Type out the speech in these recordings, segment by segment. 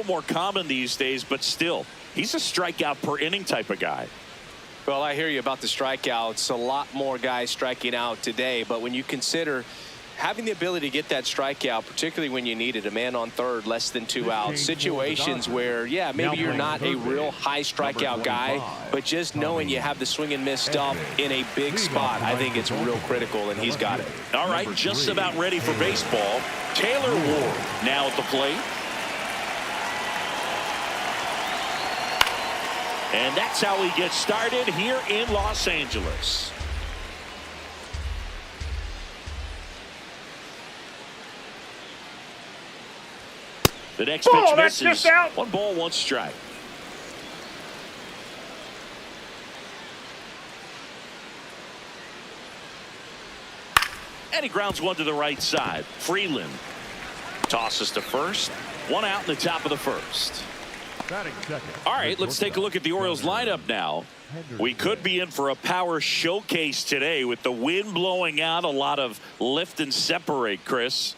little more common these days, but still, he's a strikeout per inning type of guy. Well, I hear you about the strikeouts. A lot more guys striking out today, but when you consider having the ability to get that strikeout, particularly when you need it, a man on third, less than 2 outs, situations where, yeah, maybe you're not a real high strikeout guy, but just knowing you have the swing and miss stuff in a big spot, I think it's real critical, and he's got it. All right, just about ready for baseball. Taylor Ward now at the plate. And that's how we get started here in Los Angeles. The next pitch misses. 1 ball, 1 strike. And he grounds one to the right side. Freeland tosses to first. 1 out in the top of the first. All right, let's take a look at the Orioles lineup now. We could be in for a power showcase today with the wind blowing out, a lot of lift and separate, Chris.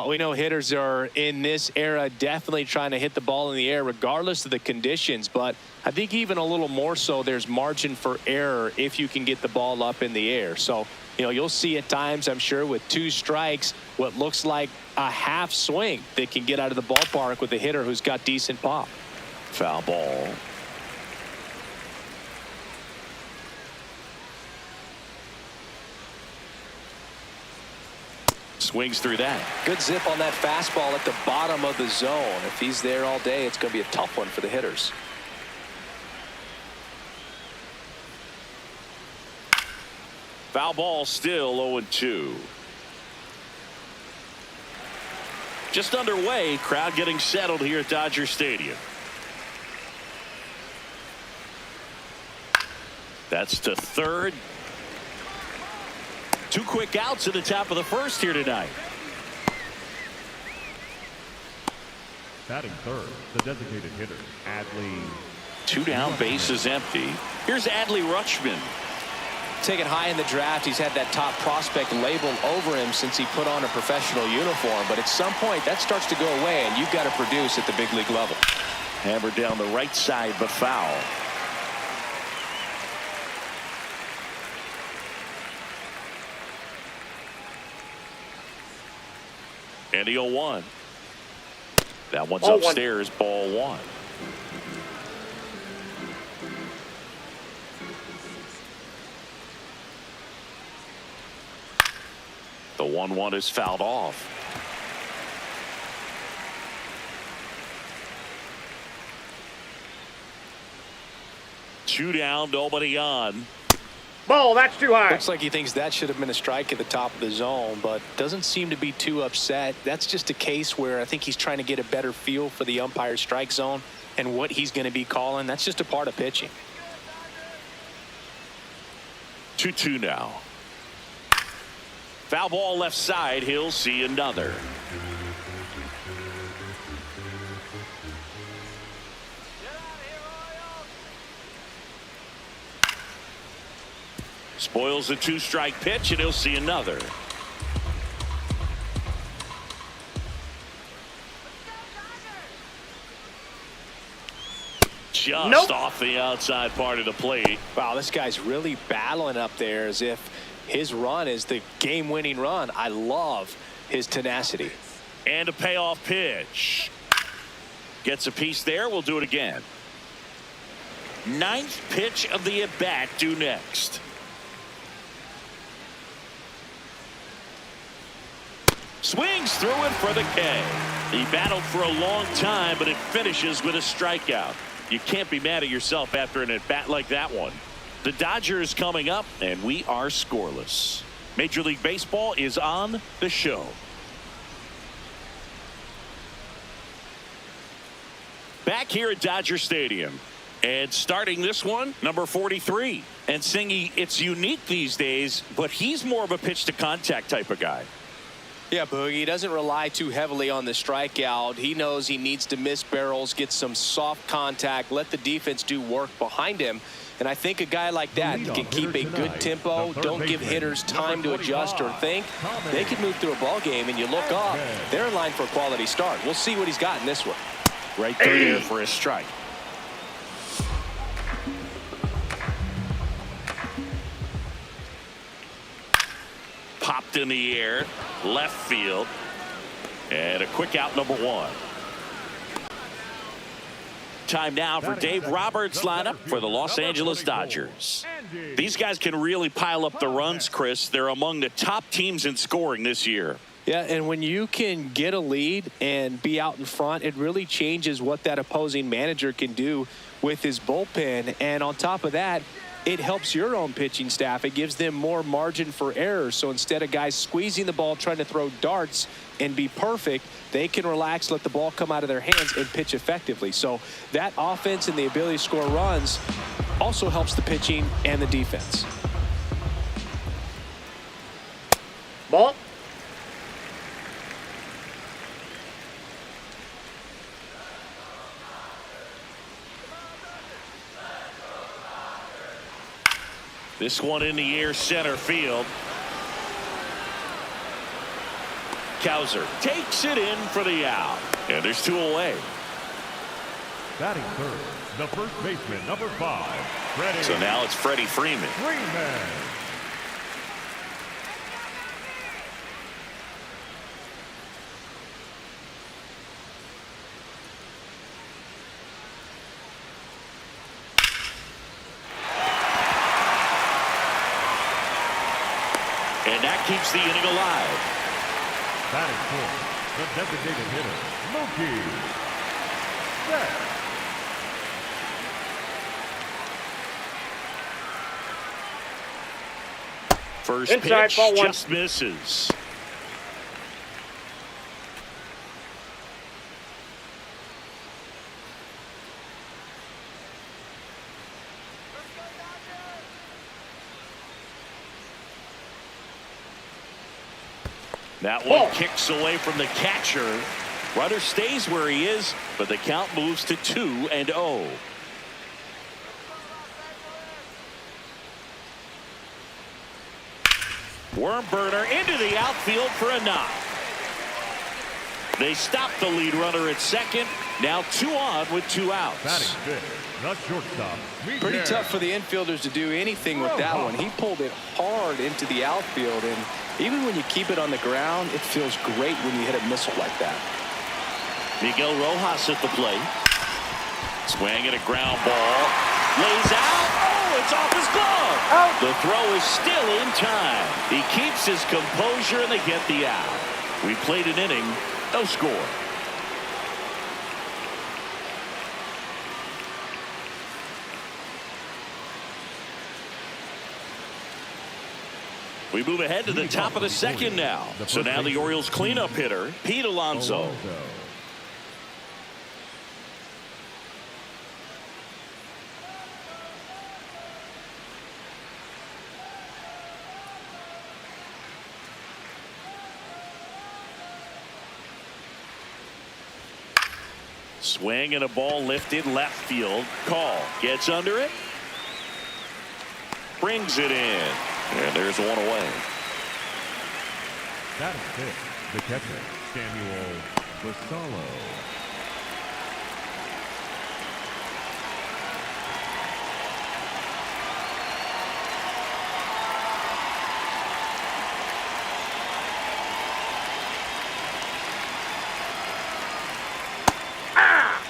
We know hitters are in this era definitely trying to hit the ball in the air regardless of the conditions, but I think even a little more so there's margin for error if you can get the ball up in the air. So, you know, you'll see at times, I'm sure, with 2 strikes, what looks like a half swing that can get out of the ballpark with a hitter who's got decent pop. Foul ball. Swings through that. Good zip on that fastball at the bottom of the zone. If he's there all day, it's going to be a tough one for the hitters. Foul ball, still 0-2. Just underway, crowd getting settled here at Dodger Stadium. That's to third. 2 quick outs at the top of the first here tonight. Batting third, the designated hitter, Adley. 2 down, bases empty. Here's Adley Rutschman. Taken high in the draft, he's had that top prospect labeled over him since he put on a professional uniform. But at some point, that starts to go away, and you've got to produce at the big league level. Hammered down the right side, but foul. And the 0-1. That one's upstairs, ball 1. The 1-1 is fouled off. Two down, nobody on. Ball, that's too high. Looks like he thinks that should have been a strike at the top of the zone, but doesn't seem to be too upset. That's just a case where I think he's trying to get a better feel for the umpire's strike zone and what he's going to be calling. That's just a part of pitching. 2-2 now. Foul ball left side. He'll see another. Spoils a 2-strike pitch, and he'll see another. Just off the outside part of the plate. Wow, this guy's really battling up there as if his run is the game-winning run. I love his tenacity. And a payoff pitch. Gets a piece there. We'll do it again. 9th pitch of the at-bat due next. Swings through it for the K. He battled for a long time, but it finishes with a strikeout. You can't be mad at yourself after an at-bat like that one. The Dodgers coming up, and we are scoreless. Major League Baseball is on the show. Back here at Dodger Stadium. And starting this one, number 43. And Singy, it's unique these days, but he's more of a pitch-to-contact type of guy. Yeah, Boogie, he doesn't rely too heavily on the strikeout. He knows he needs to miss barrels, get some soft contact, let the defense do work behind him. And I think a guy like that can keep a good tempo, don't give hitters time to adjust or think. They can move through a ball game, and you look up, they're in line for a quality start. We'll see what he's got in this one. Right through there for a strike. Popped in the air, left field, and a quick out, number 1. Time now for Dave Roberts' lineup for the Los Angeles Dodgers. These guys can really pile up the runs, Chris. They're among the top teams in scoring this year. Yeah, and when you can get a lead and be out in front, it really changes what that opposing manager can do with his bullpen. And on top of that, it helps your own pitching staff. It gives them more margin for error. So instead of guys squeezing the ball, trying to throw darts and be perfect, they can relax, let the ball come out of their hands and pitch effectively. So that offense and the ability to score runs also helps the pitching and the defense. Ball. This one in the air, center field. Cowser takes it in for the out. And there's 2 away. Batting third, the first baseman, number 5, Freddie. So now it's Freddie Freeman. And that keeps the inning alive. Batting fourth, the designated hitter, Mookie. First inside, pitch ball 1. just misses. That one kicks away from the catcher. Runner stays where he is, but the count moves to 2-0. Worm burner into the outfield for a knock. They stop the lead runner at second. Now 2 on with 2 outs. Batting fifth, the shortstop. Pretty tough for the infielders to do anything with that one. He pulled it hard into the outfield, and even when you keep it on the ground, it feels great when you hit a missile like that. Miguel Rojas at the plate. Swing at a ground ball. Lays out. Oh, it's off his glove. Out. The throw is still in time. He keeps his composure and they get the out. We played an inning, no score. We move ahead to the top of the second now. So now the Orioles cleanup hitter, Pete Alonso. Swing and a ball lifted left field. Call gets under it. Brings it in. And there's 1 away. That is it. The catcher, Samuel Basallo.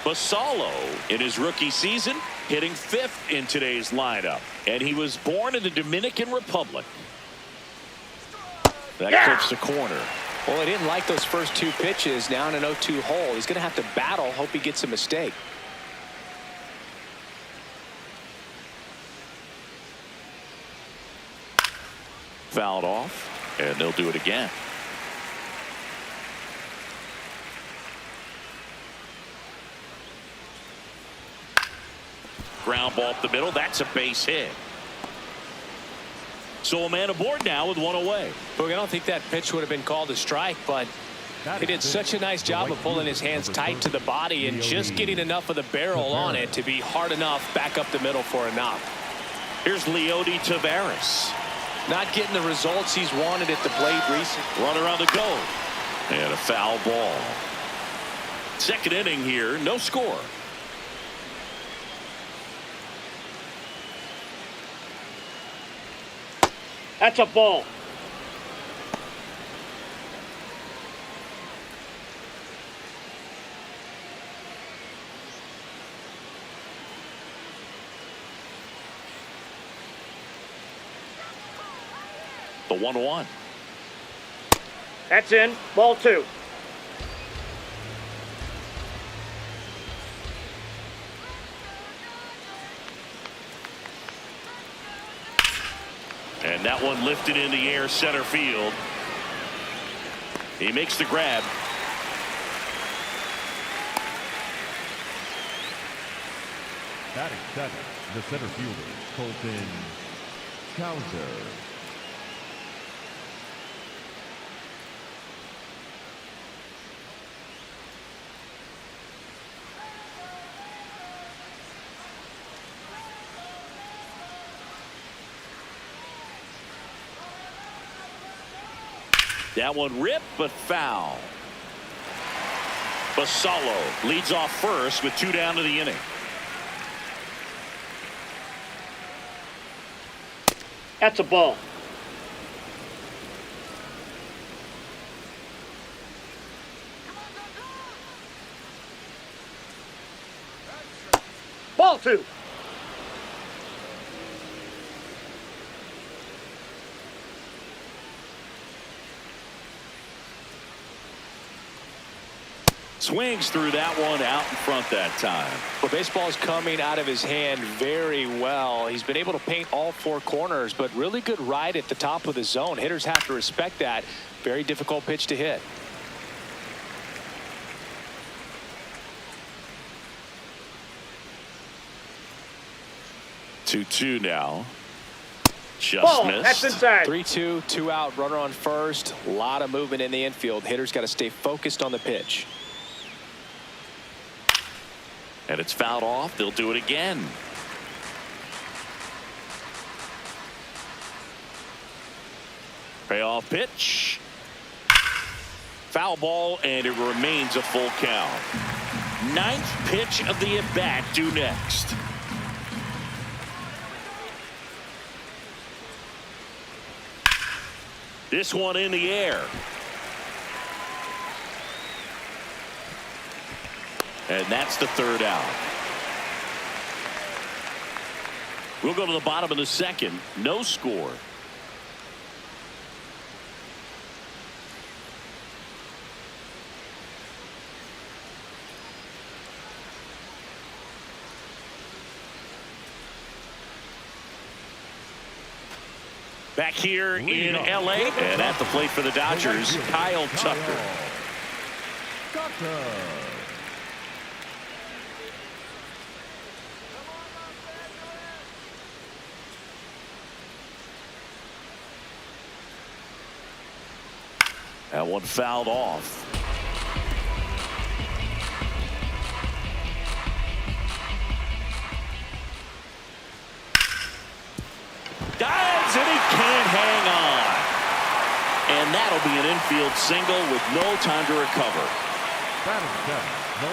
Basallo, in his rookie season, hitting 5th in today's lineup. And he was born in the Dominican Republic. That clips the corner. Well, he didn't like those first 2 pitches. Now in an 0-2 hole, he's going to have to battle, hope he gets a mistake. Fouled off, and they'll do it again. Ground ball up the middle. That's a base hit. So a man aboard now with 1 away. Look, I don't think that pitch would have been called a strike, but he did such a nice job of pulling his hands tight to the body and just getting enough of the barrel on it to be hard enough back up the middle for a knock. Here's Leody Taveras. Not getting the results he's wanted at the plate recently. Runner on the go. And a foul ball. Second inning here, no score. That's a ball. The 1-1. That's in. Ball 2. And that one lifted in the air, center field. He makes the grab. Batting seventh, the center fielder, Colton Cowser. That one ripped, but foul. Basallo leads off first with 2 down to the inning. That's a ball. Ball 2. Swings through that one out in front that time. Well, baseball is coming out of his hand very well. He's been able to paint all 4 corners, but really good ride at the top of the zone. Hitters have to respect that. Very difficult pitch to hit. Two now. Just Ball. missed. That's inside. 3-2, 2 out, runner on first. A lot of movement in the infield. Hitters got to stay focused on the pitch. And it's fouled off. They'll do it again. Payoff pitch. Foul ball, and it remains a full count. 9th pitch of the at-bat due next. This one in the air. And that's the 3rd out. We'll go to the bottom of the 2nd. No score. Back here in LA, and at the plate for the Dodgers, Kyle Tucker. That one fouled off. Dives, and he can't hang on. And that'll be an infield single with no time to recover.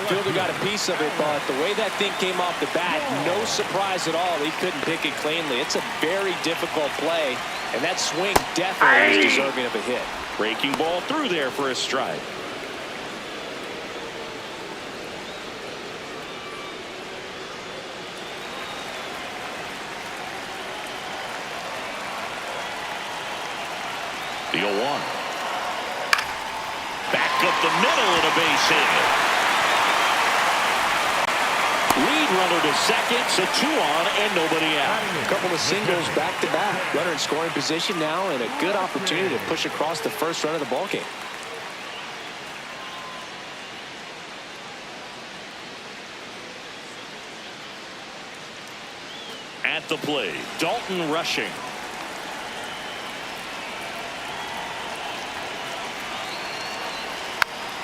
Fielder got a piece of it, but the way that thing came off the bat, no surprise at all. He couldn't pick it cleanly. It's a very difficult play, and that swing definitely is deserving of a hit. Breaking ball through there for a strike. The 0-1. Back up the middle and a base hit. Lead runner to second, so 2 on and nobody out. A couple of singles back-to-back. Runner in scoring position now, and a good opportunity to push across the first run of the ballgame. At the plate, Dalton rushing.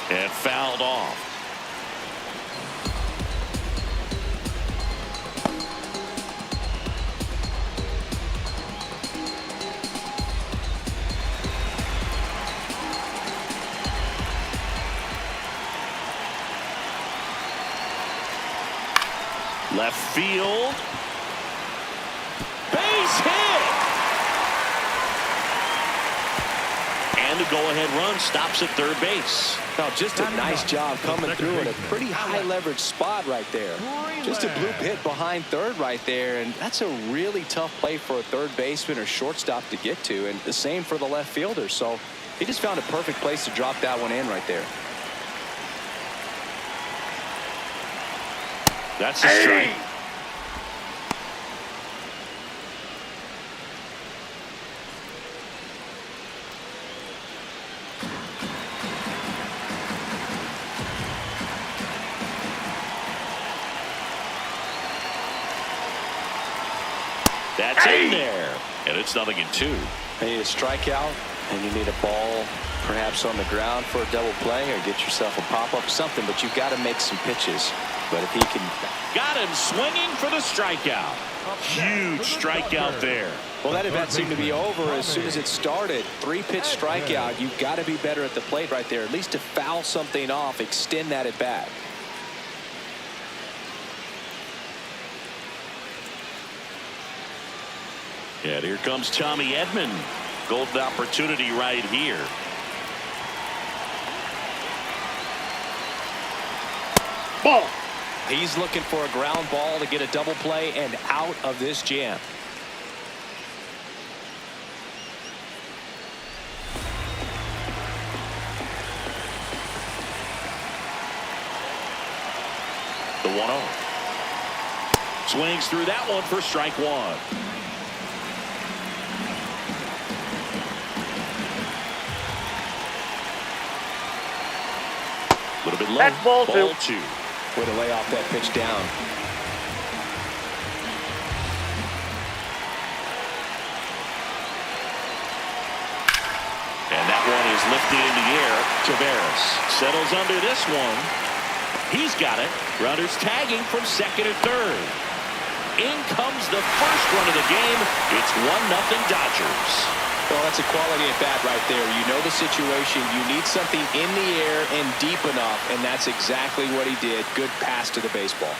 And fouled off. Left field. Base hit. And the go-ahead run stops at third base. Now, just a nice job coming through in a pretty high leverage spot right there. Just a bloop hit behind third right there, and that's a really tough play for a third baseman or shortstop to get to, and the same for the left fielder. So he just found a perfect place to drop that one in right there. That's a strike. That's in there, and it's 0-2. You need a strikeout, and you need a ball perhaps on the ground for a double play, or get yourself a pop-up, something, but you've got to make some pitches. But if he can... Got him swinging for the strikeout. Huge strikeout there. Well, that event seemed to be over as soon as it started. 3-pitch strikeout. You've got to be better at the plate right there, at least to foul something off, extend that at bat. And here comes Tommy Edman. Golden opportunity right here. Ball. He's looking for a ground ball to get a double play and out of this jam. The 1-0. Swings through that one for strike one. A little bit low. That's ball two. Way to lay off that pitch down. And that one is lifted in the air. Taveras settles under this one. He's got it. Runners tagging from second and third. In comes the first run of the game. It's 1-0 Dodgers. Well, that's a quality at bat right there. You know the situation. You need something in the air and deep enough, and that's exactly what he did. Good pass to the baseball.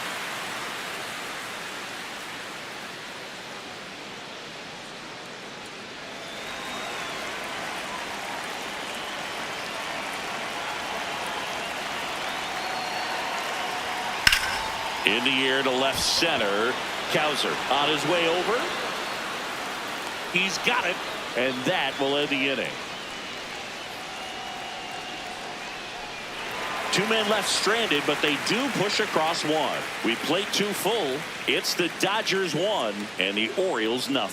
In the air to left center. Cowser on his way over. He's got it. And that will end the inning. Two men left stranded, but they do push across one. We played two full. It's the Dodgers 1 and the Orioles 0.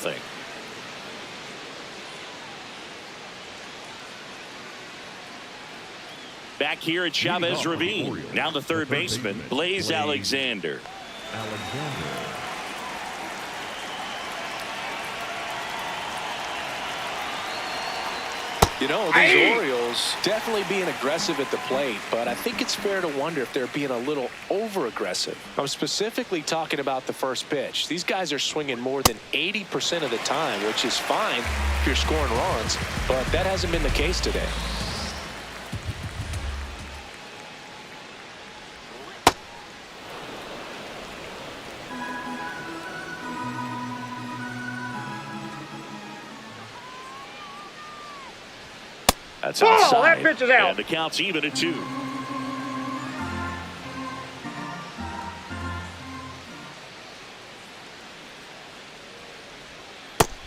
Back here at Chavez Ravine. Now the third baseman, Blaze Alexander. You know, these Orioles definitely being aggressive at the plate, but I think it's fair to wonder if they're being a little over-aggressive. I'm specifically talking about the first pitch. These guys are swinging more than 80% of the time, which is fine if you're scoring runs, but that hasn't been the case today. That's outside. Oh, that pitch is out. And the count's even at 2.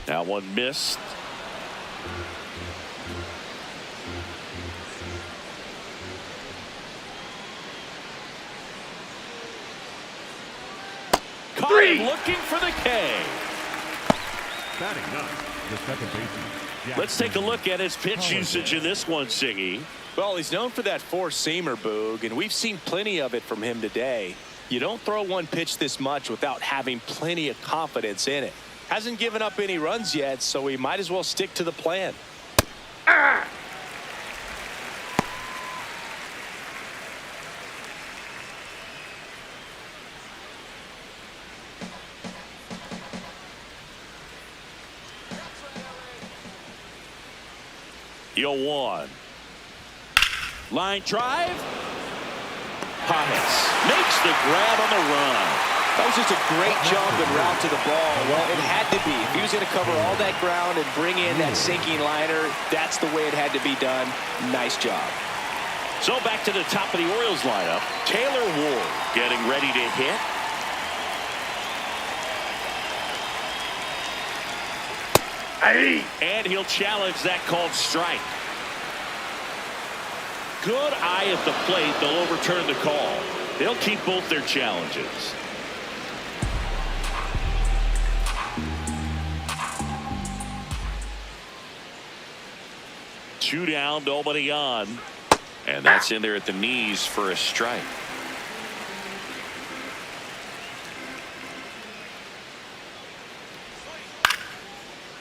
Now one missed. Caught him looking for the K. Batting up, the second baseman. Let's take a look at his pitch usage in this one, Siggy. Well, he's known for that four-seamer, Boog, and we've seen plenty of it from him today. You don't throw one pitch this much without having plenty of confidence in it. Hasn't given up any runs yet, so we might as well stick to the plan. Ah! The 0-1. Line drive. Pajes makes the grab on the run. That was was just a great jump and route to the ball. Well, it had to be. If he was going to cover all that ground and bring in that sinking liner, that's the way it had to be done. Nice job. So back to the top of the Orioles lineup. Taylor Ward getting ready to hit. And he'll challenge that called strike. Good eye at the plate. They'll overturn the call. They'll keep both their challenges. Two down, nobody on. And that's in there at the knees for a strike.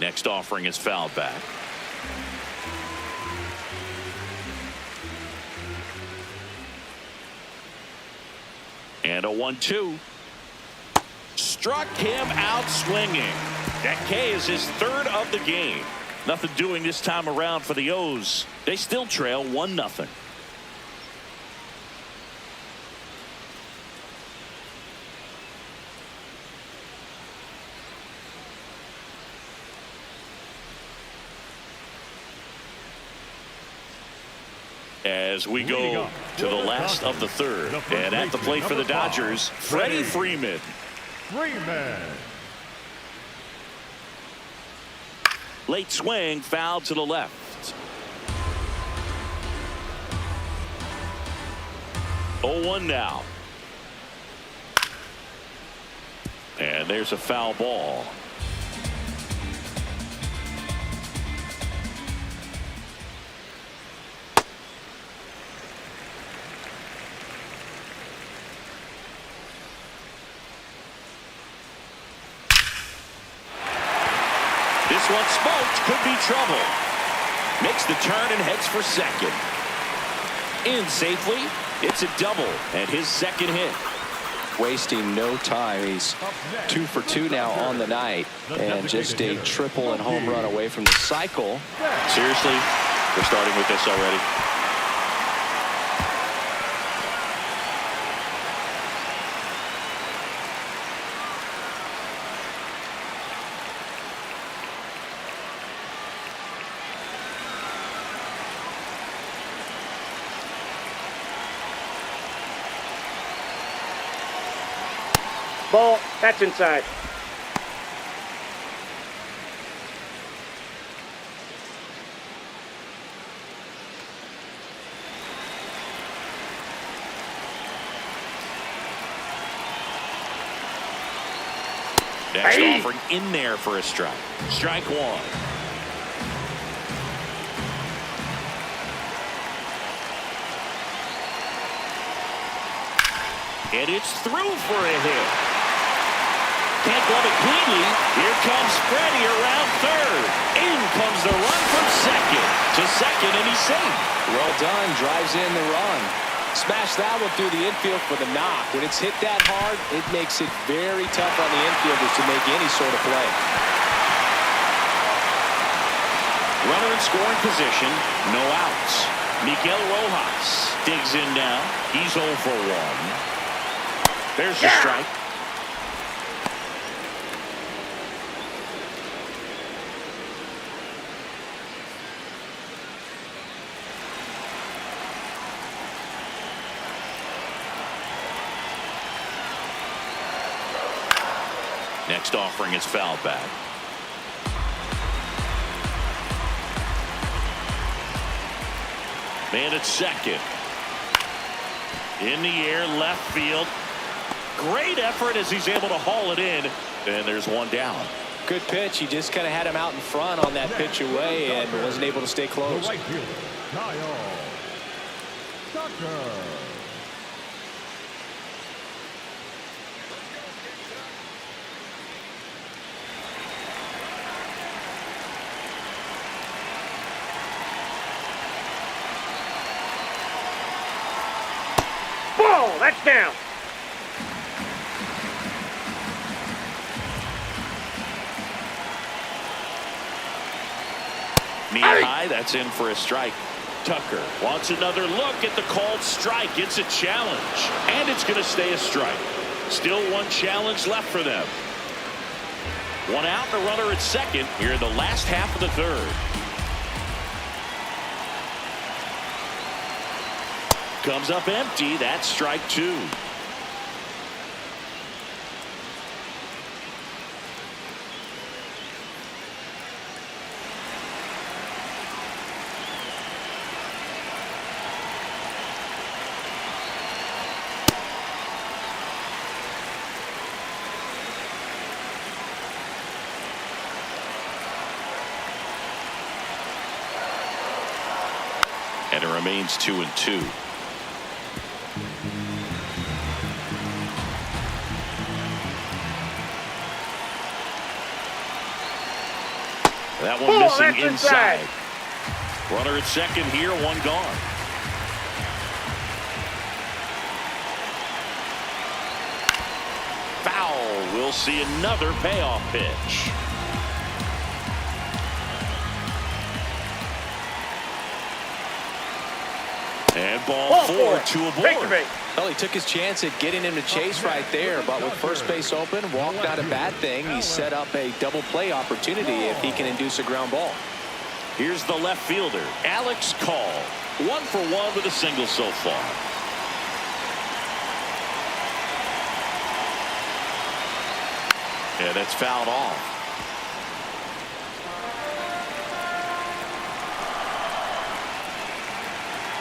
Next offering is fouled back. And a 1-2. Struck him out swinging. That K is his third of the game. Nothing doing this time around for the O's. They still trail 1-0. As we go to the last of the third, and at the plate for the Dodgers, Freddie Freeman. Late swing, foul to the left. 0-1 now. And there's a foul ball. This one smoked, could be trouble. Makes the turn and heads for second. In safely, it's a double and his second hit. Wasting no time. He's 2 for 2 now on the night, and just a triple and home run away from the cycle. Seriously, we're starting with this already. Ball, that's inside. Next offering in there for a strike. Strike one. And it's through for a hit. Can't glove it cleanly. Here comes Freddie around third. In comes the run from second to second, and he's safe. Well done. Drives in the run. Smash that one through the infield for the knock. When it's hit that hard, it makes it very tough on the infielders to make any sort of play. Runner in scoring position. No outs. Miguel Rojas digs in now. He's 0 for 1. There's the strike. Next offering is fouled back. Man at second. In the air, left field. Great effort as he's able to haul it in. And there's one down. Good pitch. He just kind of had him out in front on that pitch away and wasn't able to stay close. Right fielder, Kyle Tucker. Ball, that's down. Knee high, that's in for a strike. Tucker wants another look at the called strike. It's a challenge, and it's going to stay a strike. Still one challenge left for them. One out and a runner at second here in the last half of the third. Comes up empty. That's strike two. And it remains 2-2. That one missing inside. Runner at second here, one gone. Foul. We'll see another payoff pitch. And ball four, two aboard. Well, he took his chance at getting him to chase right there, but with first base open, walk not a bad thing. He set up a double play opportunity if he can induce a ground ball. Here's the left fielder, Alex Call. 1 for 1 with a single so far. And it's fouled off.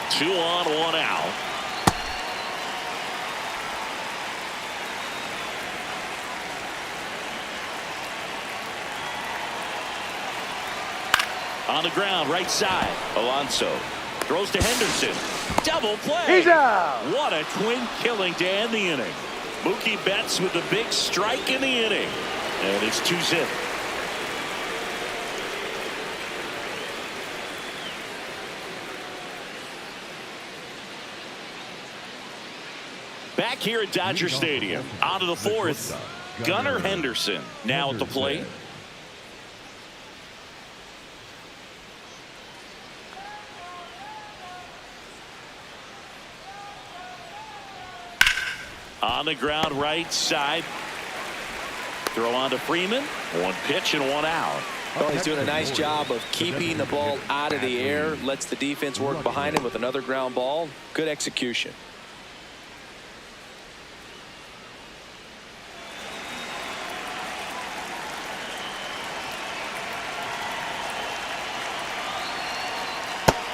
Two on, one out. On the ground, right side. Alonso throws to Henderson. Double play. He's out. What a twin killing to end the inning. Mookie Betts with the big strike in the inning. And it's 2-0. Back here at Dodger Stadium, out of the fourth, Gunnar Henderson now at the plate. On the ground, right side. Throw on to Freeman. One pitch and one out. Well, he's doing a nice job of keeping the ball out of the air. Lets the defense work behind him with another ground ball. Good execution.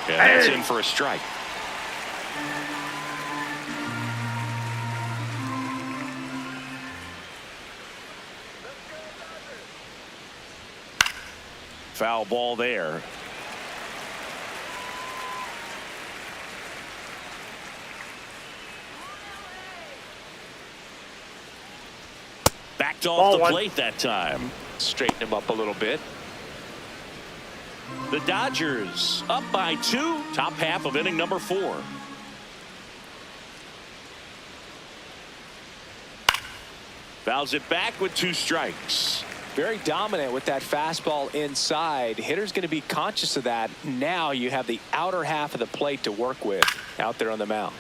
And that's in for a strike. Foul ball there. Backed off the plate that time. Straighten him up a little bit. The Dodgers up by 2. Top half of inning number 4. Fouls it back with 2 strikes. Very dominant with that fastball inside. Hitter's going to be conscious of that. Now you have the outer half of the plate to work with out there on the mound.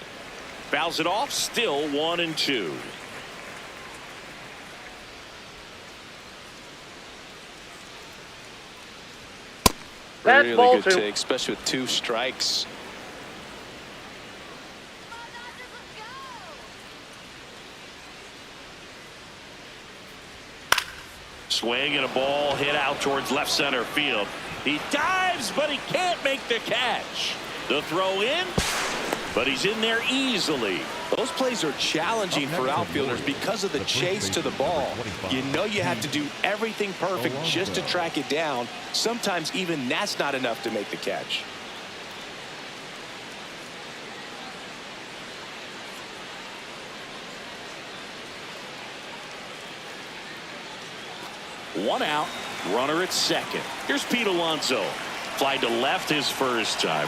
Fouls it off. Still 1-2. Really good take, especially with 2 strikes. Swing and a ball hit out towards left center field. He dives, but he can't make the catch. The throw in, but he's in there easily. Those plays are challenging for outfielders because of the chase to the ball. You know you have to do everything perfect just to track it down. Sometimes even that's not enough to make the catch. One out, runner at second. Here's Pete Alonso. Fly to left his first time.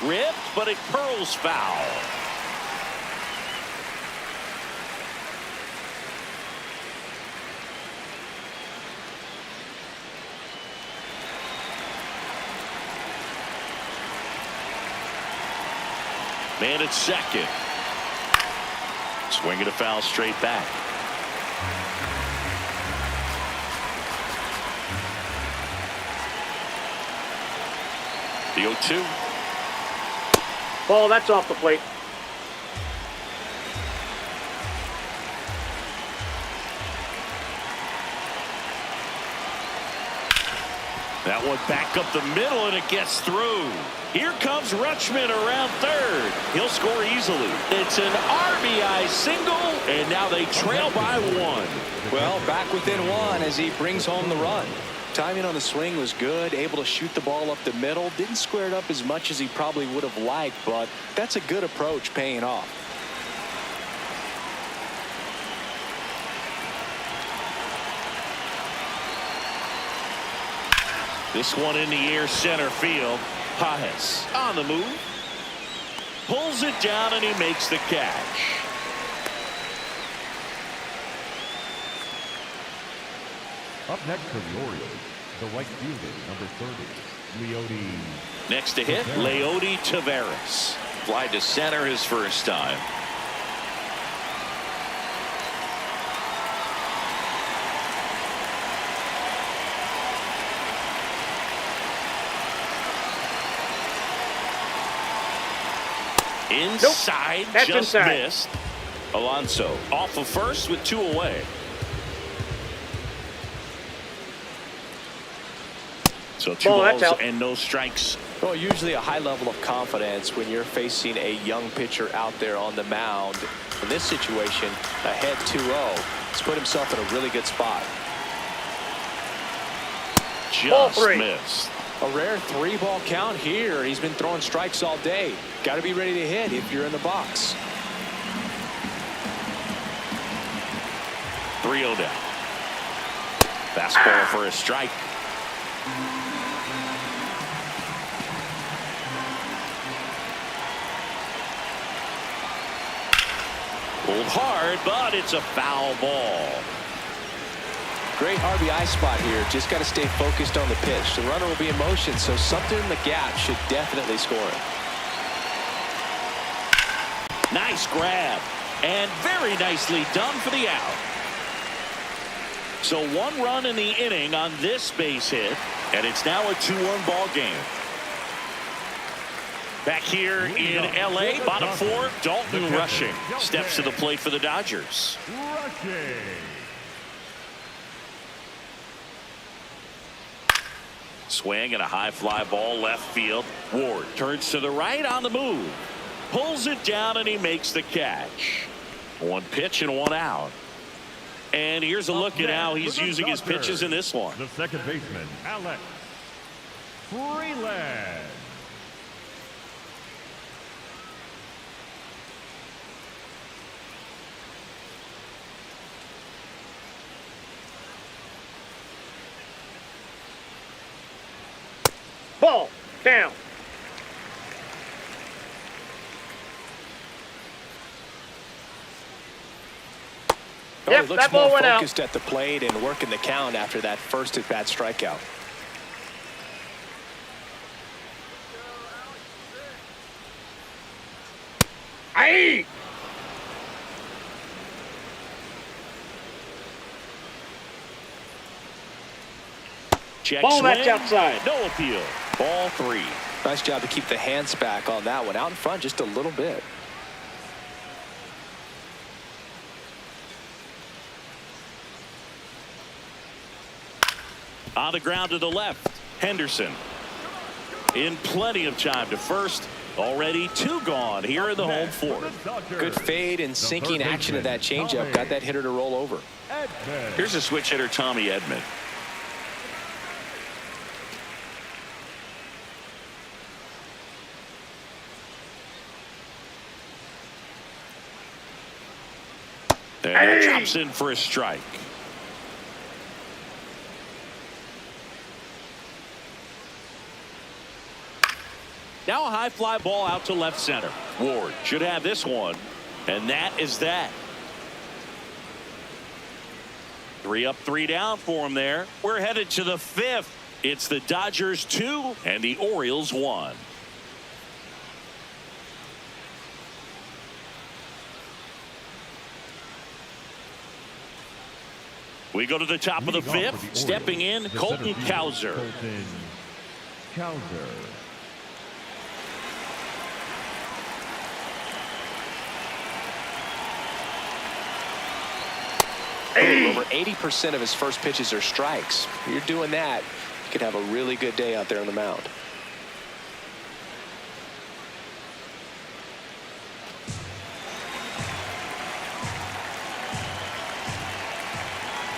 Ripped, but it curls foul. Man at second. Swing and a foul straight back. The 0-2. Ball, that's off the plate. That one back up the middle, and it gets through. Here comes Rutschman around third. He'll score easily. It's an RBI single, and now they trail by one. Well, back within one as he brings home the run. Timing on the swing was good, able to shoot the ball up the middle. Didn't square it up as much as he probably would have liked, but that's a good approach paying off. This one in the air center field. Pajes on the move. Pulls it down and he makes the catch. Up next for the Orioles, the right fielder, number 30, Leody. Next to hit, Leody Taveras. Fly to center his first time. Inside, That's just inside. missed. Alonso off of first with 2 away. So 2 balls and no strikes. Well, usually a high level of confidence when you're facing a young pitcher out there on the mound. In this situation, ahead 2-0. He's put himself in a really good spot. Just missed. A rare 3-ball count here. He's been throwing strikes all day. Got to be ready to hit if you're in the box. 3-0 down. Fastball for a strike. Pulled hard, but it's a foul ball. Great RBI spot here. Just got to stay focused on the pitch. The runner will be in motion, so something in the gap should definitely score it. Nice grab, and very nicely done for the out. So 1 run in the inning on this base hit, and it's now a 2-1 ball game. Back here in L.A., bottom 4, Dalton Rushing steps to the plate for the Dodgers. Rushing. Swing and a high fly ball left field. Ward turns to the right on the move. Pulls it down and he makes the catch. 1 pitch and 1 out. And here's a look at how he's using his pitches in this one. The second baseman, Alex Freeland. Ball, down. Yep, He looks that ball more went out. focused at the plate and working the count after that first at-bat strikeout. Aye. Check Ball, swing. that's outside. No appeal. Ball 3. Nice job to keep the hands back on that one. Out in front just a little bit. On the ground to the left, Henderson. In plenty of time to first. Already 2 gone here in the home 4th. Good fade and sinking action of that changeup. Got that hitter to roll over. Here's a switch hitter, Tommy Edman. And drops in for a strike. Now a high fly ball out to left center. Ward should have this one. And that is that. 3 up, 3 down for him there. We're headed to the 5th. It's the Dodgers 2 and the Orioles 1. We go to the top of the fifth. Stepping in, Colton Cowser. Colton Cowser. Over 80% of his first pitches are strikes. If you're doing that, you could have a really good day out there on the mound.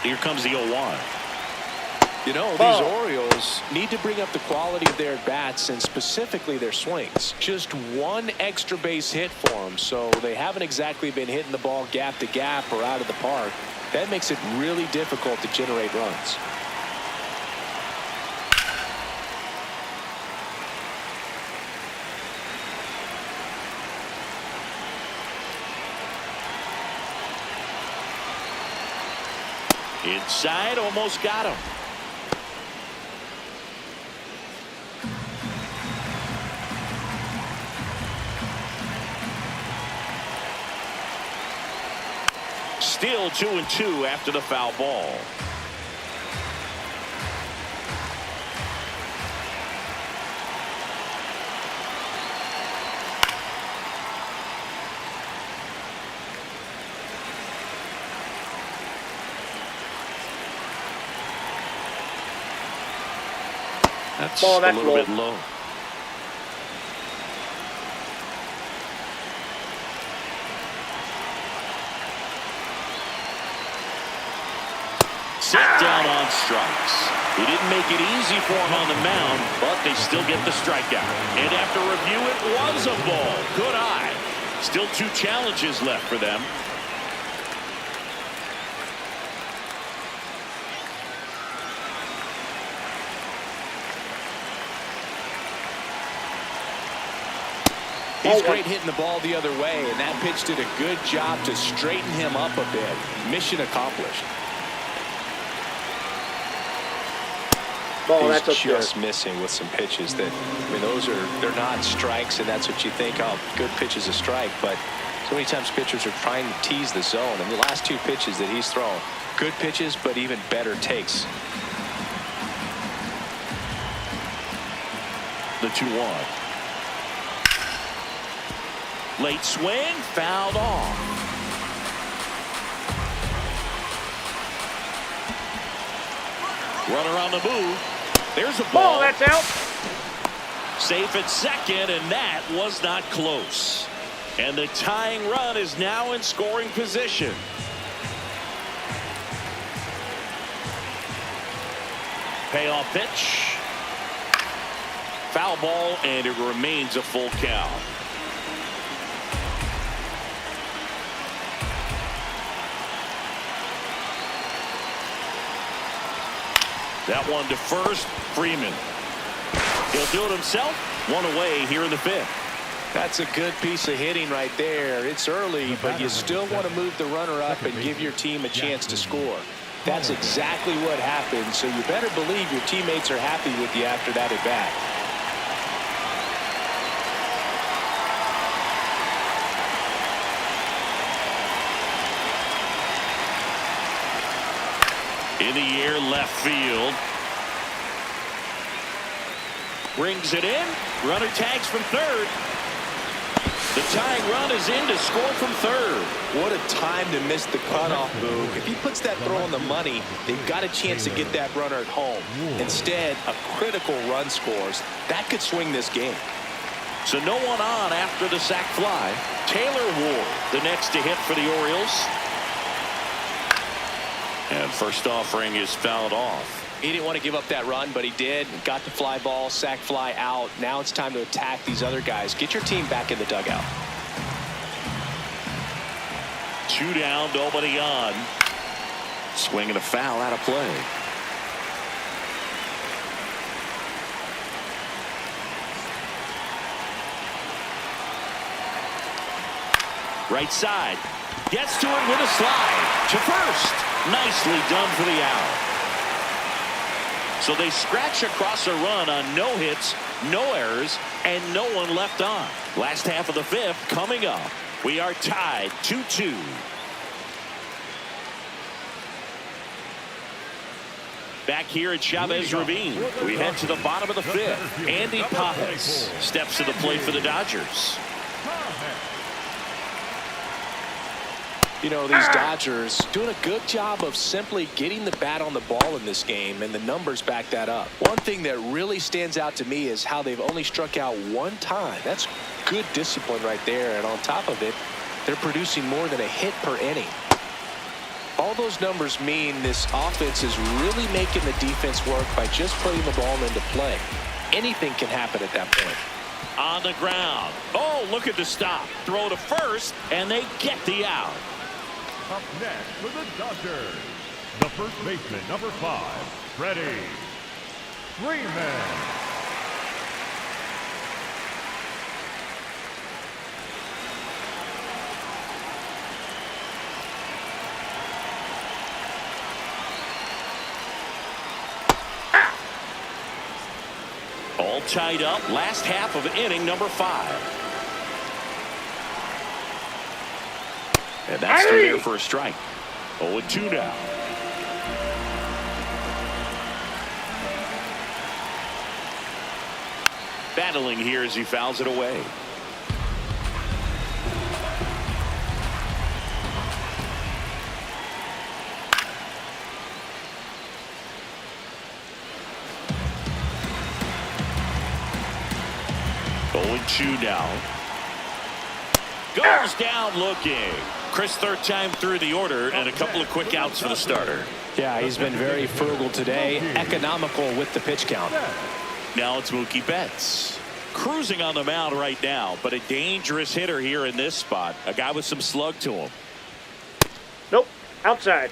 Here comes the 0-1. You know, these Orioles need to bring up the quality of their at-bats and specifically their swings. Just one extra base hit for them, so they haven't exactly been hitting the ball gap to gap or out of the park. That makes it really difficult to generate runs. Inside, almost got him. Still 2-2 after the foul ball. That's a little bit low. Set down on strikes. He didn't make it easy for him on the mound, but they still get the strikeout. And after review, it was a ball. Good eye. Still 2 challenges left for them. He's great hitting the ball the other way, and that pitch did a good job to straighten him up a bit. Mission accomplished. He's just missing with some pitches that, I mean, they're not strikes, and that's what you think, oh, good pitch is a strike, but so many times pitchers are trying to tease the zone, and the last 2 pitches that he's thrown, good pitches, but even better takes. The 2-1. Late swing, fouled off. Runner on the move. There's a ball. That's out. Safe at second, and that was not close. And the tying run is now in scoring position. Payoff pitch. Foul ball, and it remains a full count. That one to first. Freeman. He'll do it himself. 1 away here in the 5th. That's a good piece of hitting right there. It's early, but you still want to move the runner up and give your team a chance to score. That's exactly what happened, so you better believe your teammates are happy with you after that at bat. In the air, left field. Brings it in. Runner tags from third. The tying run is in to score from third. What a time to miss the cutoff move. If he puts that throw on the money, they've got a chance to get that runner at home. Instead, a critical run scores. That could swing this game. So no one on after the sac fly. Taylor Ward, the next to hit for the Orioles. And first offering is fouled off. He didn't want to give up that run, but he did. Got the fly ball, sac fly out. Now it's time to attack these other guys. Get your team back in the dugout. 2 down, nobody on. Swing and a foul out of play. Right side. Gets to it with a slide. To first. Nicely done for the out. So they scratch across a run on no hits, no errors, and no one left on. Last half of the 5th coming up. We are tied 2-2. Back here at Chavez Ravine, we head to the bottom of the fifth. Andy Pajes steps to the plate for the Dodgers. You know, these Dodgers doing a good job of simply getting the bat on the ball in this game, and the numbers back that up. One thing that really stands out to me is how they've only struck out one time. That's good discipline right there, and on top of it, they're producing more than a hit per inning. All those numbers mean this offense is really making the defense work by just putting the ball into play. Anything can happen at that point. On the ground. Oh, look at the stop. Throw to first, and they get the out. Up next for the Dodgers, the first baseman, number 5, Freddie Freeman. All tied up. Last half of inning number 5. And that's through there for a strike. 0-2 now. Battling here as he fouls it away. Two now. Goes down looking. Chris, third time through the order, and a couple of quick outs for the starter. Yeah, he's been very frugal today, economical with the pitch count. Now it's Mookie Betts. Cruising on the mound right now, but a dangerous hitter here in this spot. A guy with some slug to him. Nope. Outside.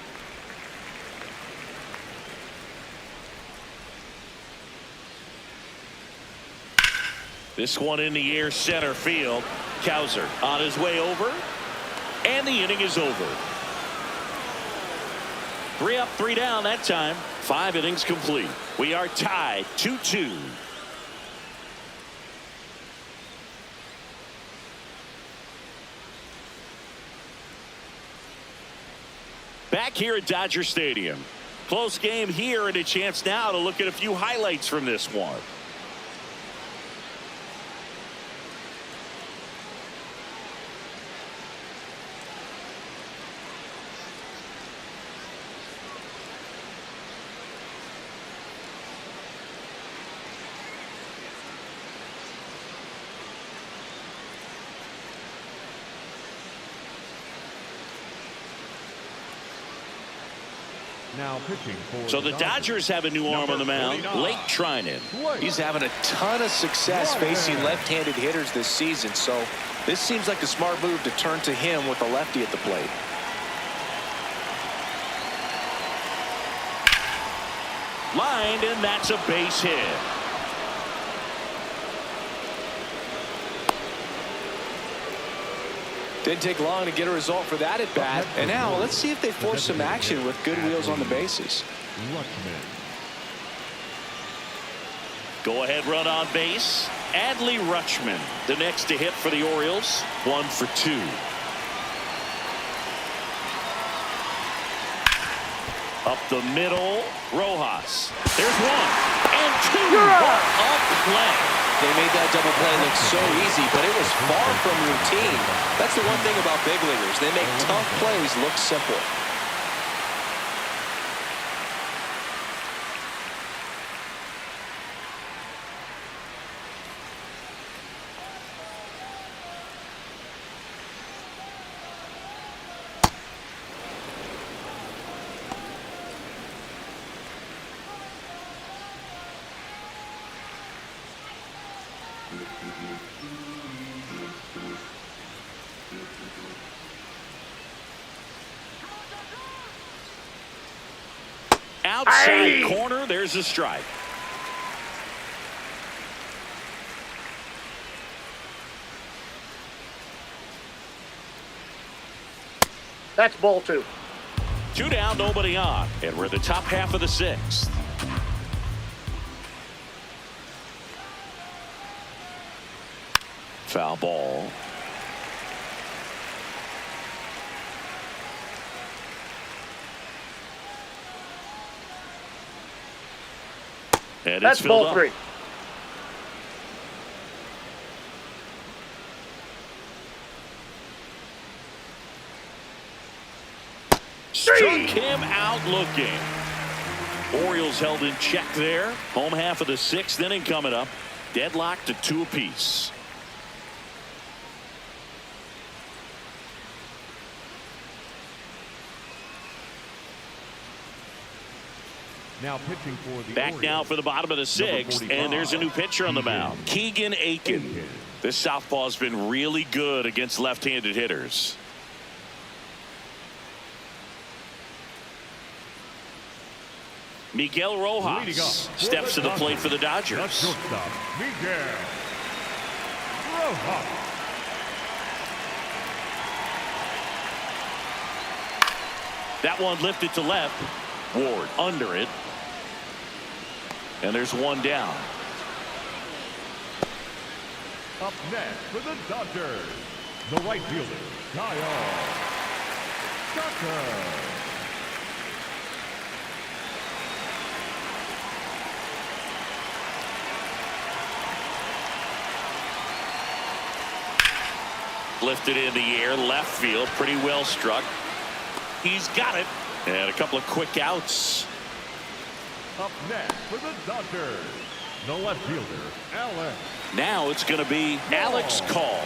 This one in the air, center field. Kowser on his way over, and the inning is over. 3 up, 3 down that time. 5 innings complete. We are tied 2-2. Back here at Dodger Stadium. Close game here, and a chance now to look at a few highlights from this one. Now pitching for So the Dodgers have a new arm on the mound, Blake Trinan. He's having a ton of success facing left-handed hitters this season, so this seems like a smart move to turn to him with a lefty at the plate. Lined, and that's a base hit. Didn't take long to get a result for that at bat. And now let's see if they force some action with good wheels on the bases. Go ahead run on base. Adley Rutschman, the next to hit for the Orioles. 1 for 2. Up the middle, Rojas. There's 1 and 2. What a play. They made that double play look so easy, but it was far from routine. That's the one thing about big leaguers. They make tough plays look simple. Outside corner, there's a strike. That's ball 2. 2 down, nobody on, and we're the top half of the 6th. Foul ball. And That's it's filled ball up. 3. Struck him out looking. Orioles held in check there. Home half of the 6th inning coming up. Deadlocked at 2 apiece. Now pitching for the Back Orioles, now for the bottom of the 6th, and there's a new pitcher on the mound. Keegan Aiken. This southpaw's been really good against left-handed hitters. Miguel Rojas steps to the plate for the Dodgers. The shortstop, Miguel Rojas. That one lifted to left. Ward under it. And there's one down. Up next for the Dodgers, the right fielder, Kyle Tucker. Lifted in the air, left field, pretty well struck. He's got it. And a couple of quick outs. Up next for the Dodgers, the left fielder, Alex. Now it's going to be Alex Call.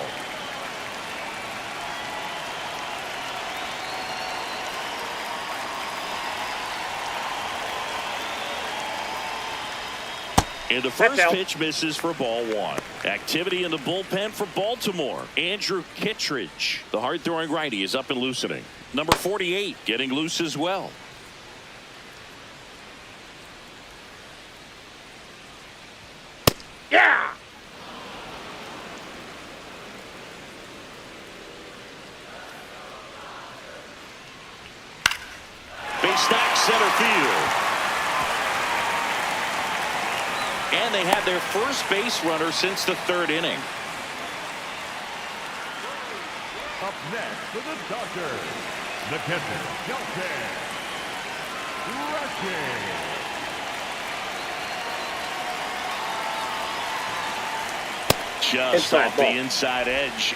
And the first pitch misses for ball 1. Activity in the bullpen for Baltimore. Andrew Kittredge, the hard-throwing righty, is up and loosening. Number 48 getting loose as well. Yeah! Base stack center field. And they have their first base runner since the 3rd inning. Up next for the Dodgers, the catcher, Kelton Rushing. Just off the inside edge.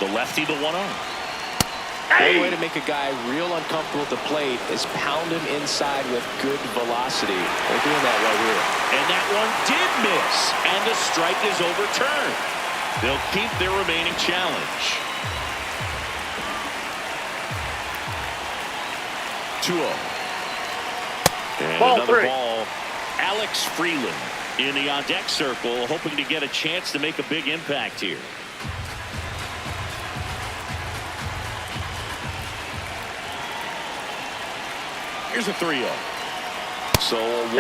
The lefty, the 1-0. One way to make a guy real uncomfortable at the plate is pound him inside with good velocity. They're doing that right here. And that one did miss. And the strike is overturned. They'll keep their remaining challenge. 2-0. And ball another 3. ball. Alex Freeland in the on-deck circle, hoping to get a chance to make a big impact here. Here's a 3-0. So a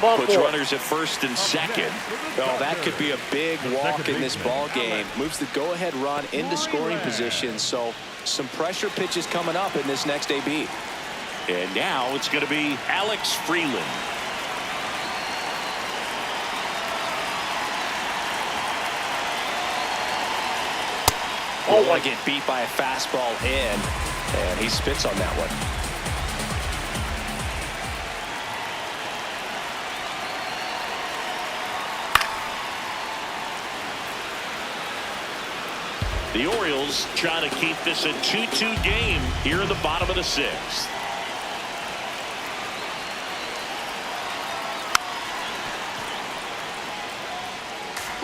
walk puts runners at first and second. Oh, that could be a big walk in this ball game. Moves the go-ahead run into scoring position. So some pressure pitches coming up in this next AB. And now it's going to be Alex Freeland. Oh, want to get beat by a fastball in, and he spits on that one. The Orioles trying to keep this a 2-2 game here in the bottom of the 6th.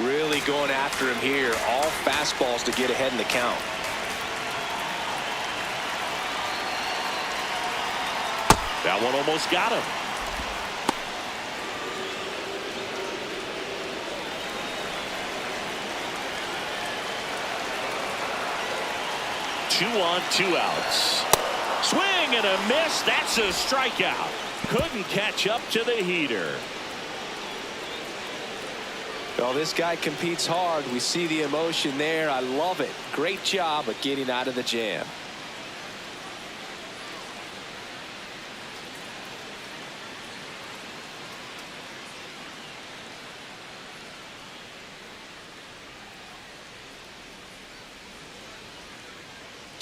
Really going after him here. All fastballs to get ahead in the count. That one almost got him. Two on, 2 outs. Swing and a miss. That's a strikeout. Couldn't catch up to the heater. Well, this guy competes hard. We see the emotion there. I love it. Great job of getting out of the jam.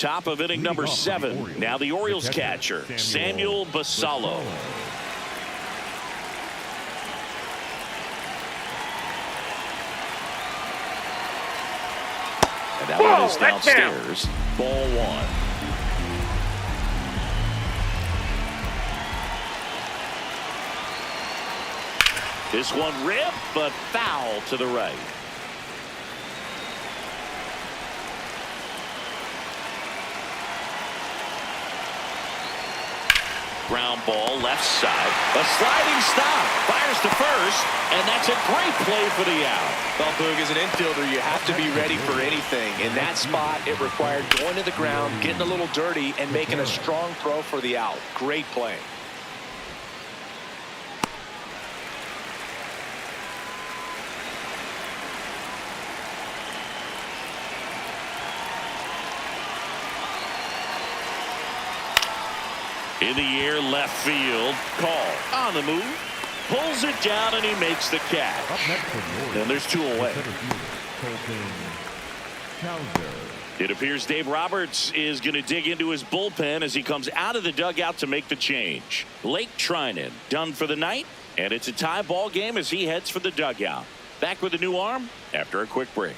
Top of inning number 7. Now the Orioles catcher, Samuel Basallo. And that one is downstairs. Ball 1. This one ripped, but foul to the right. Ground ball left side. A sliding stop. Fires to first. And that's a great play for the out. Well, Boog, as an infielder, you have to be ready for anything. In that spot, it required going to the ground, getting a little dirty, and making a strong throw for the out. Great play. In the air, left field. Call. On the move. Pulls it down, and he makes the catch. And there's 2 away. It appears Dave Roberts is going to dig into his bullpen as he comes out of the dugout to make the change. Blake Trinan done for the night, and it's a tie ball game as he heads for the dugout. Back with a new arm after a quick break.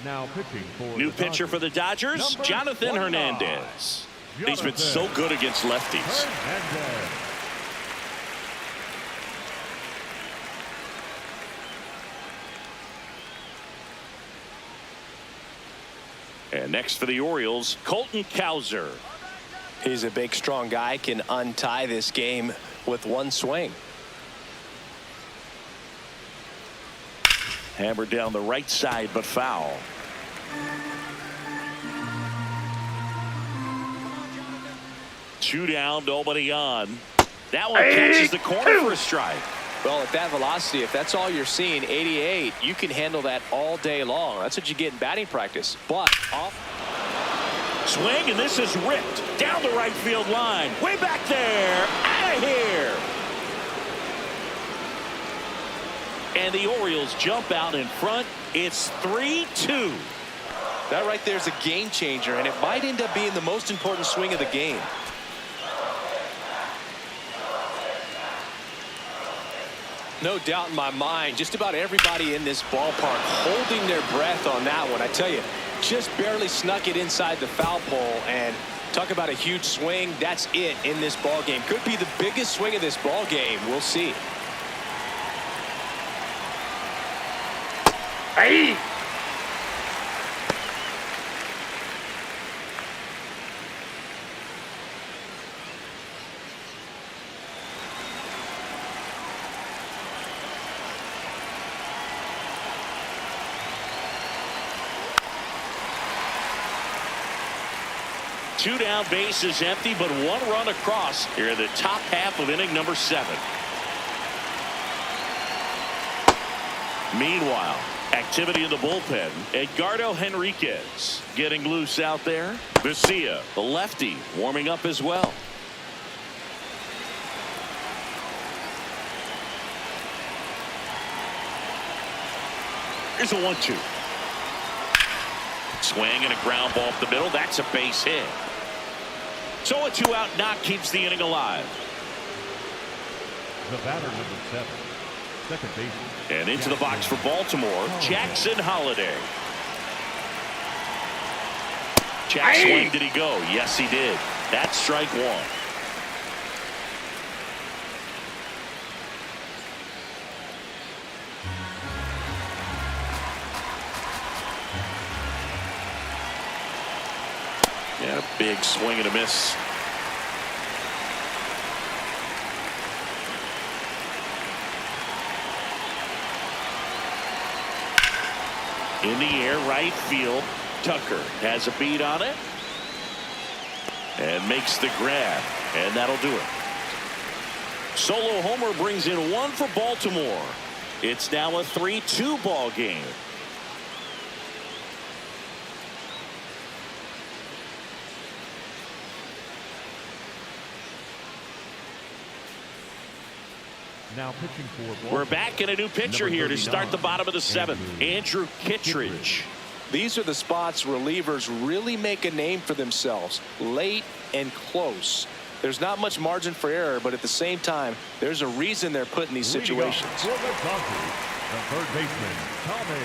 Now pitching for new pitcher for the Dodgers, Jonathan Hernandez. He's been so good against lefties. And next for the Orioles, Colton Cowser. He's a big, strong guy, can untie this game with one swing. Hammered down the right side, but foul. Two down, nobody on. That one catches the corner for a strike. Well, at that velocity, if that's all you're seeing, 88, you can handle that all day long. That's what you get in batting practice. But off. Swing, and this is ripped down the right field line. Way back there. Out of here. And the Orioles jump out in front. It's 3-2. That right there is a game changer, and it might end up being the most important swing of the game. No doubt in my mind, just about everybody in this ballpark holding their breath on that one. I tell you, just barely snuck it inside the foul pole, and talk about a huge swing. That's it in this ball game. Could be the biggest swing of this ball game. We'll see. Hey! Two down, bases empty, but 1 run across here in the top half of inning number 7. Meanwhile, activity in the bullpen. Edgardo Henriquez getting loose out there. Vesia, the lefty, warming up as well. Here's a 1-2. Swing and a ground ball up the middle. That's a base hit. So a 2-out knock keeps the inning alive. The batter, number 7, second baseman. And into the box for Baltimore, Jackson Holliday. Jack swing, did he go? Yes, he did. That's strike 1. And a big swing and a miss. In the air, right field. Tucker has a beat on it. And makes the grab. And that'll do it. Solo homer brings in 1 for Baltimore. It's now a 3-2 ball game. Now pitching for We're back in a new pitcher here to start the bottom of the seventh. Andrew Kittredge. These are the spots relievers really make a name for themselves, late and close. There's not much margin for error, but at the same time, there's a reason they're put in these situations. For the Dodgers, the third baseman, Tommy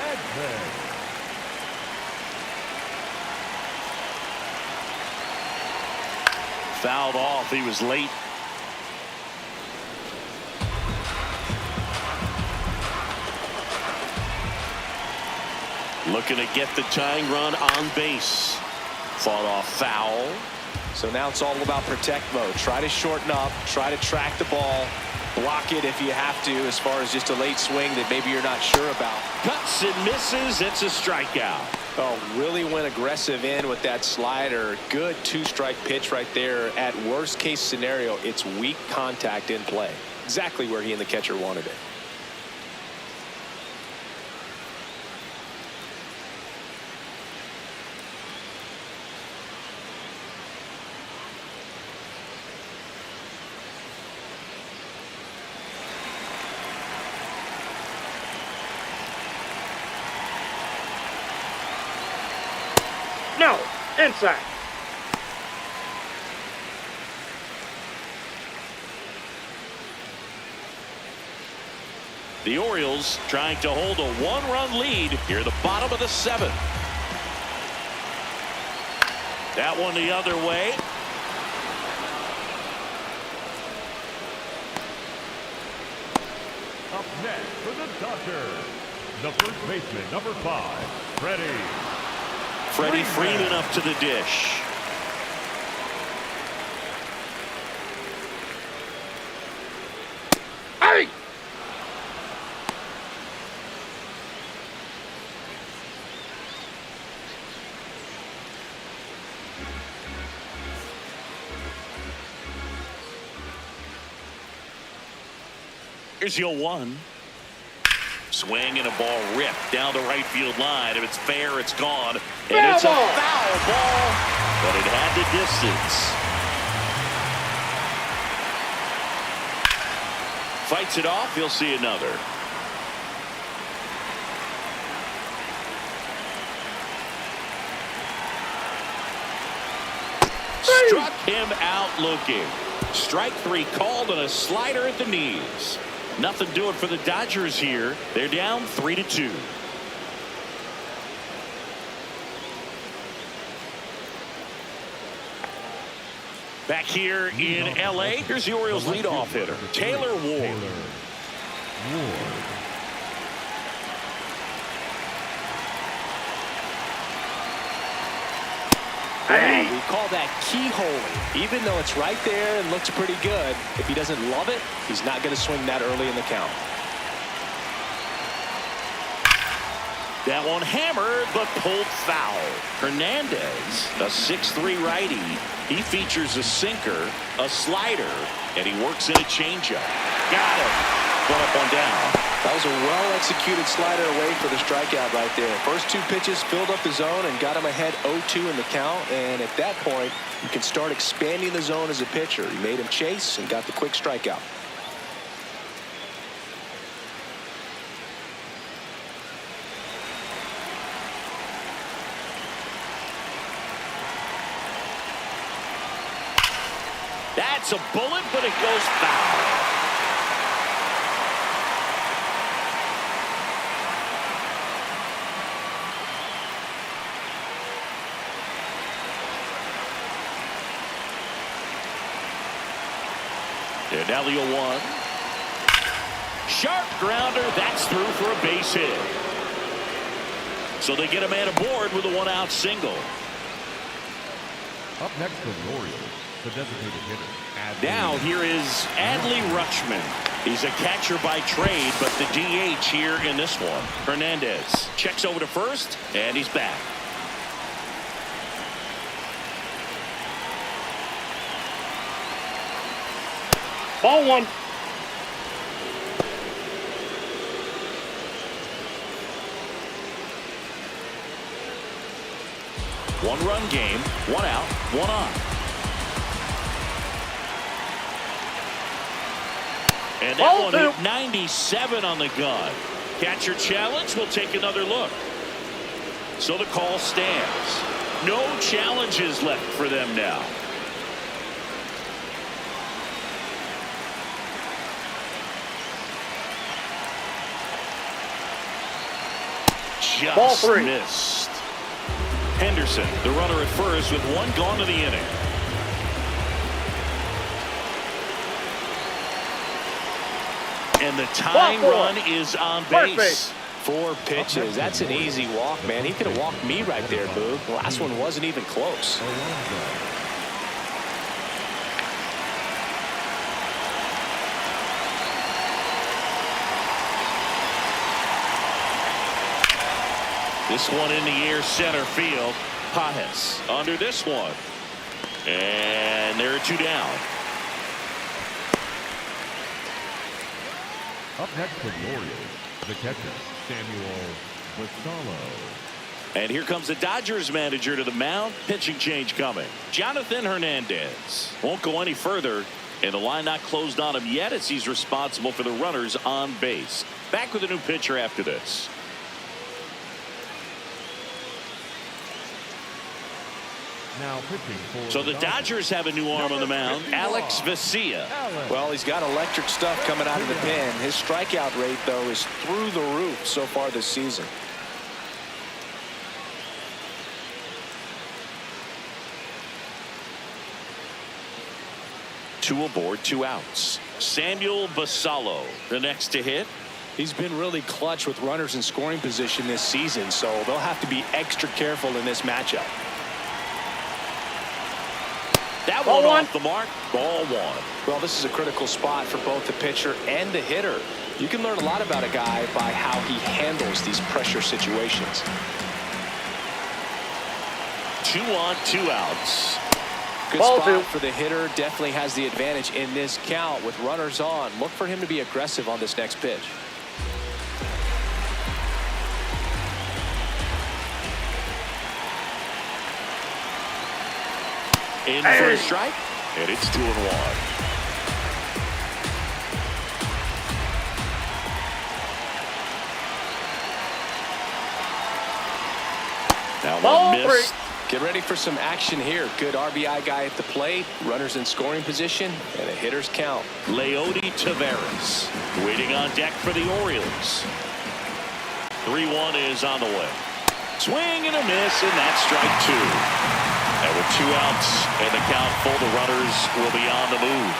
Edman. Fouled off. He was late. Looking to get the tying run on base. Fought off foul. So now it's all about protect mode. Try to shorten up, try to track the ball, block it if you have to, as far as just a late swing that maybe you're not sure about. Cuts and misses. It's a strikeout. Oh, really went aggressive in with that slider. Good two-strike pitch right there. At worst case scenario, it's weak contact in play. Exactly where he and the catcher wanted it. No, inside. The Orioles trying to hold a one-run lead here at the bottom of the seventh. That one the other way. Up next for the Dodgers, the first baseman, number 5, Freddie Freeman up to the dish. Hey! Here's your one. Swing and a ball ripped down the right field line. If it's fair, it's gone. And it's a foul ball, but it had the distance. Fights it off. He'll see another. Struck him out looking. Strike 3 called on a slider at the knees. Nothing doing for the Dodgers here. They're down 3-2. Back here in L.A., here's the Orioles leadoff hitter, Taylor Ward. Hey. We call that keyholing. Even though it's right there and looks pretty good, if he doesn't love it, he's not going to swing that early in the count. That one hammered, but pulled foul. Hernandez, a 6'3" righty. He features a sinker, a slider, and he works in a changeup. Got it. One up, one down. That was a well-executed slider away for the strikeout right there. First 2 pitches filled up the zone and got him ahead 0-2 in the count. And at that point, you can start expanding the zone as a pitcher. He made him chase and got the quick strikeout. That's a bullet, but it goes foul. And now the 0-1. Sharp grounder. That's through for a base hit. So they get a man aboard with a 1-out single. Up next for the Orioles, the designated hitter. Now here is Adley Rutschman. He's a catcher by trade, but the DH here in this one. Hernandez checks over to first, and he's back. Ball 1. One-run game, 1 out, 1 on. And that one hit 97 on the gun. Catcher challenge. We'll take another look. So the call stands. No challenges left for them now. Just missed. Henderson, the runner at first, with one gone to the inning. And the tying run is on base. 4 pitches. That's an easy walk, man. He could have walked me right there, Boog. The last one wasn't even close. This one in the air, center field. Pajes under this one. And there are 2 down. Up next for the Orioles, the catcher, Samuel. And here comes the Dodgers manager to the mound. Pitching change coming. Jonathan Hernandez won't go any further, and the line not closed on him yet as he's responsible for the runners on base. Back with a new pitcher after this. Now pitching for so the Dodgers have a new arm on the mound, Alex Vesia. Well, he's got electric stuff coming out of the pen. His strikeout rate, though, is through the roof so far this season. Two aboard, 2 outs. Samuel Basallo, the next to hit. He's been really clutch with runners in scoring position this season, so they'll have to be extra careful in this matchup. That one off the mark. Ball 1. Well, this is a critical spot for both the pitcher and the hitter. You can learn a lot about a guy by how he handles these pressure situations. 2 on, 2 outs. Good spot for the hitter. Definitely has the advantage in this count with runners on. Look for him to be aggressive on this next pitch. In for a strike, and it's 2-1. Now one missed. Get ready for some action here. Good RBI guy at the plate. Runners in scoring position, and a hitter's count. Leody Taveras waiting on deck for the Orioles. 3-1 is on the way. Swing and a miss, and that's strike 2. And with 2 outs and the count full, the runners will be on the move.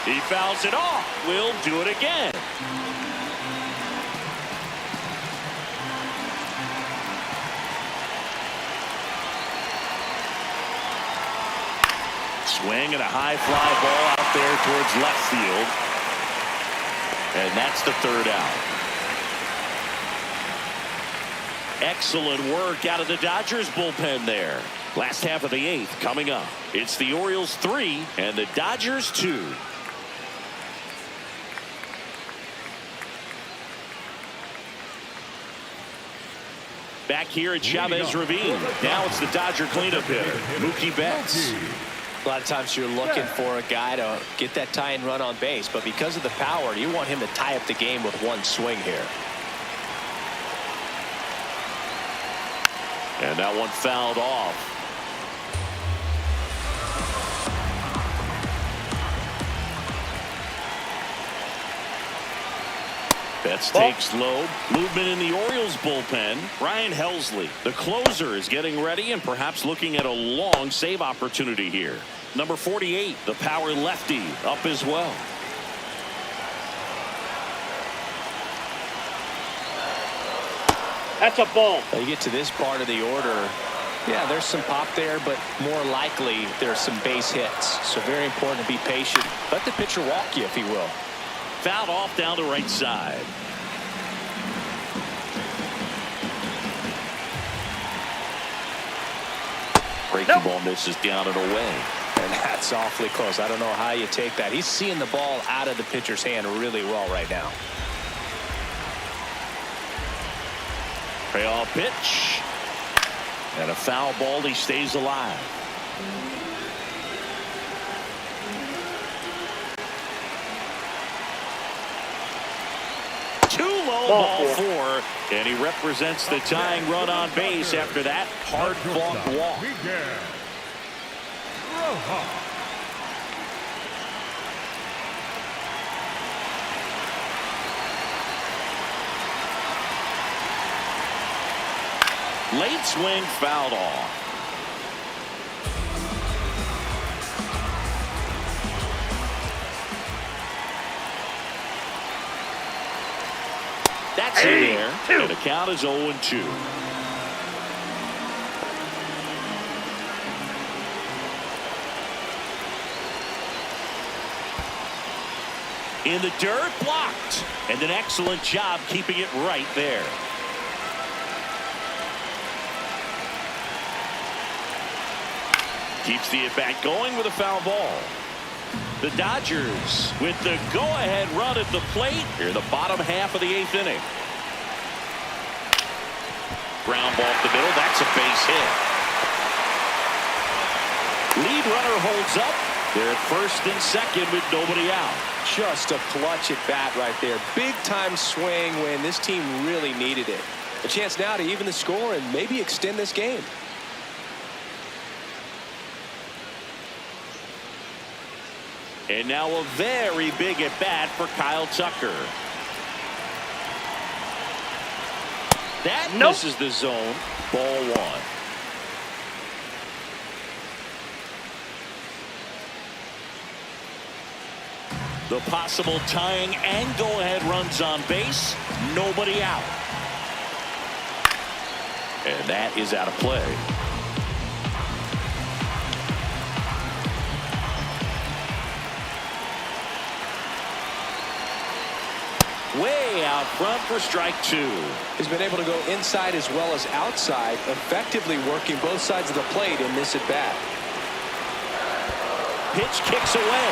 He fouls it off. We'll do it again. Swing and a high fly ball out there towards left field. And that's the 3rd out. Excellent work out of the Dodgers bullpen there. Last half of the 8th coming up. It's the Orioles 3 and the Dodgers 2. Back here at Chavez Ravine. Now it's the Dodger cleanup hitter, Mookie Betts. A lot of times you're looking for a guy to get that tying run on base, but because of the power, you want him to tie up the game with one swing here. And that one fouled off. Betts takes low. Movement in the Orioles bullpen. Ryan Helsley, the closer, is getting ready and perhaps looking at a long save opportunity here. Number 48, the power lefty, up as well. That's a ball. You get to this part of the order. Yeah, there's some pop there, but more likely there's some base hits. So very important to be patient. Let the pitcher walk you, if he will. Fouled off down the right side. Breaking ball misses down and away. And that's awfully close. I don't know how you take that. He's seeing the ball out of the pitcher's hand really well right now. Payoff pitch. And a foul ball. He stays alive. Too low, ball four. And he represents the tying run on base after that hard-fought walk. Late swing fouled off. That's in there. And the count is 0-2. In the dirt, blocked. And an excellent job keeping it right there. Keeps the at-bat going with a foul ball. The Dodgers with the go-ahead run at the plate here in the bottom half of the 8th inning. Ground ball up the middle. That's a base hit. Lead runner holds up. They're at first and second with nobody out. Just a clutch at bat right there. Big time swing when this team really needed it. A chance now to even the score and maybe extend this game. And now a very big at bat for Kyle Tucker. That misses the zone. Ball one. The possible tying and go-ahead runs on base. Nobody out. And that is out of play. Way out front for strike two. He's been able to go inside as well as outside, effectively working both sides of the plate in this at bat. Pitch kicks away.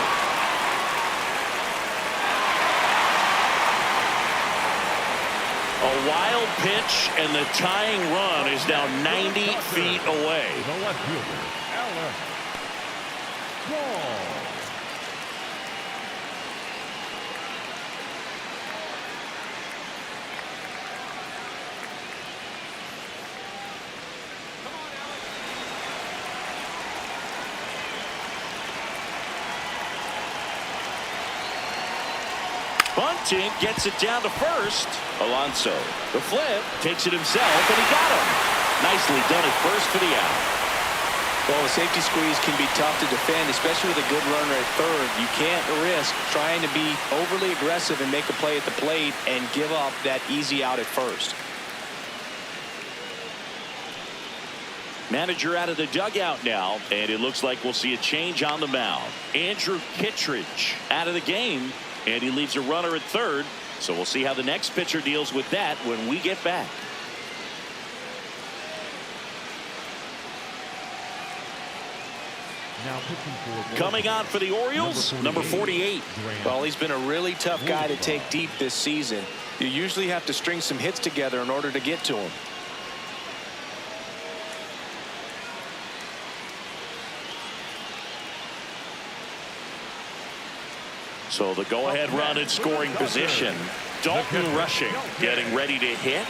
A wild pitch, and the tying run is now 90 feet away. The left fielder, Alex. Ball. Bunting gets it down to first. Alonso, the flip, takes it himself, and he got him. Nicely done at first for the out. Well, a safety squeeze can be tough to defend, especially with a good runner at third. You can't risk trying to be overly aggressive and make a play at the plate and give up that easy out at first. Manager out of the dugout now, and it looks like we'll see a change on the mound. Andrew Kittredge out of the game. And he leaves a runner at third. So we'll see how the next pitcher deals with that when we get back. Now pitching for coming on for the Orioles, number 48. Well, he's been a really tough guy to take deep this season. You usually have to string some hits together in order to get to him. So the go-ahead run in scoring position. Dalton rushing, getting ready to hit.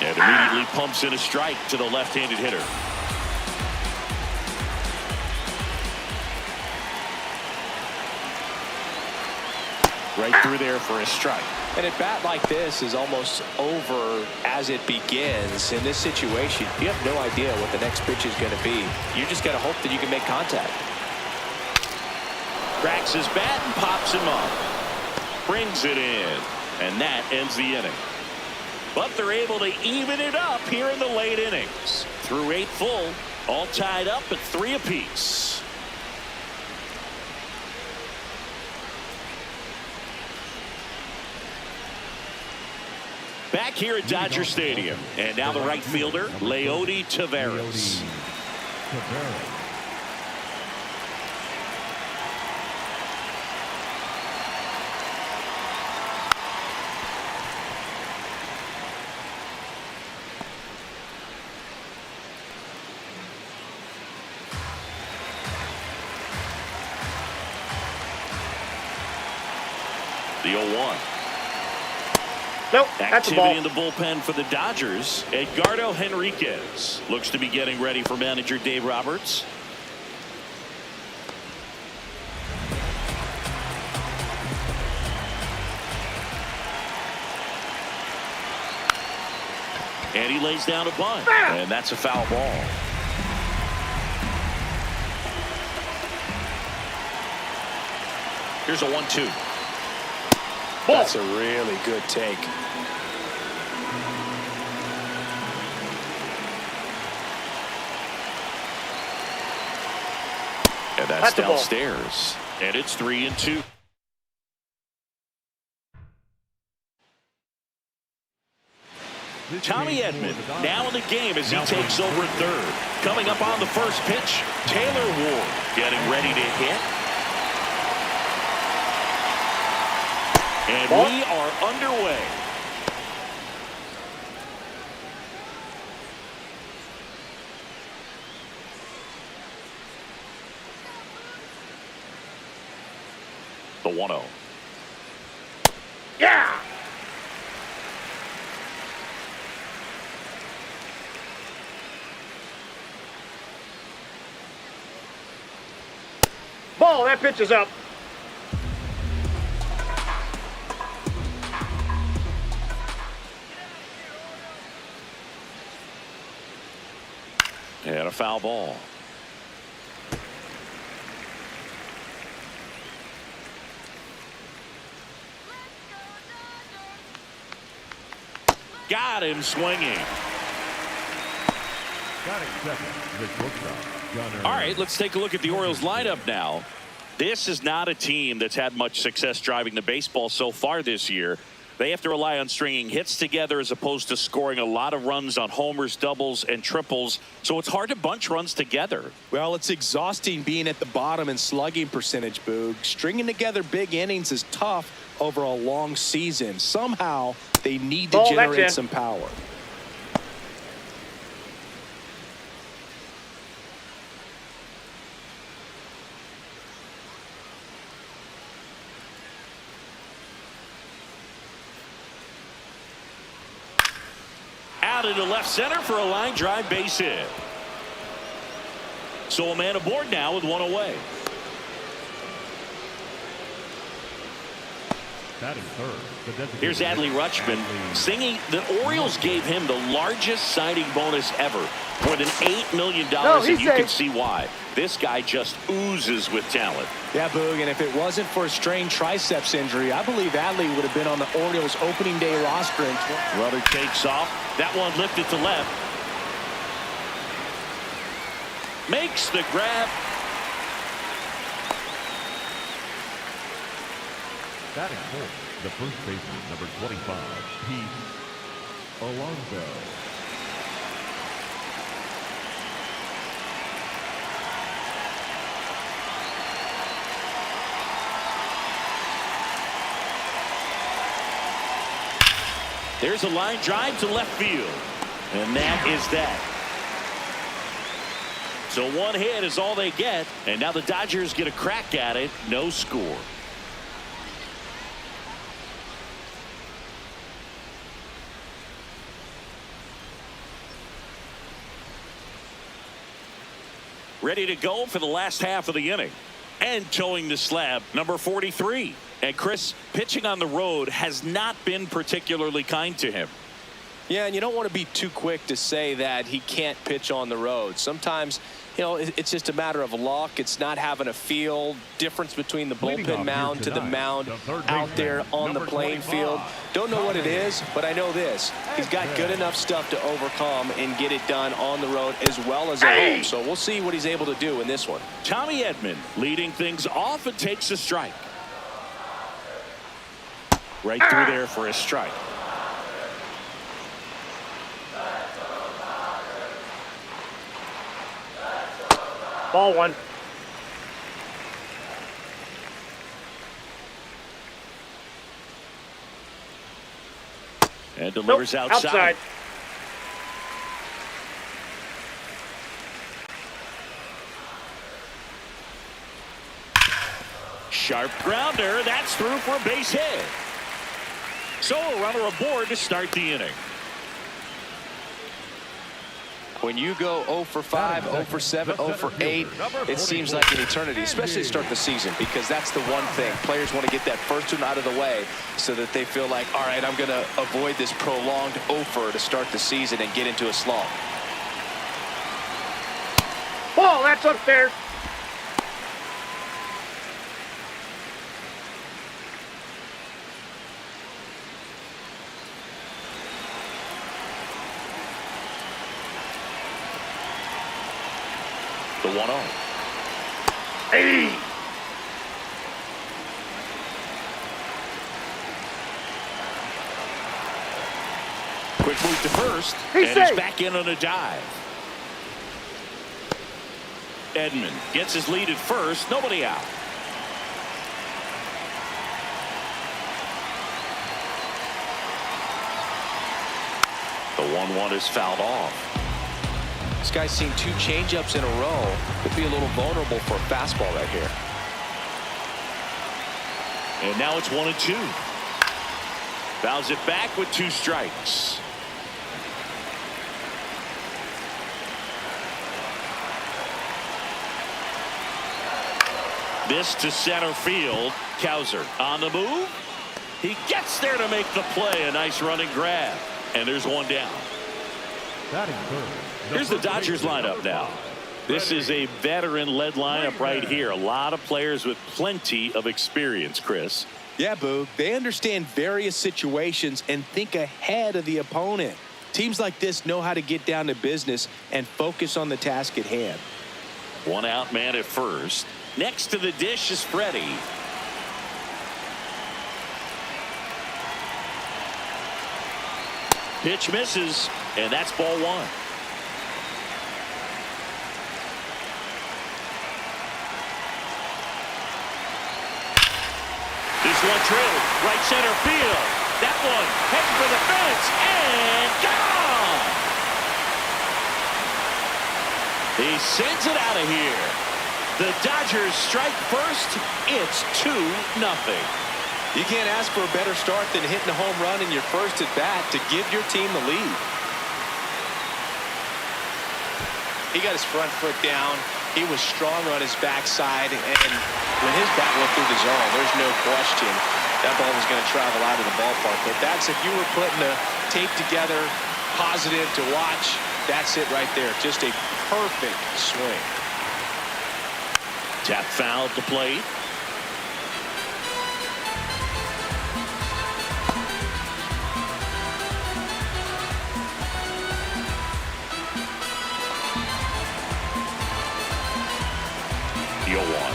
And immediately pumps in a strike to the left-handed hitter. Right through there for a strike. And a bat like this is almost over as it begins. In this situation, you have no idea what the next pitch is going to be. You just got to hope that you can make contact. Cracks his bat and pops him up. Brings it in. And that ends the inning. But they're able to even it up here in the late innings. Through 8 full, all tied up at 3 apiece. Back here at Dodger Stadium. And now the right fielder, Leody Taveras. The 0-1. Nope, that's the ball. Activity in the bullpen for the Dodgers. Edgardo Henriquez looks to be getting ready for manager Dave Roberts. And he lays down a bunt. And that's a foul ball. Here's a 1-2. That's a really good take. And that's downstairs. And it's 3-2. Tommy Edman now in the game as he takes over at third. Coming up on the first pitch, Taylor Ward getting ready to hit. And we are underway. The 1-0. Yeah! Ball, that pitch is up. And a foul ball. Got him swinging. All right, let's take a look at the Orioles lineup now. This is not a team that's had much success driving the baseball so far this year. They have to rely on stringing hits together as opposed to scoring a lot of runs on homers, doubles, and triples. So it's hard to bunch runs together. Well, it's exhausting being at the bottom in slugging percentage, Boog. Stringing together big innings is tough over a long season. Somehow they need to generate some power. Out into left center for a line drive base hit. So a man aboard now with one away. Here's Adley Rutschman singing the Orioles gave him the largest signing bonus ever, more than $8 million, and you can see why. This guy just oozes with talent. Yeah, Boog, and if it wasn't for a strained triceps injury, I believe Adley would have been on the Orioles opening day roster. Rudder takes off. That one lifted to left. Makes the grab. Batting fourth, the first baseman, number 25, Pete Alonso. There's a line drive to left field. And that is that. So one hit is all they get. And now the Dodgers get a crack at it. No score. Ready to go for the last half of the inning. And towing the slab, number 43. And Chris, pitching on the road has not been particularly kind to him. Yeah, and you don't want to be too quick to say that he can't pitch on the road. Sometimes, you know, it's just a matter of luck. It's not having a feel difference between the bullpen mound to the mound out there on the playing field. Don't know what it is, but I know this. He's got good enough stuff to overcome and get it done on the road as well as at home. So we'll see what he's able to do in this one. Tommy Edman leading things off and takes a strike. Right through there for a strike. Ball one. And delivers outside. Sharp grounder. That's through for a base hit. So a runner aboard to start the inning. When you go 0 for 5, 0 for 7, 0 for 8, it seems like an eternity, especially to start the season, because that's the one thing. Players want to get that first one out of the way so that they feel like, all right, I'm going to avoid this prolonged 0 for to start the season and get into a slump. Ball, that's up there. The 1-0. Hey! Quick move to first. He's and he's safe. back in on a dive. Edman gets his lead at first. Nobody out. The 1-1 is fouled off. This guy's seen 2 changeups in a row. Could be a little vulnerable for a fastball right here. And now it's 1-2. Fouls it back with 2 strikes. This to center field. Cowser on the move. He gets there to make the play. A nice running grab. And there's 1 down. Batting third. Here's the Dodgers lineup now. This is a veteran-led lineup right here. A lot of players with plenty of experience, Chris. Yeah, Boog. They understand various situations and think ahead of the opponent. Teams like this know how to get down to business and focus on the task at hand. 1 out man at first. Next to the dish is Freddie. Pitch misses, and that's ball 1. This one drilled right center field. That one heading for the fence and gone. He sends it out of here. The Dodgers strike first. It's 2-0. You can't ask for a better start than hitting a home run in your first at bat to give your team the lead. He got his front foot down. He was stronger on his backside, and when his bat went through the zone, there's no question that ball was going to travel out of the ballpark. But that's, if you were putting the tape together, positive to watch, that's it right there. Just a perfect swing. Tap foul to plate. The 0-1.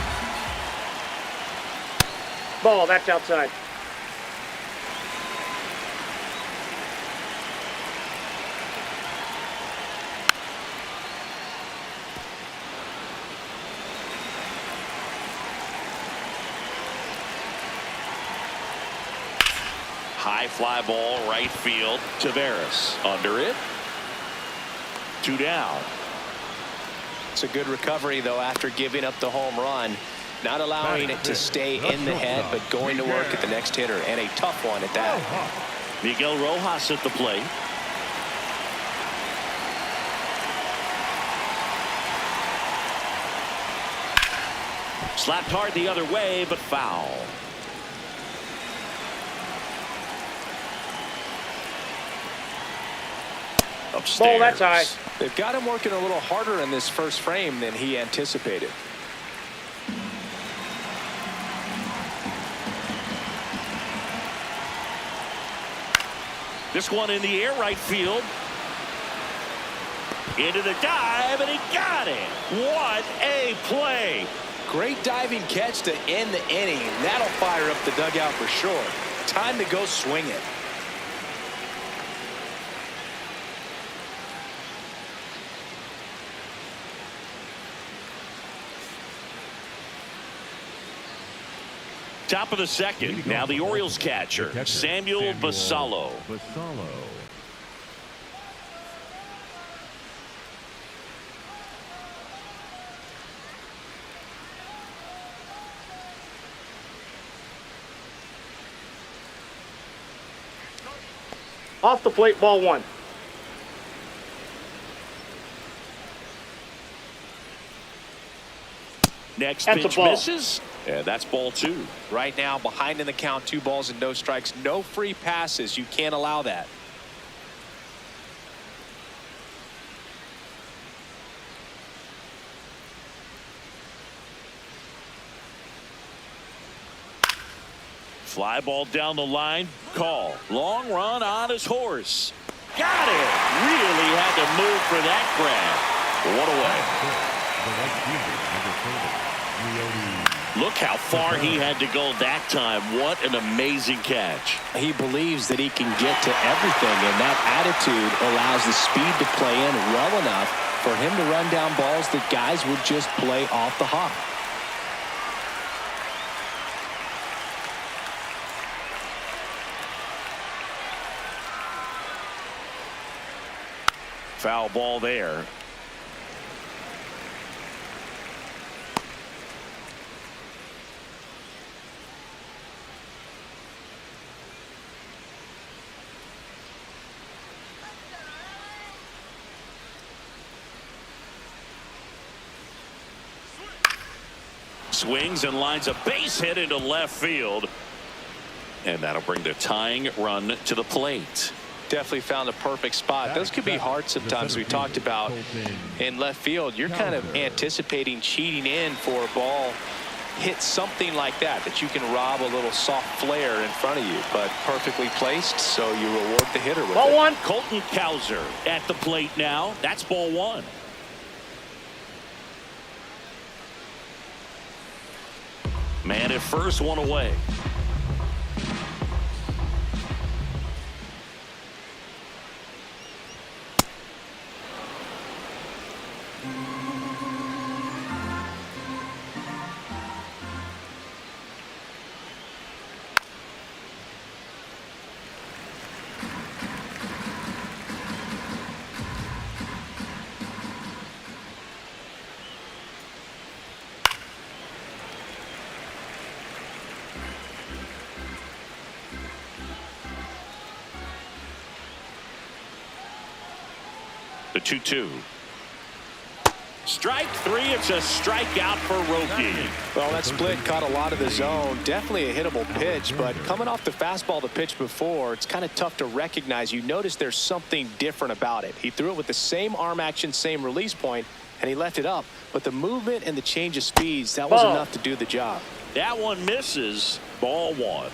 Ball, that's outside. High fly ball right field. Taveras under it. 2 down. It's a good recovery, though, after giving up the home run. Not allowing it to stay in the head, but going to work at the next hitter, and a tough one at that. Miguel Rojas at the plate. Slapped hard the other way, but foul. Upstairs. Ball, that's high. They've got him working a little harder in this first frame than he anticipated. This one in the air, right field. Into the dive, and he got it. What a play. Great diving catch to end the inning. That'll fire up the dugout for sure. Time to go swing it. Top of the second. Now the Orioles catcher, Samuel Basallo. Off the plate, ball 1. Next That's a pitch ball. misses, and that's ball 2. Right now, behind in the count, 2 balls and no strikes, no free passes. You can't allow that. Fly ball down the line. Call. Long run on his horse. Got it. Really had to move for that grab. One away. Look how far he had to go that time. What an amazing catch. He believes that he can get to everything, and that attitude allows the speed to play in well enough for him to run down balls that guys would just play off the hop. Foul ball there. Swings and lines a base hit into left field. And that'll bring the tying run to the plate. Definitely found a perfect spot. Those could be hard sometimes. We talked about in left field, you're kind of anticipating cheating in for a ball hit something like that you can rob a little soft flare in front of you, but perfectly placed, so you reward the hitter with ball it. 1. Colton Cowser at the plate now. That's ball 1. Man at first, 1 away. The 2-2. Strike 3. It's a strikeout for Roki. Well, that split caught a lot of the zone. Definitely a hittable pitch, but coming off the fastball the pitch before, it's kind of tough to recognize. You notice there's something different about it. He threw it with the same arm action, same release point, and he left it up. But the movement and the change of speeds, that was enough to do the job. That one misses. Ball 1.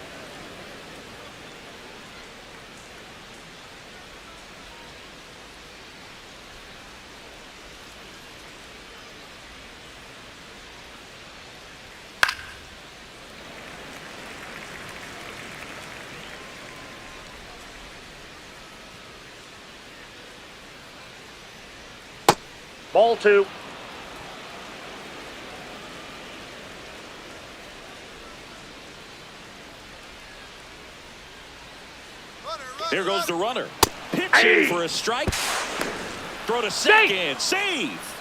Ball 2. Here goes the runner. Pitching for a strike. Throw to second. Save.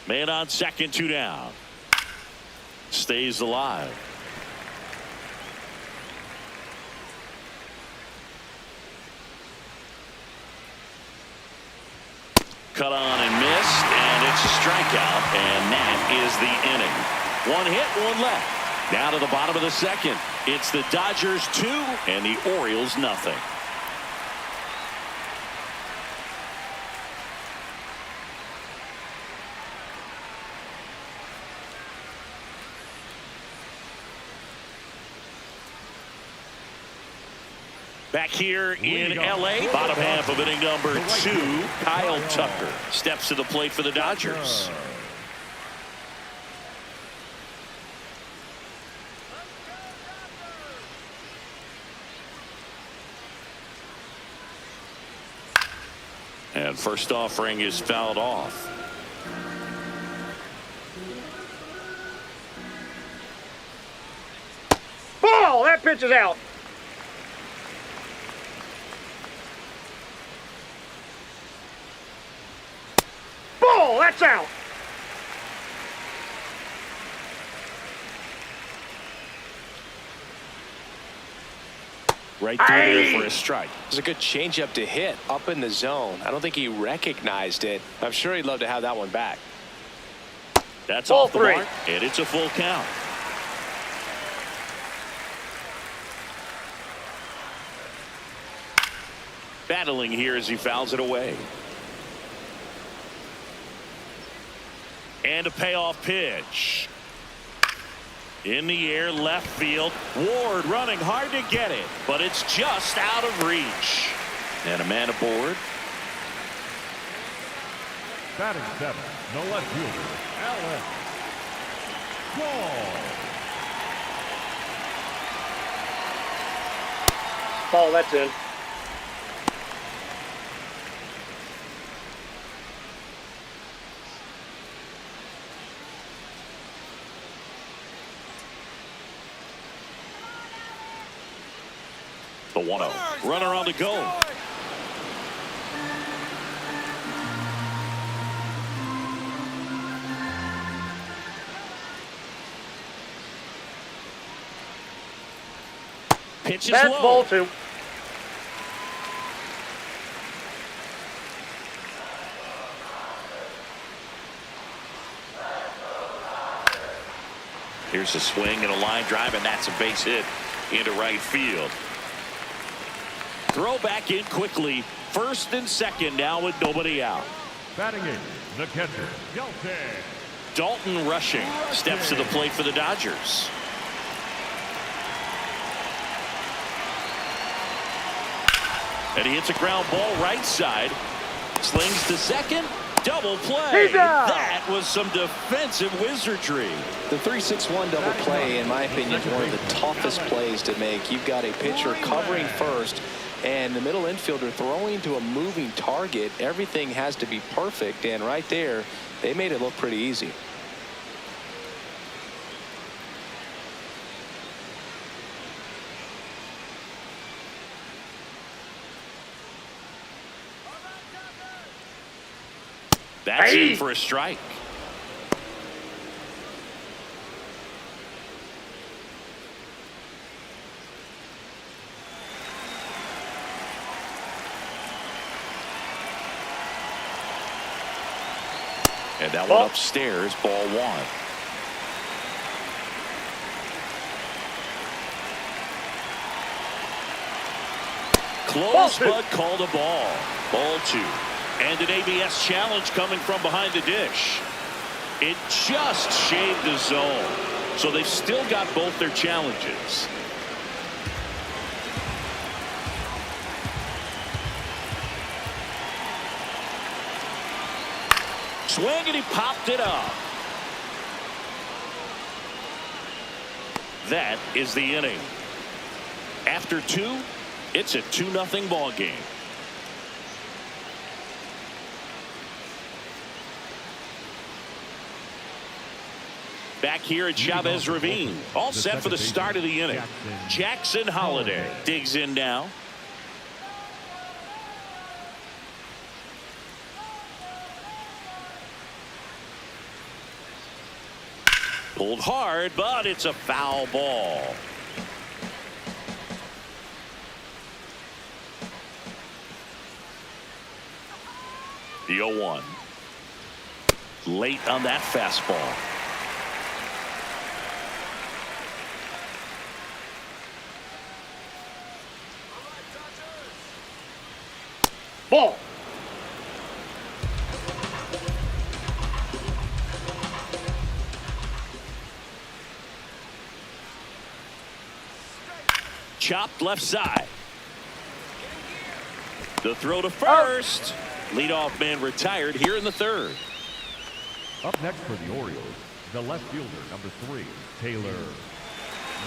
Man on second, 2 down. Stays alive. Cut on and missed, and it's a strikeout, and that is the inning. 1 hit, 1 left. Down to the bottom of the second. It's the Dodgers 2 and the Orioles nothing. Back here in L.A., bottom half of inning number 2, Kyle Tucker steps to the plate for the Dodgers. And first offering is fouled off. Ball! That pitch is out. Ball! Ball, that's out. Right through there for a strike. It was a good changeup to hit up in the zone. I don't think he recognized it. I'm sure he'd love to have that one back. That's Ball off the three. mark, and it's a full count. Battling here as he fouls it away. And a payoff pitch. In the air, left field. Ward running hard to get it, but it's just out of reach. And a man aboard. Batting seven, the left fielder, Alex Ball. Ball, that's in. The 1-0. Runner on the go. Pitch is That's low. ball two. Here's a swing and a line drive, and that's a base hit into right field. Throw back in quickly. First and second now with nobody out. Batting eight, the catcher, Dalton rushing. Steps to the plate for the Dodgers. And he hits a ground ball right side. Slings to second. Double play. That was some defensive wizardry. The 3-6-1 double play, in my opinion, is one of the toughest plays to make. You've got a pitcher covering first and the middle infielder throwing to a moving target. Everything has to be perfect, and right there, they made it look pretty easy. That's in for a strike. And that one upstairs, ball one. Close, but called a ball. Ball two. And an ABS challenge coming from behind the dish. It just shaved the zone. So they've still got both their challenges. Swing, and he popped it up. That is the inning. After two, it's a 2-0 ball game. Back here at Chavez Ravine, all set for the start of the inning. Jackson Holiday digs in now. Pulled hard, but it's a foul ball. The 0-1. Late on that fastball. Ball. Chopped left side. The throw to first. Leadoff man retired here in the third. Up next for the Orioles, the left fielder, number 3, Taylor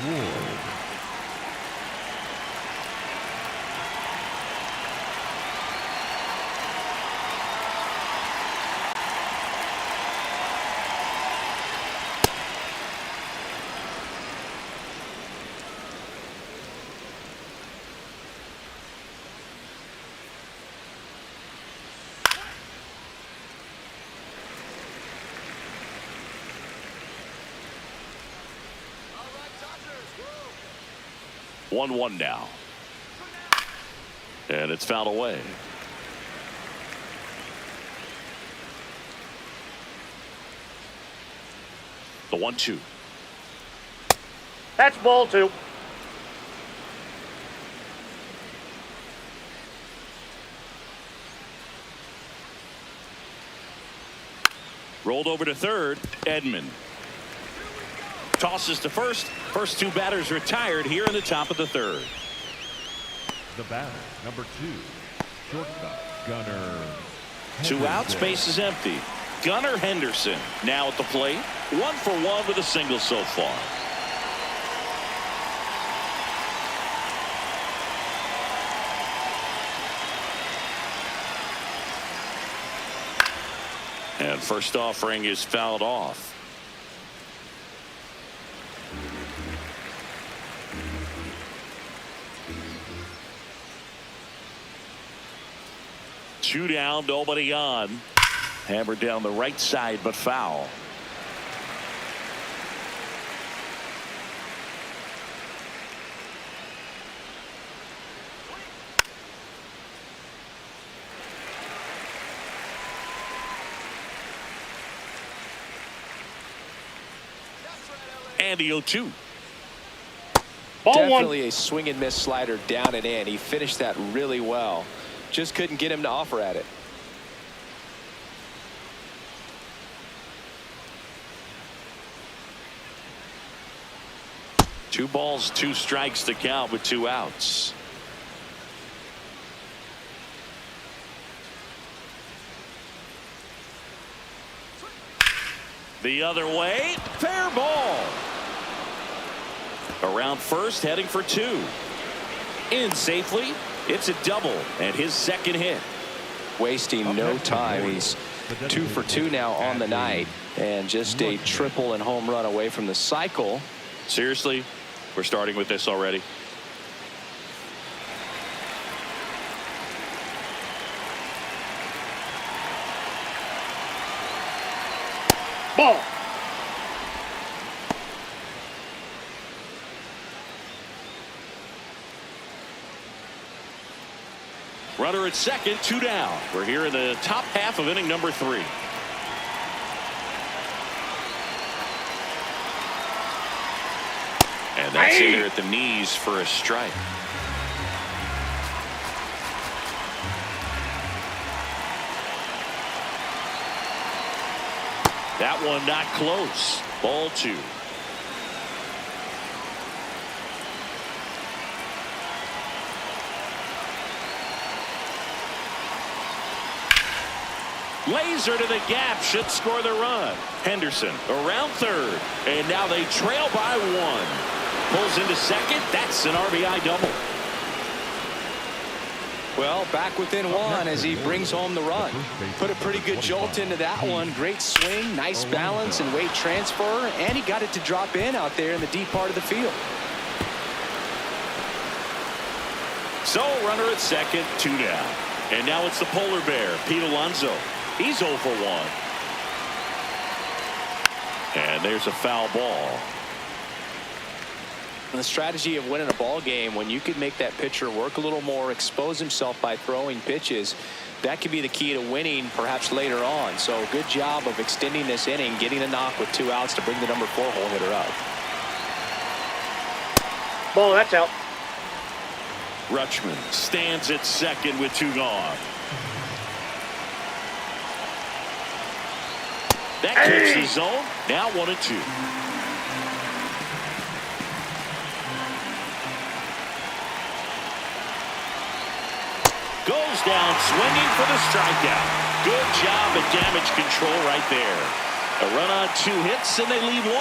Ward. 1-1 now. And it's fouled away. The 1-2. That's ball 2. Rolled over to third. Edman tosses to first. First 2 batters retired here in the top of the third. The batter, number 2, shortstop, Gunnar. 2 outs, base is empty. Gunnar Henderson now at the plate. 1 for 1 with a single so far. And first offering is fouled off. Two down, nobody on. Hammered down the right side, but foul. And the 0-2. Ball 1. Definitely a swing and miss slider down and in. He finished that really well. Just couldn't get him to offer at it. Two balls, 2 strikes to count with 2 outs. The other way, fair ball. Around first, heading for 2. In safely. It's a double and his second hit. Wasting no time. He's 2 for 2 now on the night, and just a triple and home run away from the cycle. Seriously, we're starting with this already. Ball. Runner at second, 2 down. We're here in the top half of inning number 3. And that's in there at the knees for a strike. That one not close. Ball 2. Laser to the gap, should score the run. Henderson around third, and now they trail by 1. Pulls into second. That's an RBI double. Well, back within 1 as he brings home the run. Put a pretty good jolt into that one. Great swing, nice balance and weight transfer, and he got it to drop in out there in the deep part of the field. So runner at second, 2 down. And now it's the polar bear, Pete Alonso. He's 0 for 1. And there's a foul ball. And the strategy of winning a ball game, when you could make that pitcher work a little more, expose himself by throwing pitches, that could be the key to winning perhaps later on. So good job of extending this inning, getting a knock with 2 outs to bring the number 4 hole hitter up. Ball, that's out. Rutschman stands at second with 2 gone. That keeps the zone. Now 1-2. Goes down swinging for the strikeout. Good job at damage control right there. A run on 2 hits and they leave 1.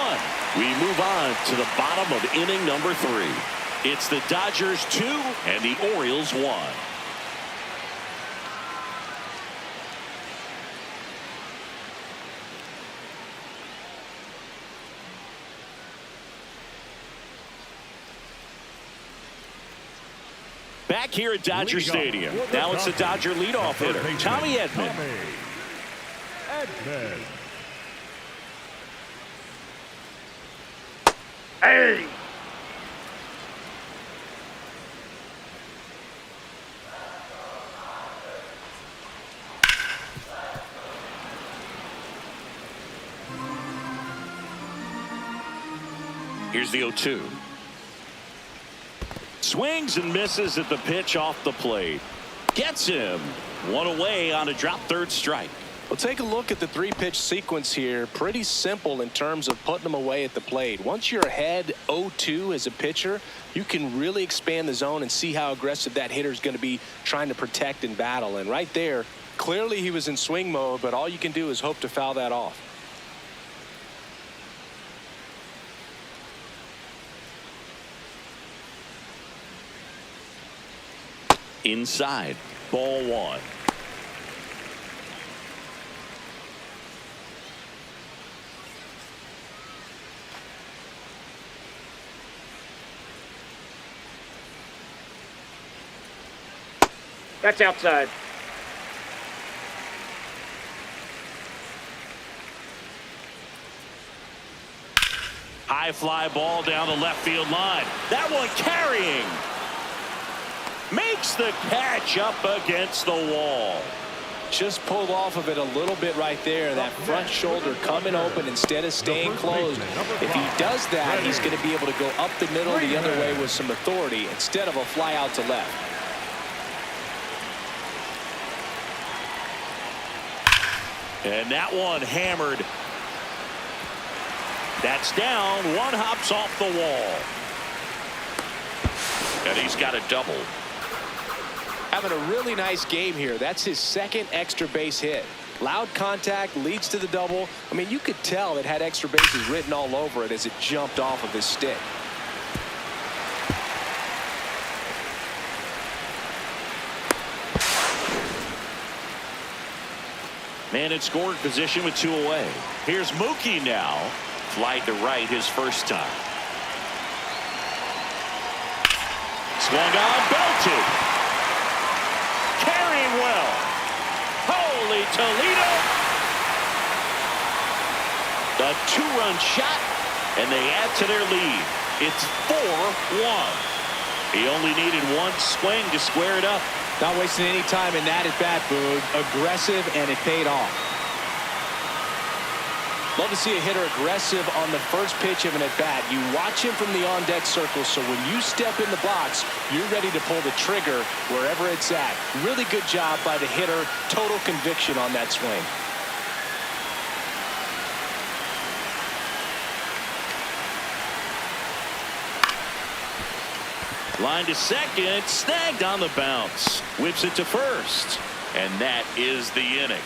We move on to the bottom of inning number 3. It's the Dodgers 2 and the Orioles 1. Back here at Dodger Stadium. Now it's the Dodger leadoff hitter, Tommy Edman. Hey! Here's the 0-2. Swings and misses at the pitch off the plate. Gets him. One away on a drop third strike. Well, take a look at the 3-pitch sequence here. Pretty simple in terms of putting them away at the plate. Once you're ahead 0-2 as a pitcher, you can really expand the zone and see how aggressive that hitter is going to be trying to protect and battle. And right there, clearly he was in swing mode, but all you can do is hope to foul that off. Inside, ball 1. That's outside. High fly ball down the left field line. That one carrying. Makes the catch up against the wall. Just pulled off of it a little bit right there. That front shoulder coming open instead of staying closed. If he does that, he's going to be able to go up the middle the other way with some authority instead of a fly out to left. And that one hammered. That's down. One hops off the wall. And he's got a double. Having a really nice game here. That's his second extra base hit. Loud contact leads to the double. I mean, you could tell it had extra bases written all over it as it jumped off of his stick. Man in scoring position with 2 away. Here's Mookie now. Flied to right his first time. Swung on, belted. Carrying well. Holy Toledo. A 2-run shot, and they add to their lead. It's 4-1. He only needed one swing to square it up. Not wasting any time in that at bat, Boog. Aggressive, and it paid off. Love to see a hitter aggressive on the first pitch of an at-bat. You watch him from the on-deck circle, so when you step in the box, you're ready to pull the trigger wherever it's at. Really good job by the hitter. Total conviction on that swing. Line to second, snagged on the bounce. Whips it to first, and that is the inning.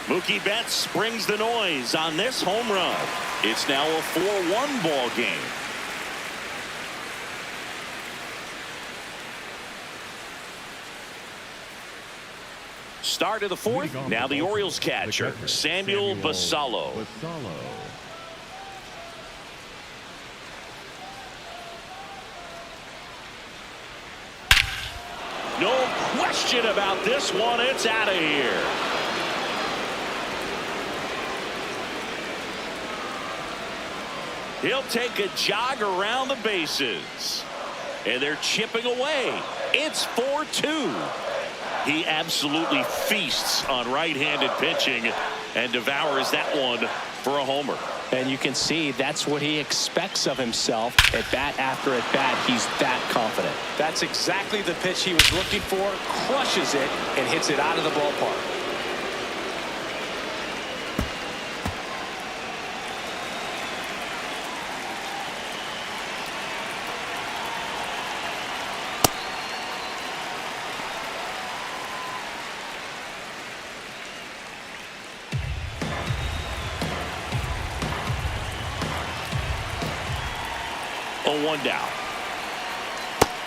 Mookie Betts brings the noise on this home run. It's now a 4-1 ball game. Start of the 4th. Now the Orioles catcher, Samuel Basallo. No question about this one. It's out of here. He'll take a jog around the bases. And they're chipping away. It's 4-2. He absolutely feasts on right-handed pitching and devours that one for a homer. And you can see that's what he expects of himself at bat after at bat. He's that confident. That's exactly the pitch he was looking for. Crushes it and hits it out of the ballpark. One down.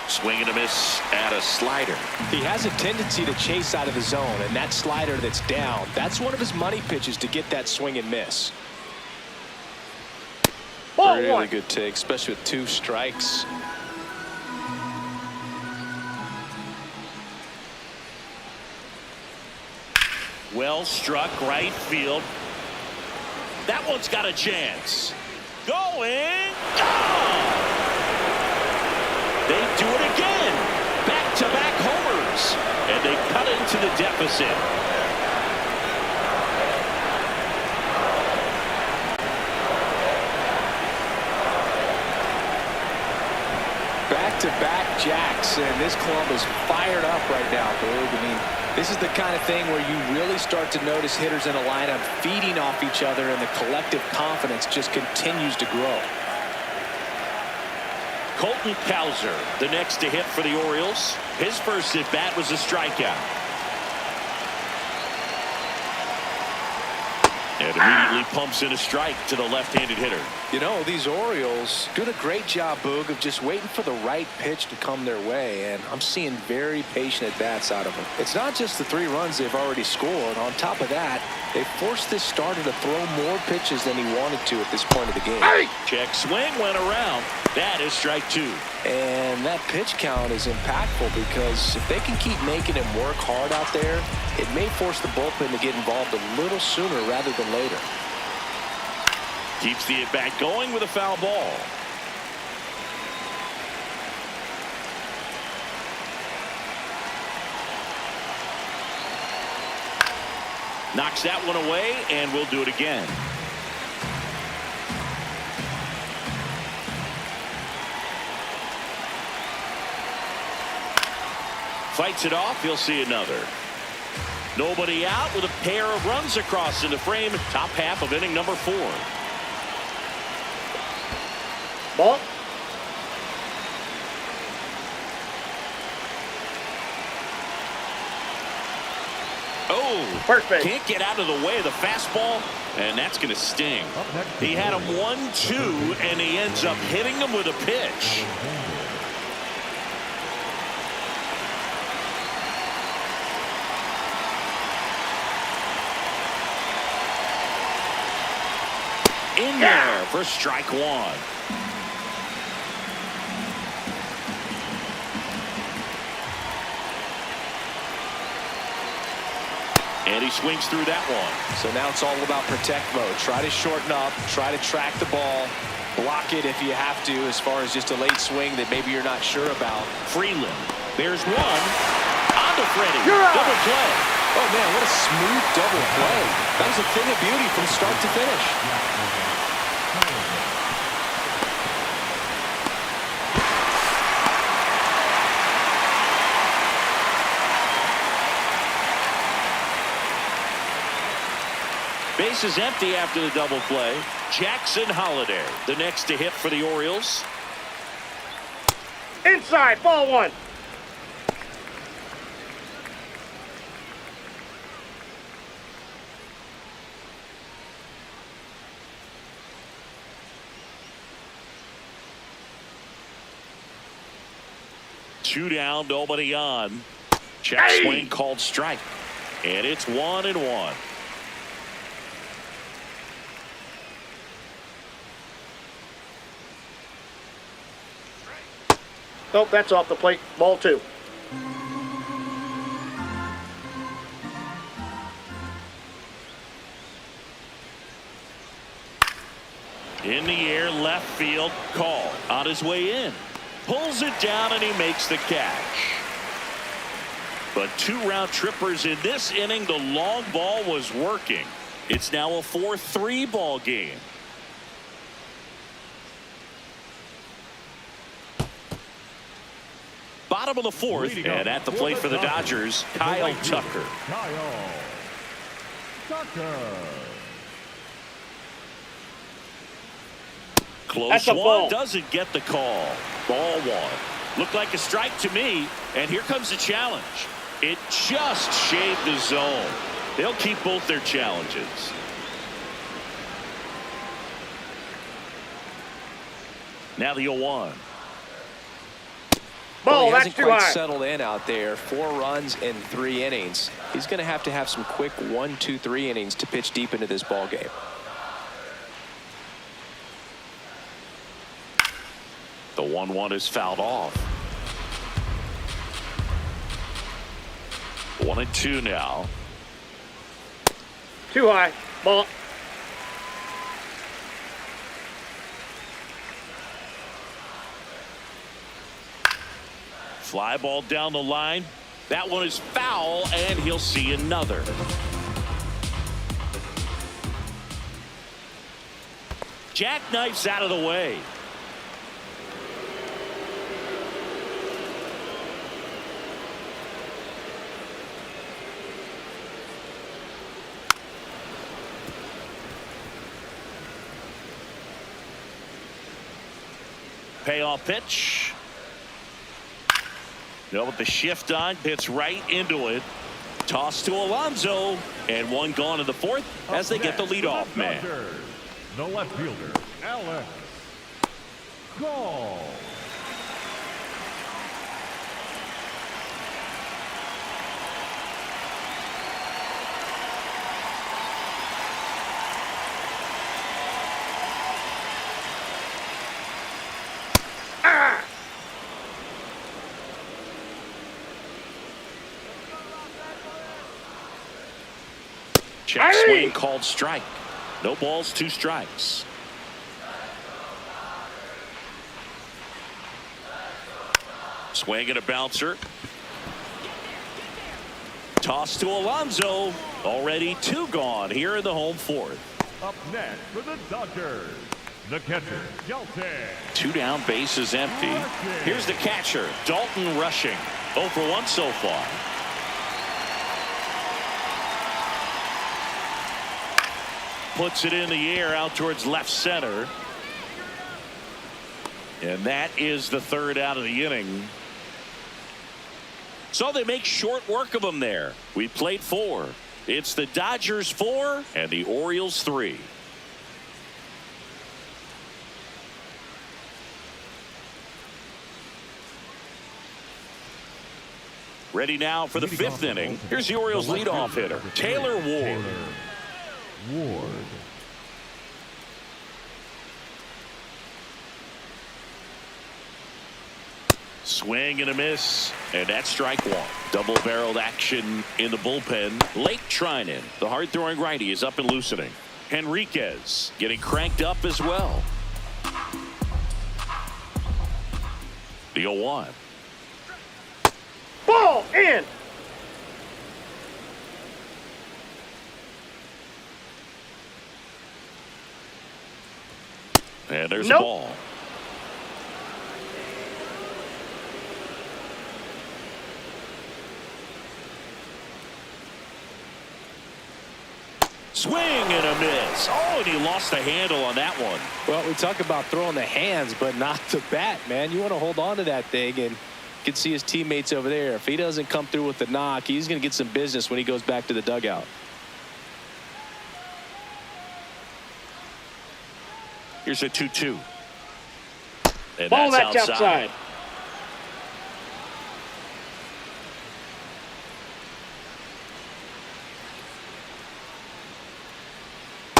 Swing and a miss at a slider. He has a tendency to chase out of the zone, and that slider that's down, that's one of his money pitches to get that swing and miss. Ball really 1. Good take, especially with 2 strikes. Well struck right field. That one's got a chance. Going. Oh! They do it again. Back-to-back homers. And they cut into the deficit. back-to-back jacks, and this club is fired up right now, Boog. I mean, this is the kind of thing where you really start to notice hitters in a lineup feeding off each other, and the collective confidence just continues to grow. Colton Cowser, the next to hit for the Orioles. His first at bat was a strikeout. And immediately pumps in a strike to the left-handed hitter. You know, these Orioles doing a great job, Boog, of just waiting for the right pitch to come their way, and I'm seeing very patient at-bats out of them. It's not just the 3 runs they've already scored. On top of that, they forced this starter to throw more pitches than he wanted to at this point of the game. Hey! Check swing went around. That is strike 2. And that pitch count is impactful because if they can keep making him work hard out there, it may force the bullpen to get involved a little sooner rather than later. Keeps the at-bat going with a foul ball. Knocks that one away, and we'll do it again. Fights it off. He'll see another. Nobody out with a pair of runs across in the frame. Top half of inning number 4. Ball. Oh, perfect. Can't get out of the way of the fastball, and that's going to sting. He had him 1-2, and he ends up hitting him with a pitch. In there for strike 1. And he swings through that one. So now it's all about protect mode. Try to shorten up, try to track the ball, block it if you have to, as far as just a late swing that maybe you're not sure about. Freeland, there's one. On to Freddie. Double play. Oh man, what a smooth double play. That was a thing of beauty from start to finish. Base is empty after the double play. Jackson Holliday, the next to hit for the Orioles. Inside, ball 1. Two down, nobody on. Check swing called strike. And it's 1-1. Nope, that's off the plate. Ball 2. In the air, left field, call. On his way in. Pulls it down, and he makes the catch. But 2 round trippers in this inning. The long ball was working. It's now a 4-3 ball game. Bottom of the 4th, and at the plate for the Dodgers, Kyle Tucker. Kyle Tucker. Close one, doesn't get the call. Ball 1. Looked like a strike to me, and here comes the challenge. It just shaved the zone. They'll keep both their challenges. Now the 0-1. Well, he that's hasn't too quite high. settled in out there. 4 runs in 3 innings. He's going to have some quick 1, 2, 3 innings to pitch deep into this ball game. The 1-1 is fouled off. 1-2 now. Too high. Ball. Fly ball down the line. That one is foul, and he'll see another. Jackknifes out of the way. Payoff pitch. No, with the shift on, hits right into it. Toss to Alonso, and one gone in the fourth as they get the leadoff man. The left fielder, Alex. Goal. Check swing called strike. No balls, 2 strikes. Swing and a bouncer. Toss to Alonso. Already 2 gone here in the home fourth. Up next for the Dodgers, the catcher, Dalton. 2 down, bases empty. Here's the catcher, Dalton rushing. 0 for 1 so far. Puts it in the air out towards left center. And that is the 3rd out of the inning. So they make short work of them there. We played 4. It's the Dodgers 4 and the Orioles 3. Ready now for the 5th inning. Here's the Orioles leadoff hitter, Taylor Ward. Swing and a miss, and that's strike 1. Double-barreled action in the bullpen. Lake Trinan, the hard-throwing righty, is up and loosening. Henriquez getting cranked up as well. The 0-1. Ball in. And there's the ball. Swing and a miss. Oh, and he lost the handle on that one. Well, we talk about throwing the hands, but not the bat, man. You want to hold on to that thing, and you can see his teammates over there. If he doesn't come through with the knock, he's going to get some business when he goes back to the dugout. Here's a 2-2. And ball, that's outside.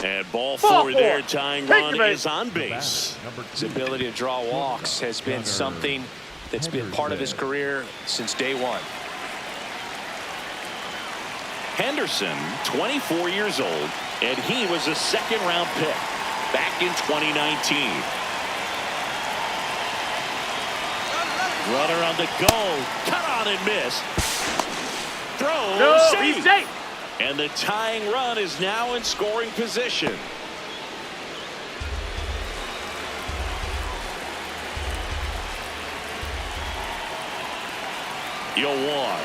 And ball 4 there. Tying run is on base. His ability to draw walks has been something that's been part of his career since day 1. Henderson, 24 years old, and he was a 2nd-round pick back in 2019. Runner on the go. Cut on and miss. Throw. No, safe. he's safe. And the tying run is now in scoring position. You'll want.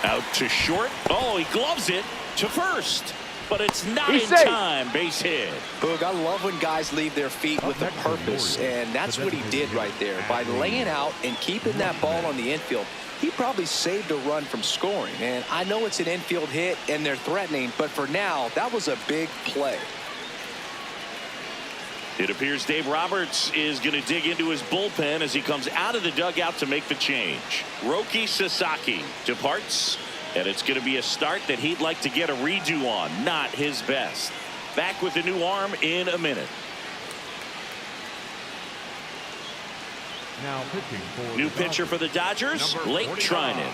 Out to short. Oh, he gloves it to first. But it's not in time. Base hit. Boog, I love when guys leave their feet with a purpose, and that's what he did right there. By laying out and keeping that ball on the infield, he probably saved a run from scoring. And I know it's an infield hit, and they're threatening, but for now, that was a big play. It appears Dave Roberts is going to dig into his bullpen as he comes out of the dugout to make the change. Roki Sasaki departs, and it's going to be a start that he'd like to get a redo on. Not his best. Back with the new arm in a minute. Now pitching for new pitcher for the Dodgers, Lake Trinan.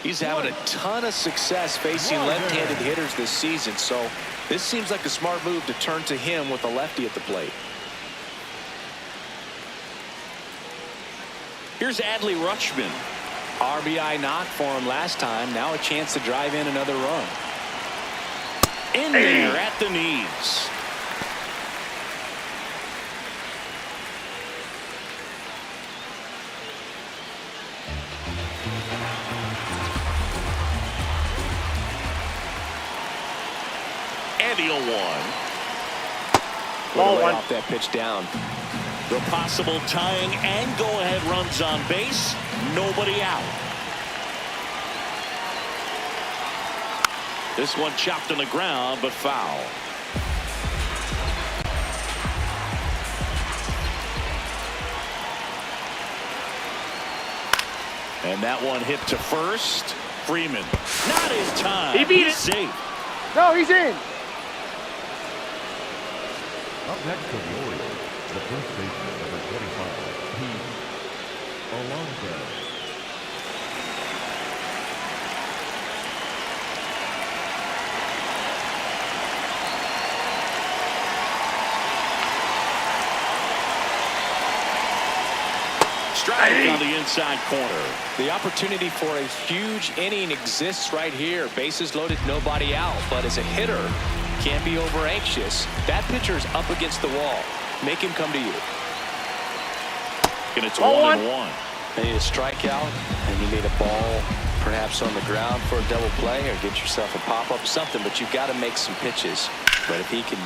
He's having a ton of success facing left-handed hitters this season, so this seems like a smart move to turn to him with a lefty at the plate. Here's Adley Rutschman. RBI knock for him last time. Now a chance to drive in another run. In there at the knees. And the 0-1. Ball 1. Off that pitch down. The possible tying and go-ahead runs on base. Nobody out. This one chopped on the ground, but foul. And that one hit to first. Freeman. Not his time. He beat it. Safe. No, he's in. Up next for the Orioles, the first baseman, number 25, Pete Alonso. Strike on the inside corner. The opportunity for a huge inning exists right here. Bases loaded, nobody out. But as a hitter, can't be over anxious. That pitcher's up against the wall. Make him come to you. And it's 1-1. You need a strikeout, and you need a ball perhaps on the ground for a double play, or get yourself a pop-up, something. But you've got to make some pitches. But if he can...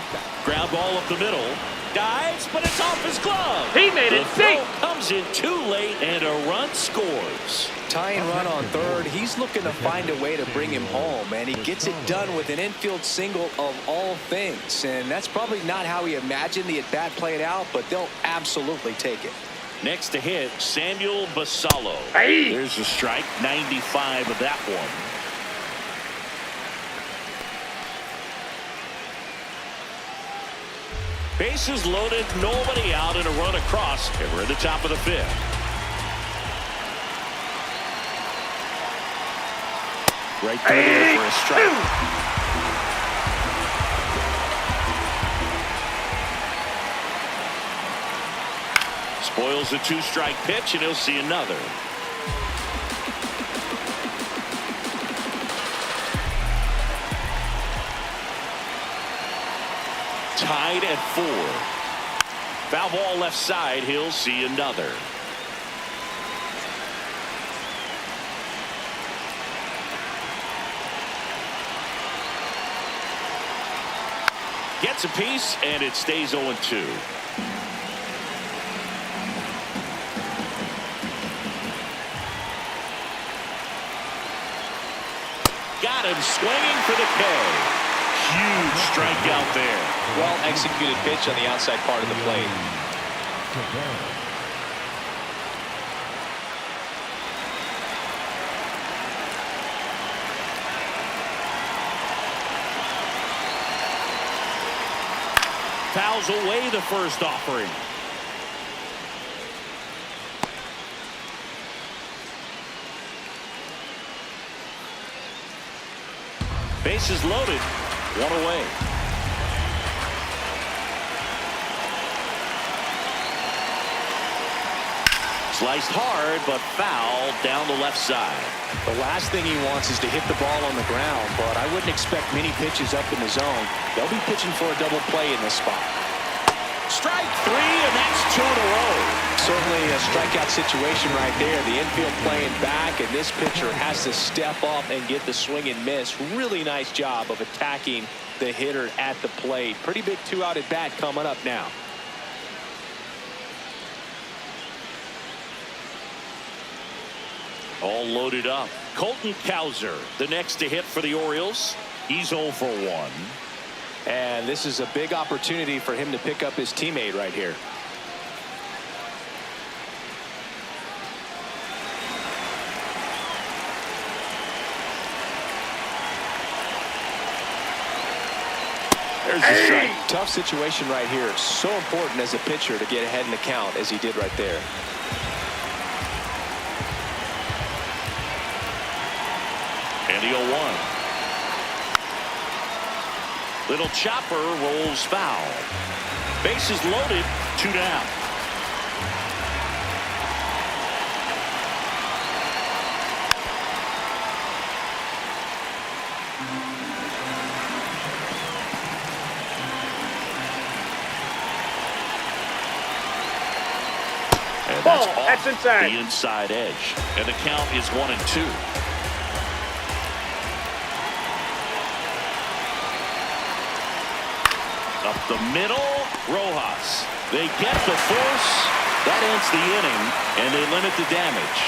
Ground ball up the middle. Dives, but it's off his glove. He made it safe. Comes in too late, and a run scores. Tying run on third. He's looking to find a way to bring him home, and he gets it done with an infield single of all things. And that's probably not how he imagined the at-bat played out, but they'll absolutely take it. Next to hit, Samuel Basallo. Hey. There's a strike, 95 of that one. Bases loaded, nobody out, and a run across. And we're at the top of the fifth. Right there for a strike. Spoils a two-strike pitch, and he'll see another. Tied at 4. Foul ball left side. He'll see another. Gets a piece, and it stays 0-2. Got him swinging for the K. Huge strikeout there. Well executed pitch on the outside part of the plate. Fouls away the first offering. Bases loaded. One away. Sliced hard, but foul down the left side. The last thing he wants is to hit the ball on the ground, but I wouldn't expect many pitches up in the zone. They'll be pitching for a double play in this spot. Strike 3, and that's 2 in a row. Certainly a strikeout situation right there. The infield playing back, and this pitcher has to step up and get the swing and miss. Really nice job of attacking the hitter at the plate. Pretty big 2-out at bat coming up now. All loaded up. Colton Cowser, the next to hit for the Orioles. He's 0 for 1. And this is a big opportunity for him to pick up his teammate right here. There's a strike. Tough situation right here. It's so important as a pitcher to get ahead in the count as he did right there. And the 0-1. Little chopper rolls foul. Bases loaded, 2 down. And that's off That's inside. the inside edge. And the count is 1-2. Up the middle, Rojas. They get the force. That ends the inning, and they limit the damage.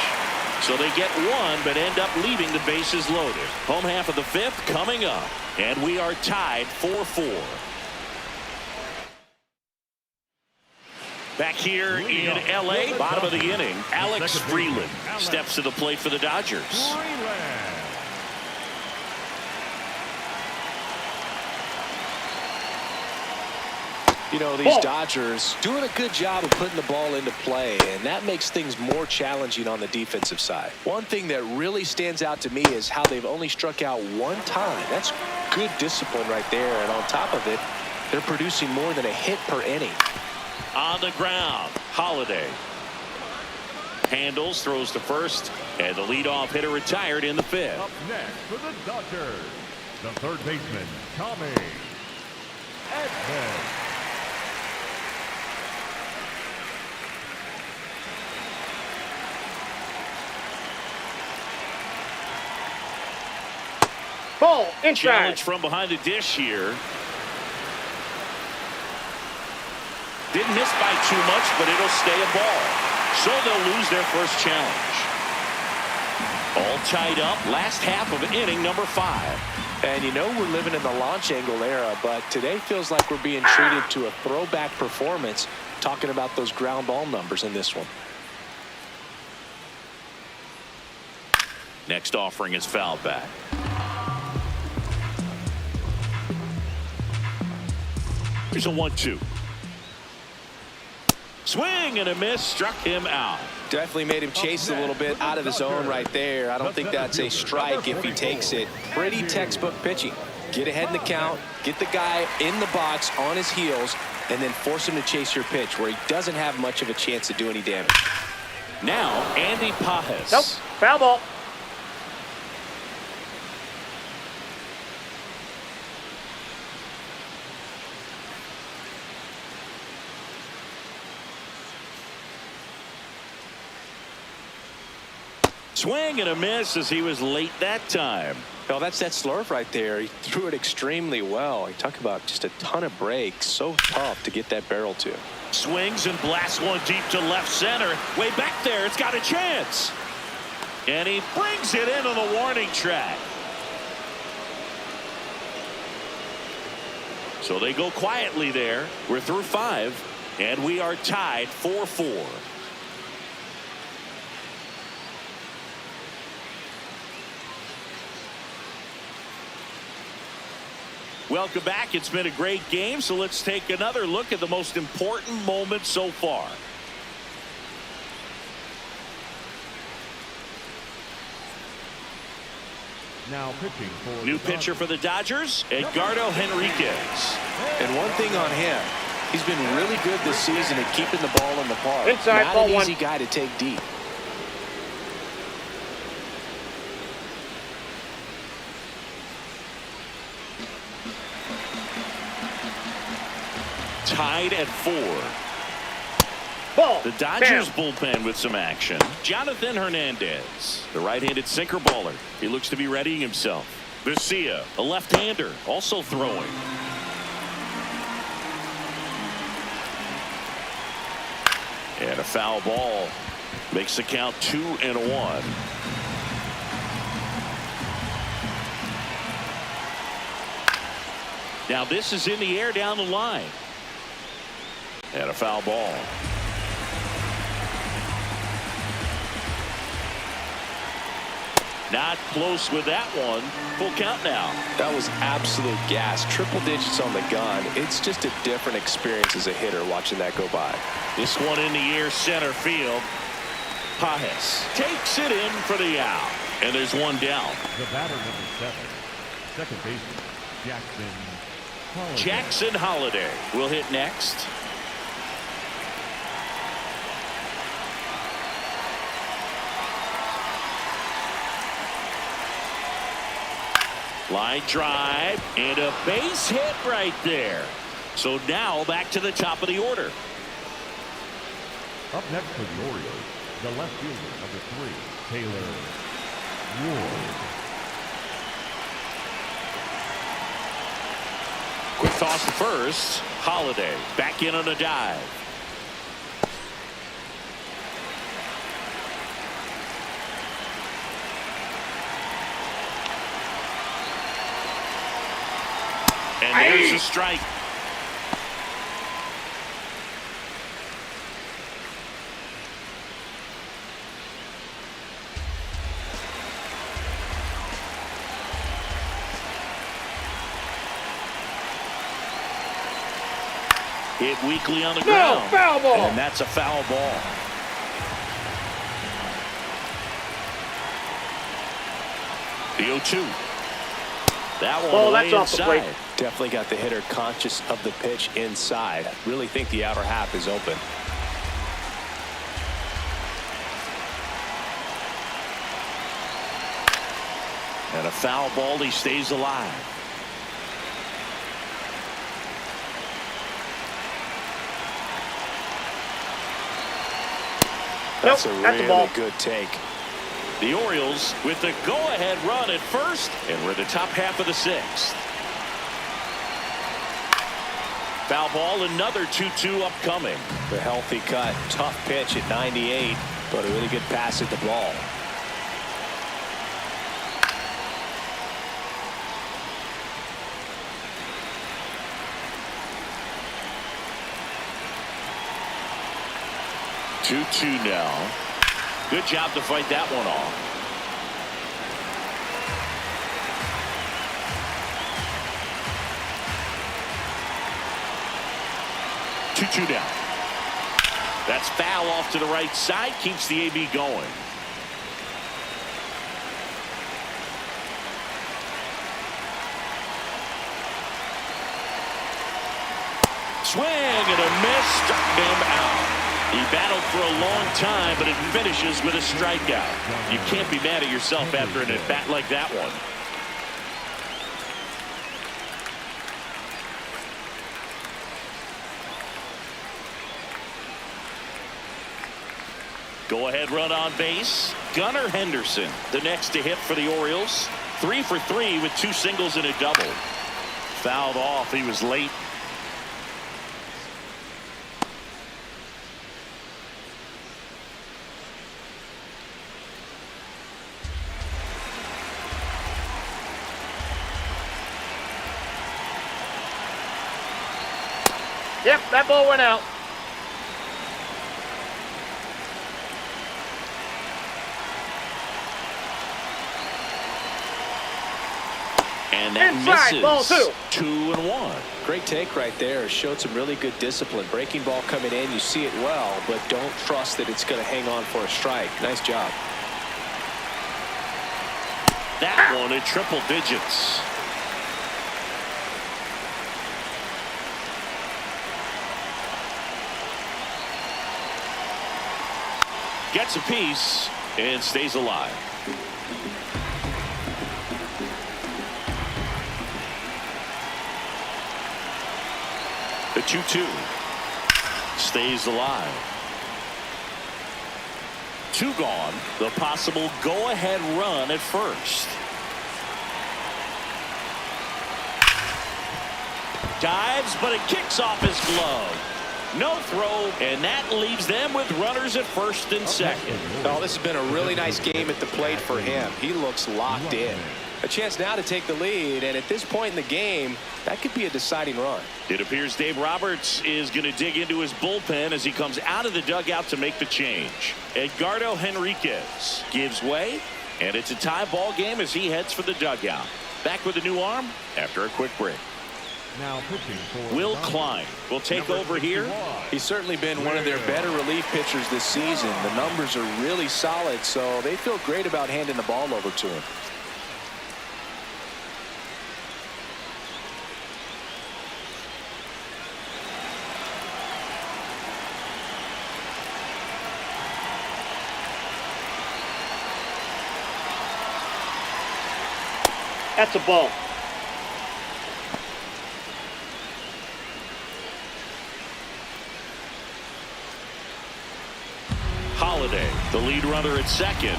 So they get one, but end up leaving the bases loaded. Home half of the fifth coming up, and we are tied 4-4. Back here in L.A., bottom of the inning, Alex Freeland steps to the plate for the Dodgers. You know, these Dodgers doing a good job of putting the ball into play, and that makes things more challenging on the defensive side. One thing that really stands out to me is how they've only struck out one time. That's good discipline right there, and on top of it, they're producing more than a hit per inning. On the ground, Holiday handles, throws to first, and the leadoff hitter retired in the fifth. Up next for the Dodgers, the third baseman, Tommy Edman. Ball inside. Challenge from behind the dish here. Didn't miss by too much, but it'll stay a ball. So they'll lose their first challenge. All tied up. Last half of inning number 5. And you know we're living in the launch angle era, but today feels like we're being treated to a throwback performance, talking about those ground ball numbers in this one. Next offering is fouled back. Here's a 1-2. Swing and a miss, struck him out. Definitely made him chase a little bit out of his zone right there. I don't think that's a strike if he takes it. Pretty textbook pitching. Get ahead in the count, get the guy in the box on his heels, and then force him to chase your pitch where he doesn't have much of a chance to do any damage. Now, Andy Pajes. Nope, foul ball. Swing and a miss as he was late that time. Well, that's that slurve right there. He threw it extremely well. You talk about just a ton of breaks. So tough to get that barrel to. Swings and blasts one deep to left center. Way back there, it's got a chance. And he brings it into the warning track. So they go quietly there. We're through 5, and we are tied 4-4. Welcome back. It's been a great game, so let's take another look at the most important moment so far. Now pitching for new pitcher for the Dodgers, Edgardo Henriquez. And one thing on him, he's been really good this season at keeping the ball in the park. Inside, not ball an one. easy guy to take deep. Tied at 4. Ball. The Dodgers bullpen with some action. Jonathan Hernandez, the right-handed sinker baller. He looks to be readying himself. Garcia, a left-hander, also throwing. And a foul ball makes the count 2-1. Now this is in the air down the line. And a foul ball. Not close with that one. Full count now. That was absolute gas. Triple digits on the gun. It's just a different experience as a hitter watching that go by. This one in the air center field. Pajes takes it in for the out. And there's one down. the batter number 7, second baseman, Jackson Holiday. Jackson Holiday will hit next. Line drive and a base hit right there. So now back to the top of the order. Up next for the Orioles, the left fielder, number 3, Taylor Ward. Quick toss to first. Holiday back in on a dive. And there's a strike. Hit weakly on the ground. Foul ball. And that's a foul ball. The 0-2. That one Oh, way that's off the plate. inside. Definitely got the hitter conscious of the pitch inside. Really think the outer half is open. And a foul ball. He stays alive. That's Nope, a that's a really ball. good take. The Orioles with the go-ahead run at first, and we're in the top half of the sixth. Foul ball, another 2-2 upcoming. The healthy cut, tough pitch at 98, but a really good pass at the ball. Two now. Good job to fight that one off. Two down. That's foul off to the right side. Keeps the AB going. Swing and a miss. Struck him out. He battled for a long time, but it finishes with a strikeout. You can't be mad at yourself after an at-bat like that one. Go-ahead run on base. Gunnar Henderson, the next to hit for the Orioles. 3 for 3 with 2 singles and a double. Fouled off. He was late. Yep, that ball went out. And that Inside, misses. ball 2. 2-1. Great take right there. Showed some really good discipline. Breaking ball coming in, you see it well, but don't trust that it's going to hang on for a strike. Nice job. That one at triple digits. Gets a piece and stays alive. The 2-2 stays alive. 2 gone. The possible go-ahead run at first. Dives, but it kicks off his glove. No throw, and that leaves them with runners at first and second. Oh, this has been a really nice game at the plate for him. He looks locked in. A chance now to take the lead, and at this point in the game, that could be a deciding run. It appears Dave Roberts is going to dig into his bullpen as he comes out of the dugout to make the change. Edgardo Henriquez gives way, and it's a tie ball game as he heads for the dugout. Back with a new arm after a quick break. Now pitching for Will Klein will take over here. He's certainly been one of their better relief pitchers this season. The numbers are really solid, so they feel great about handing the ball over to him. That's a ball. Holiday, the lead runner at second.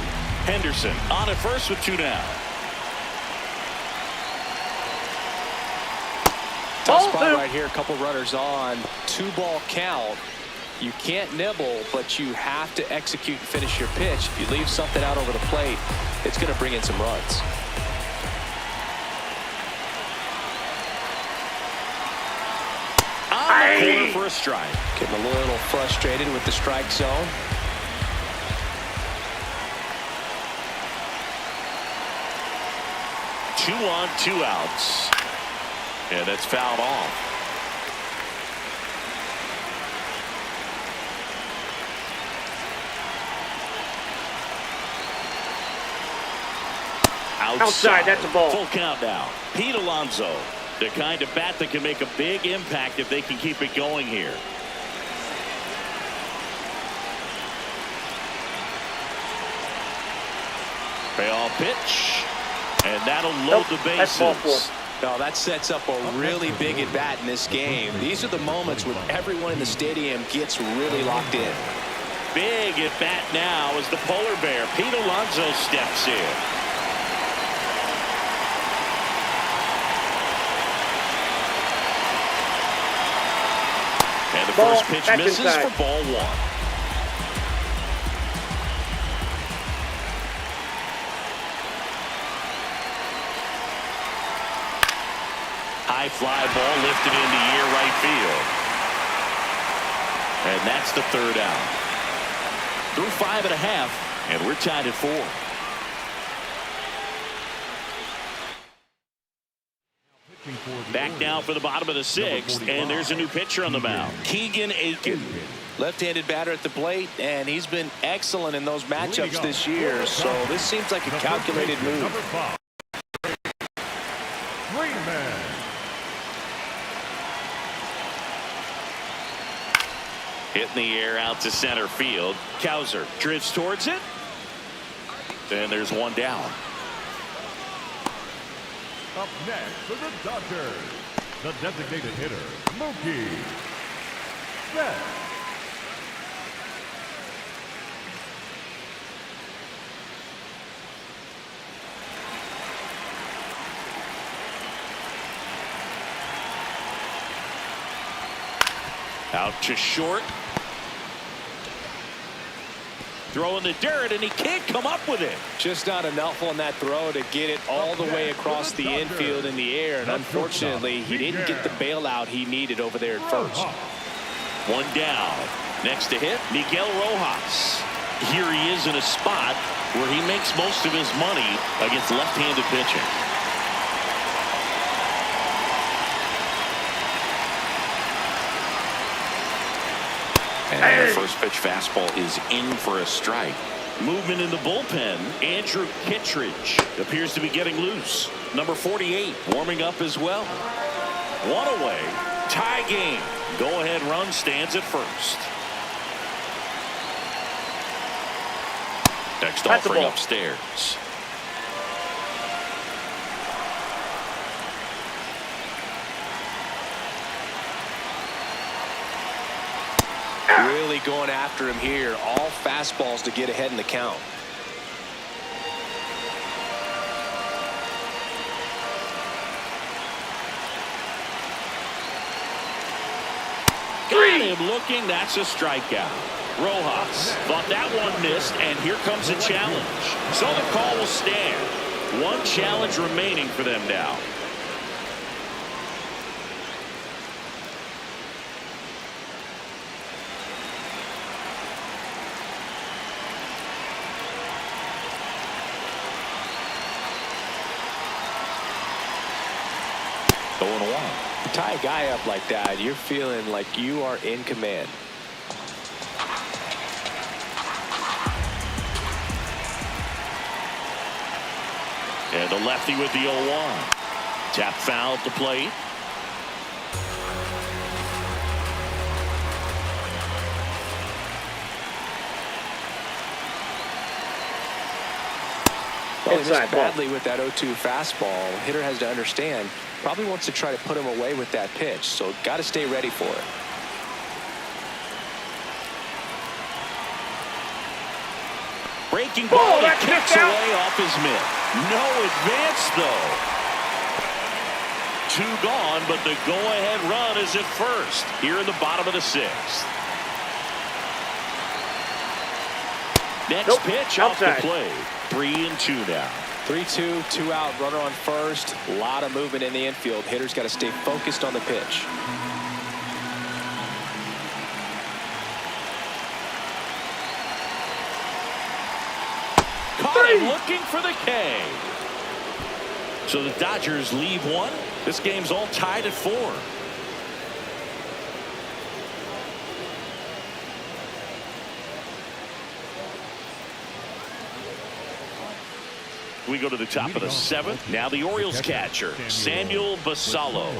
Henderson on at first with 2 down. Tough spot right here. A couple runners on. 2-ball count. You can't nibble, but you have to execute and finish your pitch. If you leave something out over the plate, it's going to bring in some runs. On the corner for a strike. Getting a little frustrated with the strike zone. Two on, 2 outs. And that's fouled off. Outside, that's a ball. Full count now. Pete Alonso, the kind of bat that can make a big impact if they can keep it going here. Payoff pitch. And that'll load the bases. No, that sets up a really big at-bat in this game. These are the moments when everyone in the stadium gets really locked in. Big at-bat now as the polar bear, Pete Alonso, steps in. And the first pitch misses for ball 1. High fly ball lifted into near right field. And that's the 3rd out. Through 5.5, and we're tied at 4. Back now for the bottom of the 6th, and there's a new pitcher on the mound, Keegan Aiken. Left-handed batter at the plate, and he's been excellent in those matchups this year, so this seems like a calculated move. Hit in the air out to center field. Cowser drifts towards it. And there's 1 down. Up next for the Dodgers, the designated hitter, Mookie Betts. Out to short. Throwing the dirt, and he can't come up with it. Just not enough on that throw to get it all the way across the infield in the air. And unfortunately, he didn't get the bailout he needed over there at first. 1 down. Next to hit, Miguel Rojas. Here he is in a spot where he makes most of his money against left-handed pitching. And the first pitch fastball is in for a strike. Movement in the bullpen. Andrew Kittredge appears to be getting loose. Number 48 warming up as well. 1 away. Tie game. Go-ahead run stands at first. Next offering upstairs. Really going after him here. All fastballs to get ahead in the count. Got him looking. That's a strikeout. Rojas thought that one missed, and here comes a challenge. So the call will stand. 1 challenge remaining for them now. Tie a guy up like that, you're feeling like you are in command. And the lefty with the 0-1. Tap foul at the plate. Well, he missed badly with that 0-2 fastball. Hitter has to understand, probably wants to try to put him away with that pitch, so got to stay ready for it. Breaking ball, he kicks away off his mitt. No advance, though. 2 gone, but the go-ahead run is at first here in the bottom of the 6th. Next pitch off the plate. 3-2 now. 3-2, 2 out, runner on first. A lot of movement in the infield. Hitter's got to stay focused on the pitch. Caught him looking for the K. So the Dodgers leave 1. This game's all tied at 4. We go to the top of the 7th. Now the Orioles catcher, Samuel Basallo.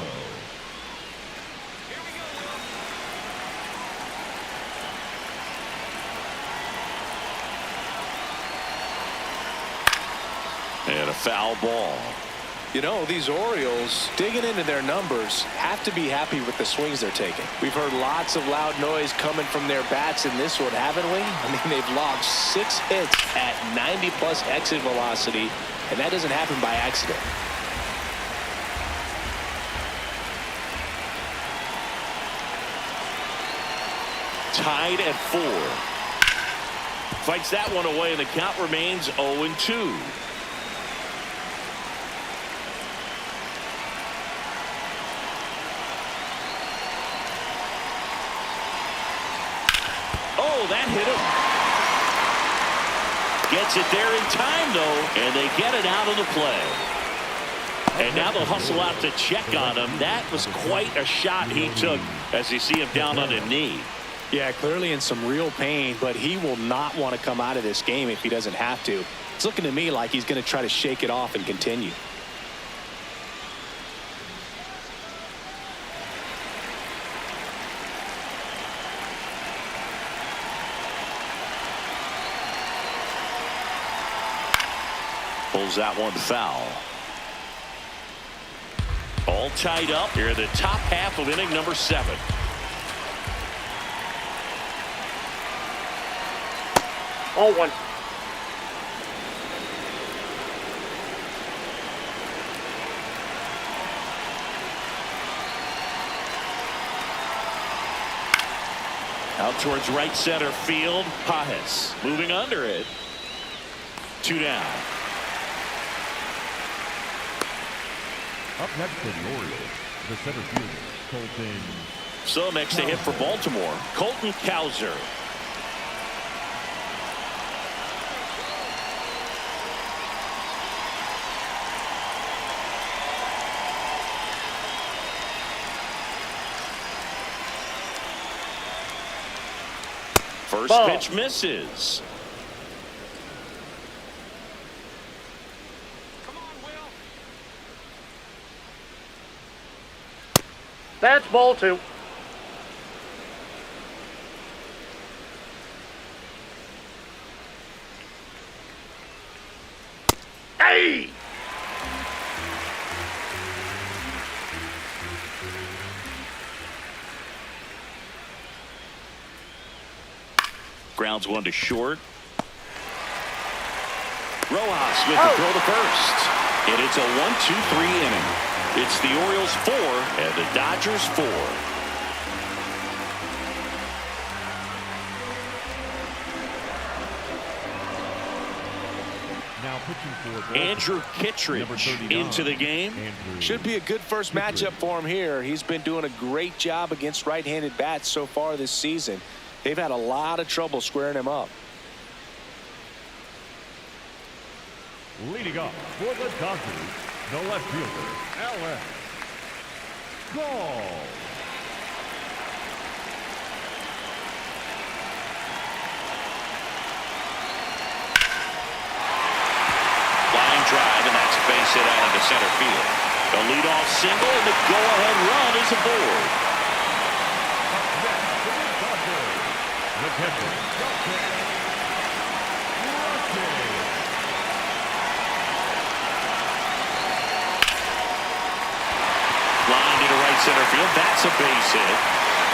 And a foul ball. You know, these Orioles, digging into their numbers, have to be happy with the swings they're taking. We've heard lots of loud noise coming from their bats in this one, haven't we? I mean, they've logged 6 hits at 90+ exit velocity, and that doesn't happen by accident. Tied at 4. Fights that one away, and the count remains 0-2. Oh, that hit him. Gets it there in time, though, and they get it out of the play. And now they'll hustle out to check on him. That was quite a shot he took as you see him down on a knee. Yeah, clearly in some real pain, but he will not want to come out of this game if he doesn't have to. It's looking to me like he's going to try to shake it off and continue. Pulls that one foul. All tied up here in the top half of inning number 7. Oh, 1. Out towards right center field. Pajes moving under it. 2 down. Up next for the Orioles, the center fielder, Colton. So next to hit for Baltimore, Colton Cowser. First pitch misses. That's ball 2. Hey! Grounds one to short. Rojas with the throw to first. And it's a 1-2-3 inning. It's the Orioles 4 and the Dodgers 4. Now pitching for Andrew Kittredge into the game. Should be a good first matchup for him here. He's been doing a great job against right-handed bats so far this season. They've had a lot of trouble squaring him up. leading up for the Dodgers, the left fielder, Alex Gall. Line drive, and that's a base hit out into center field. The leadoff single, and the go-ahead run is aboard. The catcher, Line into right center field. That's a base hit.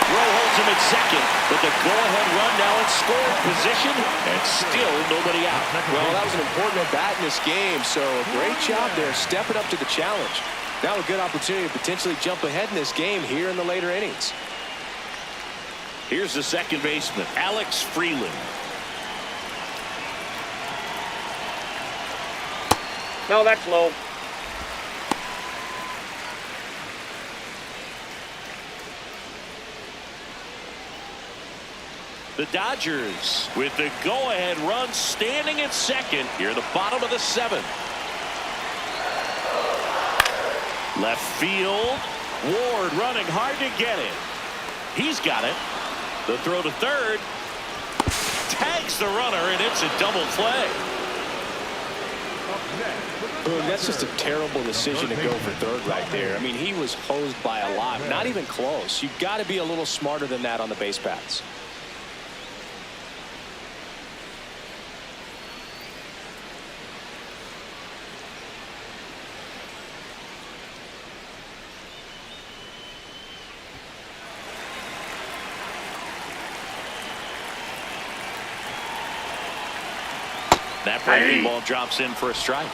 Rowe holds him at second, but the go-ahead run now in scoring position, and still nobody out. Well, that was an important at bat in this game, so a great job there stepping up to the challenge. Now a good opportunity to potentially jump ahead in this game here in the later innings. Here's the second baseman, Alex Freeland. No, that's low. The Dodgers with the go-ahead run standing at second here at the bottom of the seventh. Left field. Ward running hard to get it. He's got it. The throw to third. Tags the runner, and it's a double play. Boom, that's just a terrible decision to go for third right there. I mean, he was hosed by a lot. Not even close. You've got to be a little smarter than that on the base paths. That breaking ball drops in for a strike.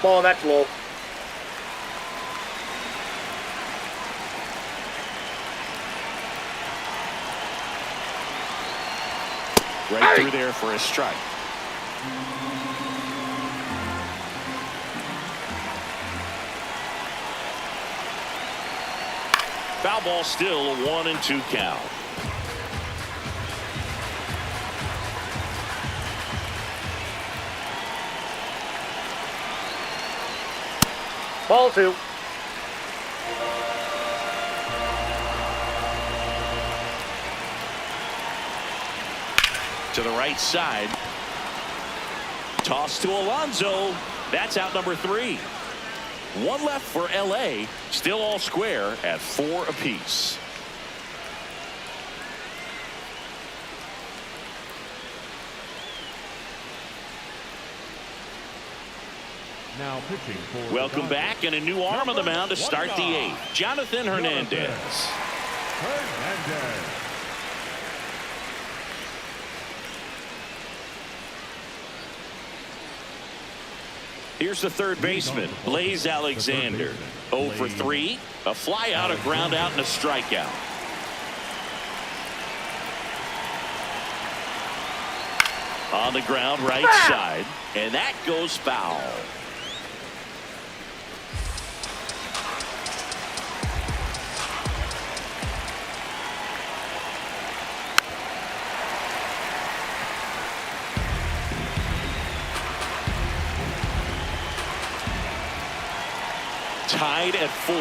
Ball, that's low. Right through there for a strike. Foul ball, still a 1-2 count. Ball 2. To the right side. Toss to Alonso. That's out number 3. One left for LA. Still all square at 4 apiece. Now pitching for Welcome back, and a new arm on the mound to start the 8th. Jonathan Hernandez. Here's the third baseman, Blaze Alexander. 0 for 3. A fly out, a ground out, and a strikeout. On the ground, right side. And that goes foul. Tied at 4.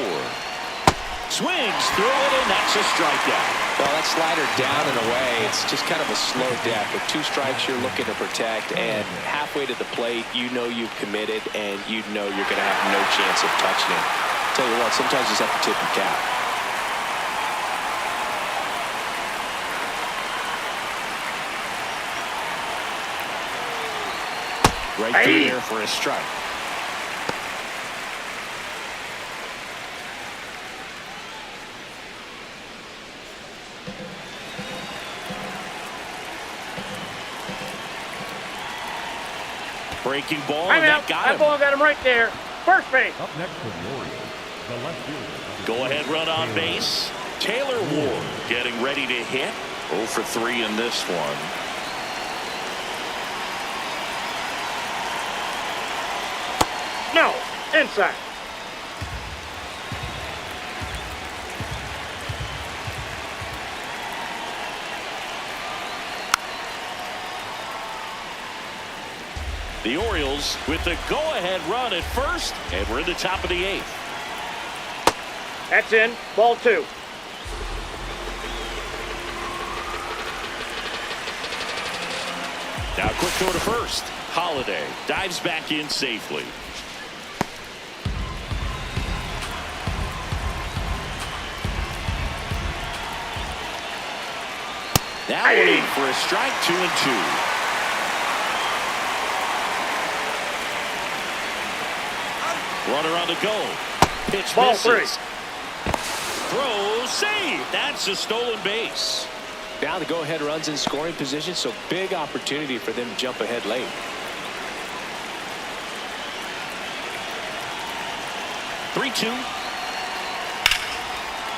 Swings through it, and that's a strikeout. Well, that slider down and away, it's just kind of a slow death. With 2 strikes, you're looking to protect, and halfway to the plate, you know you've committed, and you know you're going to have no chance of touching it. Tell you what, sometimes you just have to tip your cap. Right through there for a strike. Breaking ball, and that got him. That ball got him right there. First base. Up next for the Orioles, the left fielder. Go ahead run on base. Taylor Ward getting ready to hit. 0 for 3 in this one. No, inside. The Orioles with the go-ahead run at first, and we're in the top of the 8th. That's in. Ball 2. Now quick throw to first. Holiday dives back in safely. Now waiting for a strike. 2-2. Runner on the go. Pitch Ball misses. 3. throw, save. That's a stolen base. Now the go-ahead runs in scoring position, so big opportunity for them to jump ahead late. Three-two.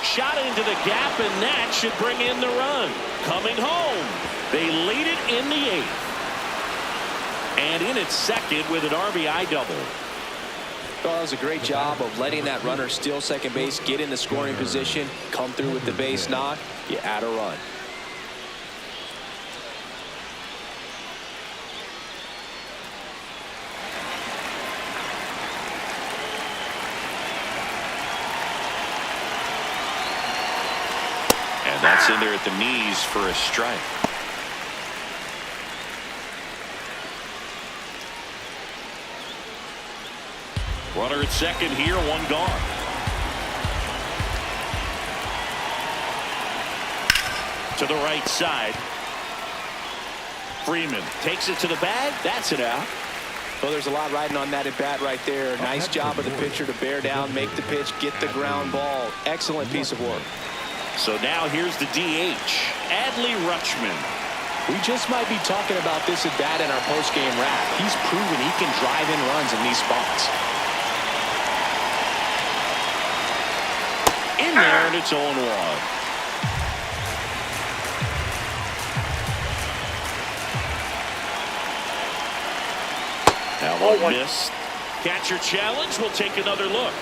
Shot into the gap, and that should bring in the run. Coming home. They lead it in the eighth. And in its second with an RBI double. Well, that was a great job of letting that runner steal second base, get in the scoring position, come through with the base knock. You add a run. And that's in there at the knees for a strike. Runner at second here, one gone. To the right side. Freeman takes it to the bag. That's it out. Well, there's a lot riding on that at bat right there. Nice job of the pitcher to bear down, make the pitch, get the ground ball. Excellent piece of work. So now here's the DH, Adley Rutschman. We just might be talking about this at bat in our post-game wrap. He's proven he can drive in runs in these spots. In there, and it's 0-1. Now one missed. Catcher challenge. We'll take another look.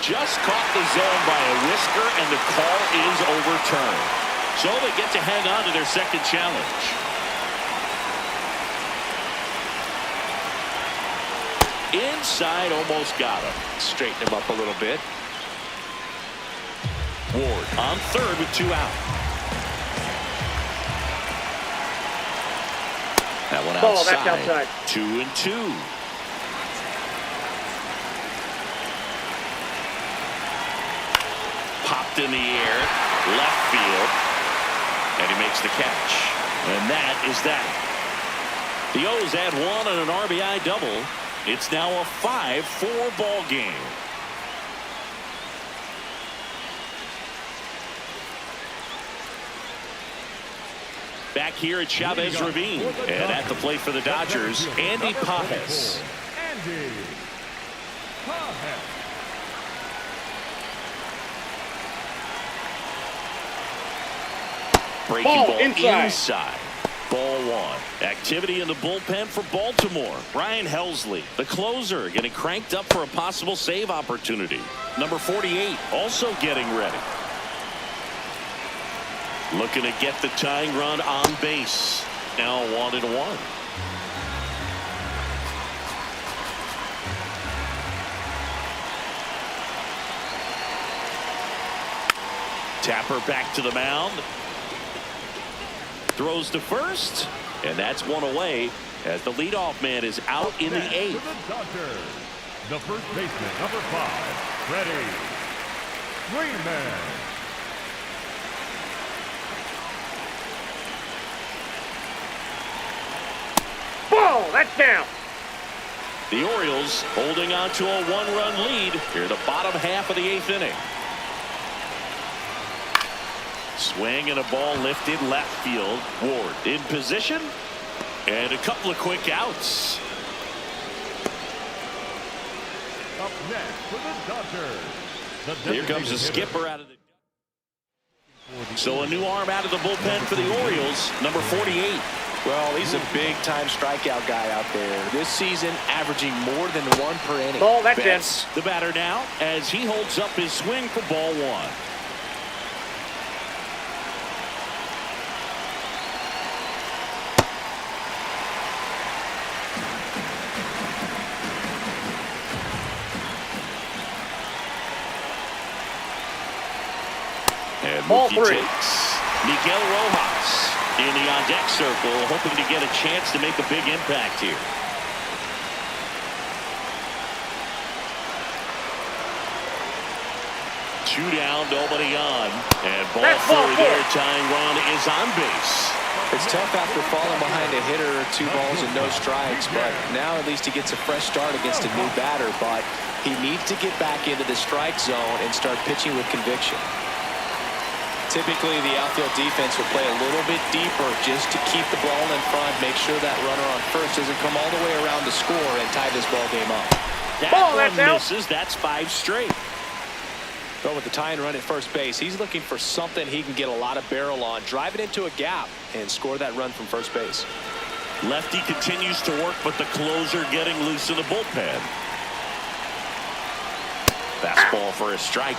Just caught the zone by a whisker, and the call is overturned. So they get to hang on to their second challenge. Inside, almost got him. Straighten him up a little bit. Ward on third with 2 out. That one outside. Ball, that's outside. 2-2. Popped in the air, left field, and he makes the catch. And that is that. The O's add one on an RBI double. It's now a 5-4 ball game. Back here at Chavez Ravine, and at the plate for the Dodgers, Andy Pajes. Andy Pajes. Breaking ball inside. Ball one. Activity in the bullpen for Baltimore. Ryan Helsley, the closer, getting cranked up for a possible save opportunity. Number 48 also getting ready. Looking to get the tying run on base. Now 1-1. Tapper back to the mound. Throws to first, and that's one away as the leadoff man is out in the eighth. The first baseman, number 5, Freddie Freeman. Ball, that's down. The Orioles holding on to a 1-run lead here the bottom half of the 8th inning. Swing and a ball lifted left field. Ward in position, and a couple of quick outs. Up next for the Dodgers. Here comes the skipper out of the. So a new arm out of the bullpen for the Orioles, number 48. Well, he's a big-time strikeout guy out there. This season, averaging more than 1 per inning. Ball, that's Betts, the batter now, as he holds up his swing for ball one. And Ball Mookie 3. takes Miguel Rojas in the on-deck circle, hoping to get a chance to make a big impact here. Two down, nobody on. And ball 4 there. Tying run is on base. It's tough after falling behind a hitter, 2 balls and no strikes, but now at least he gets a fresh start against a new batter, but he needs to get back into the strike zone and start pitching with conviction. Typically, the outfield defense will play a little bit deeper just to keep the ball in front, make sure that runner on first doesn't come all the way around to score and tie this ball game up. That one misses. That's 5 straight. But with the tying run at first base, he's looking for something he can get a lot of barrel on, drive it into a gap, and score that run from first base. Lefty continues to work, but the closer getting loose in the bullpen. Fastball for a strike.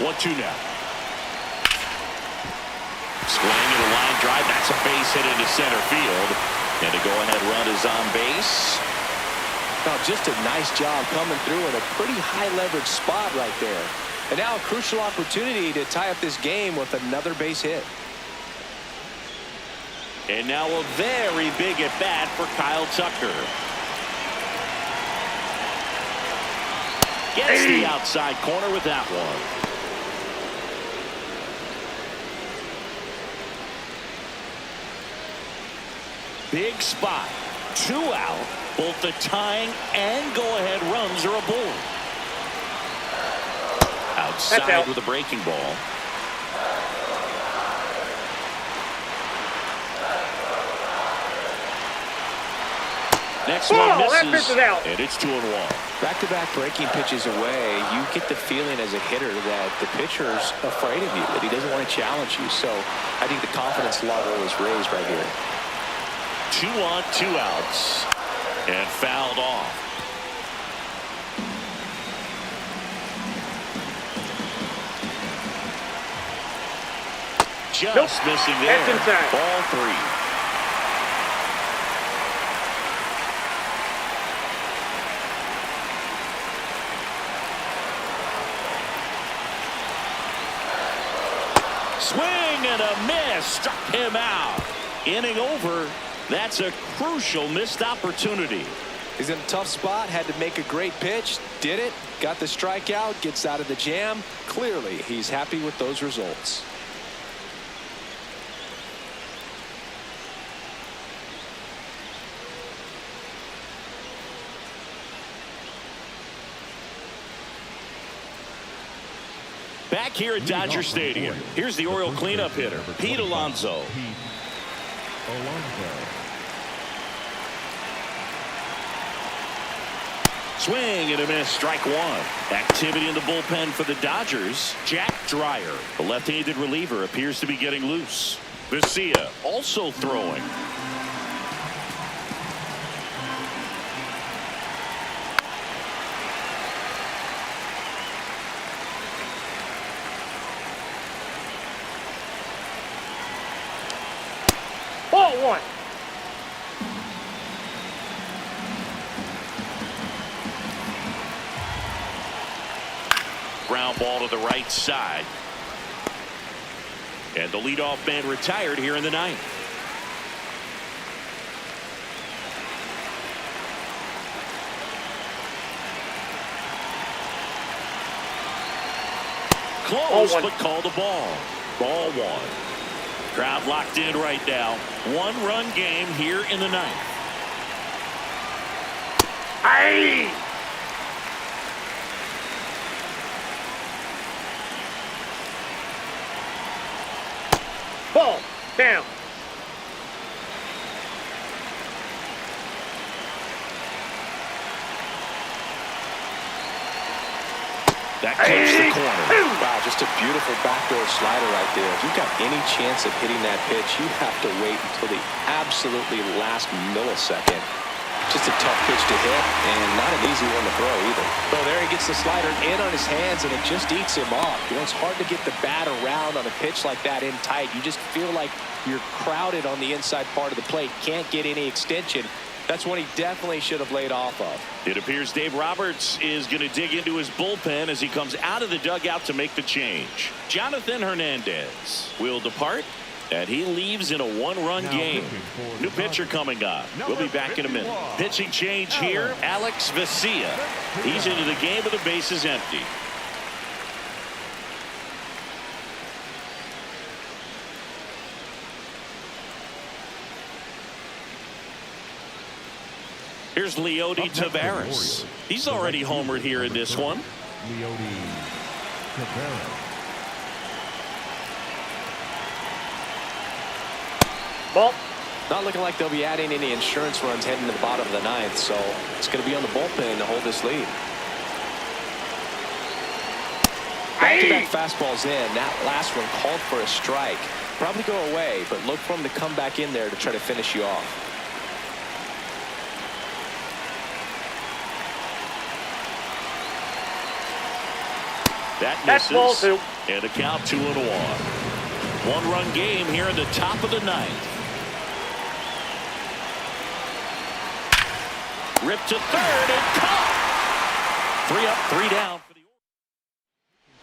One-two now. Swing and a line drive. That's a base hit into center field. And a go-ahead run is on base. Now, just a nice job coming through in a pretty high-leverage spot right there. And now a crucial opportunity to tie up this game with another base hit. And now a very big at-bat for Kyle Tucker. Gets the outside corner with that one. Big spot. 2 out. Both the tying and go-ahead runs are aboard. Outside with a breaking ball. Next one misses, and it's 2-1. Back-to-back breaking pitches away, you get the feeling as a hitter that the pitcher's afraid of you, that he doesn't want to challenge you. So I think the confidence level is raised right here. 2 on, 2 outs, and fouled off. Just missing there. That's inside. Ball 3. Swing and a miss. Struck him out. Inning over. That's a crucial missed opportunity. He's in a tough spot, had to make a great pitch, did it, got the strikeout, gets out of the jam. Clearly, he's happy with those results. Back here at Dodger Stadium, here's the Oriole cleanup hitter, Pete Alonso. Swing and a miss, strike 1. Activity in the bullpen for the Dodgers. Jack Dreyer, the left-handed reliever, appears to be getting loose. Vesia also throwing. Ball 1. Ground ball to the right side. And the leadoff man retired here in the 9th. Close, but called a ball. Ball 1. Crowd locked in right now. 1-run game here in the 9th. Aye! Ball down. That clips the corner. Wow, just a beautiful backdoor slider right there. If you've got any chance of hitting that pitch, you have to wait until the absolutely last millisecond. Just a tough pitch to hit, and not an easy one to throw either. So there he gets the slider in on his hands, and it just eats him off. You know, it's hard to get the bat around on a pitch like that in tight. You just feel like you're crowded on the inside part of the plate. Can't get any extension. That's one he definitely should have laid off of. It appears Dave Roberts is going to dig into his bullpen as he comes out of the dugout to make the change. Jonathan Hernandez will depart, and he leaves in a one-run game. New pitcher coming up. We'll be back in a minute. Pitching change here, Alex Vesia. He's into the game with the bases empty. Here's Leody Taveras. He's already homered here in this one. Leody Taveras. Ball. Not looking like they'll be adding any insurance runs heading to the bottom of the ninth, so it's going to be on the bullpen to hold this lead. Back-to-back fastballs in. That last one called for a strike. Probably go away, but look for him to come back in there to try to finish you off. That misses, and a count 2-1. One-run game here in the top of the ninth. Ripped to third and caught. 3 up, 3 down for the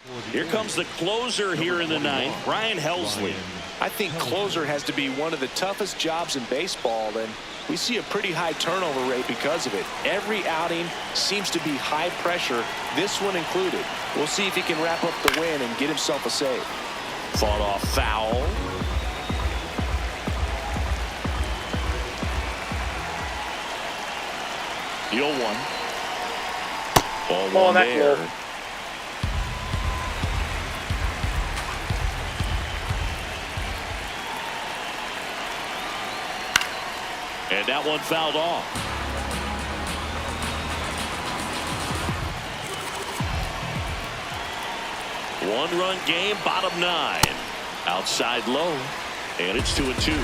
Orioles. Here comes the closer here in the ninth, Ryan Helsley. I think closer has to be one of the toughest jobs in baseball, and we see a pretty high turnover rate because of it. Every outing seems to be high pressure, this one included. We'll see if he can wrap up the win and get himself a save. Fought off foul. The 0-1. Ball one there. And that one fouled off. One-run game, bottom 9. Outside low, and it's 2-2.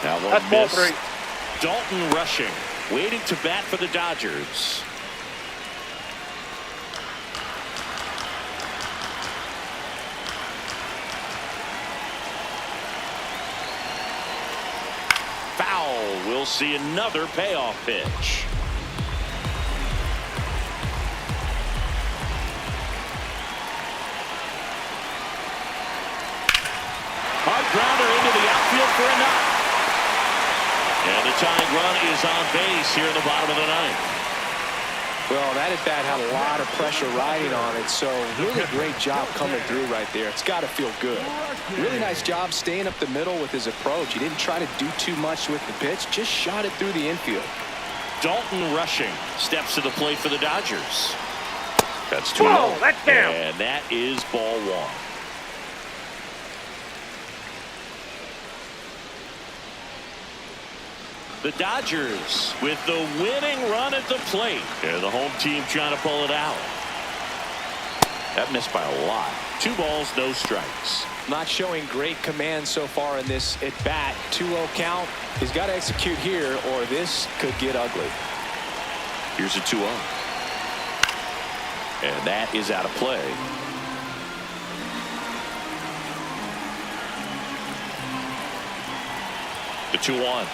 That one That's missed. ball 3. Dalton rushing, waiting to bat for the Dodgers. Foul. We'll see another payoff pitch. Hard grounder into the outfield for a knock. And the tying run is on base here in the bottom of the ninth. Well, that at bat had a lot of pressure riding on it, so really great job coming through right there. It's got to feel good. Really nice job staying up the middle with his approach. He didn't try to do too much with the pitch, just shot it through the infield. Dalton rushing steps to the plate for the Dodgers. That's 2-0. Whoa, that's down. And that is ball 1. The Dodgers with the winning run at the plate. And the home team trying to pull it out. That missed by a lot. 2 balls, no strikes. Not showing great command so far in this at bat. 2-0 count. He's got to execute here or this could get ugly. Here's a 2-0. And that is out of play. The 2-1.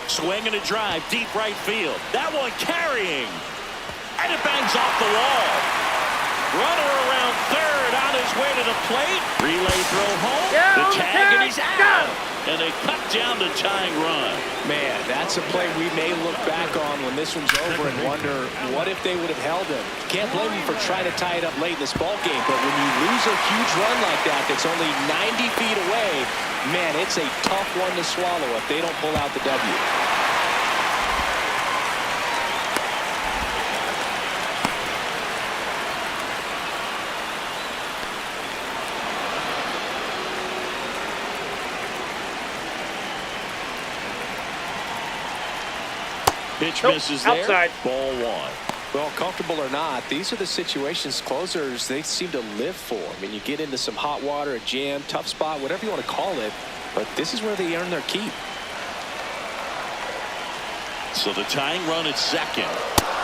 Swing and a drive, deep right field. That one carrying. And it bangs off the wall. Runner around third on his way to the plate. Relay throw home. The tag and he's out. And they cut down the tying run. Man, that's a play we may look back on when this one's over and wonder what if they would have held him. Can't blame him for trying to tie it up late in this ball game, but when you lose a huge run like that that's only 90 feet away, man, it's a tough one to swallow if they don't pull out the W. Pitch misses there. Outside. Ball 1. Well, comfortable or not, these are the situations closers they seem to live for. I mean, you get into some hot water, a jam, tough spot, whatever you want to call it, but this is where they earn their keep. So the tying run at second.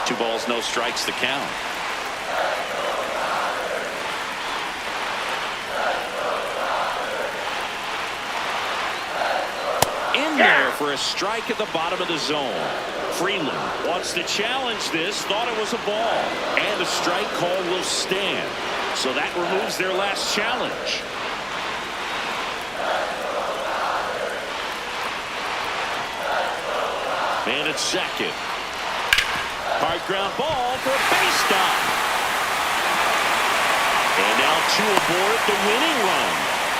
2 balls, no strikes to count. in there for a strike at the bottom of the zone. Freeland wants to challenge this, thought it was a ball, and the strike call will stand. So that removes their last challenge. Man at second. Hard ground ball for a base stop. And now 2 aboard. The winning run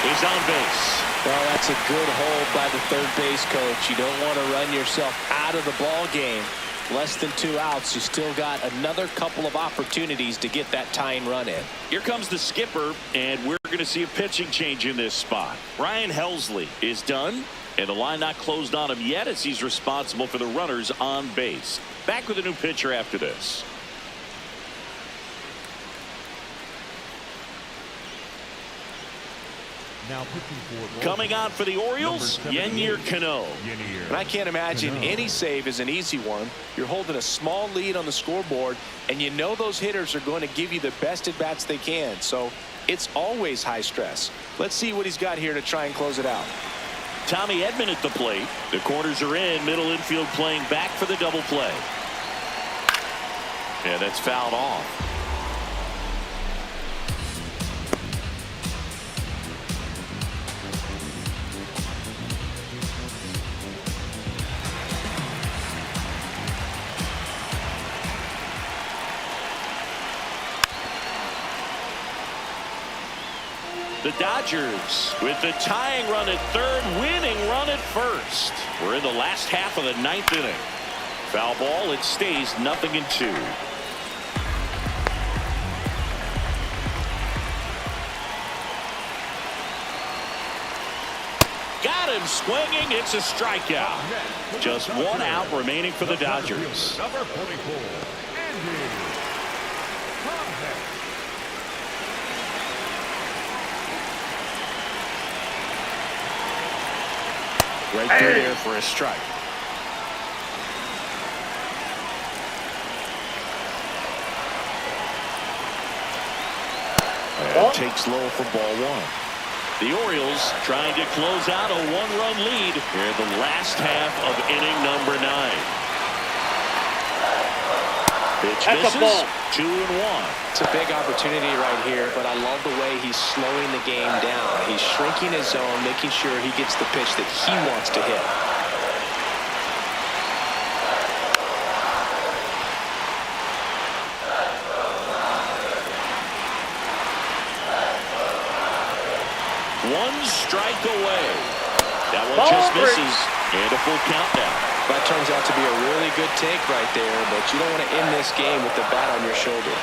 is on base. Well, that's a good hold by the third base coach. You don't want to run yourself out of the ball game. Less than 2 outs. You still got another couple of opportunities to get that tying run in. Here comes the skipper, and we're going to see a pitching change in this spot. Ryan Helsley is done, and the line not closed on him yet as he's responsible for the runners on base. Back with a new pitcher after this. Now pitching for coming on for the Orioles, Yennier Cano. And I can't imagine any save is an easy one. You're holding a small lead on the scoreboard, and you know those hitters are going to give you the best at bats they can. So it's always high stress. Let's see what he's got here to try and close it out. Tommy Edman at the plate. The corners are in. Middle infield playing back for the double play. Yeah, that's fouled off. The Dodgers with the tying run at third, winning run at first. We're in the last half of the 9th inning. Foul ball, it stays 0-2. Got him swinging. It's a strikeout. Just 1 out remaining for the Dodgers. Number 44, Andy. Right through there for a strike. And takes low for ball 1. The Orioles trying to close out a 1-run lead here in the last half of inning number 9. Pitch misses. 2-1. It's a big opportunity right here, but I love the way he's slowing the game down. He's shrinking his zone, making sure he gets the pitch that he wants to hit. One strike away. That one just misses. And a full count now. That turns out to be a really good take right there, but you don't want to end this game with the bat on your shoulder.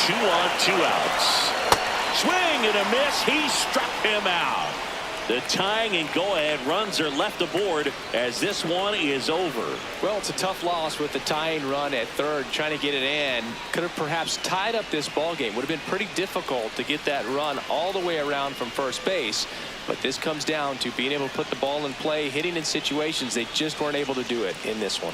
2 on, 2 outs. Swing and a miss. He struck him out. The tying and go-ahead runs are left aboard as this one is over. Well, it's a tough loss with the tying run at third, trying to get it in. Could have perhaps tied up this ball game. Would have been pretty difficult to get that run all the way around from first base. But this comes down to being able to put the ball in play, hitting in situations they just weren't able to do it in this one.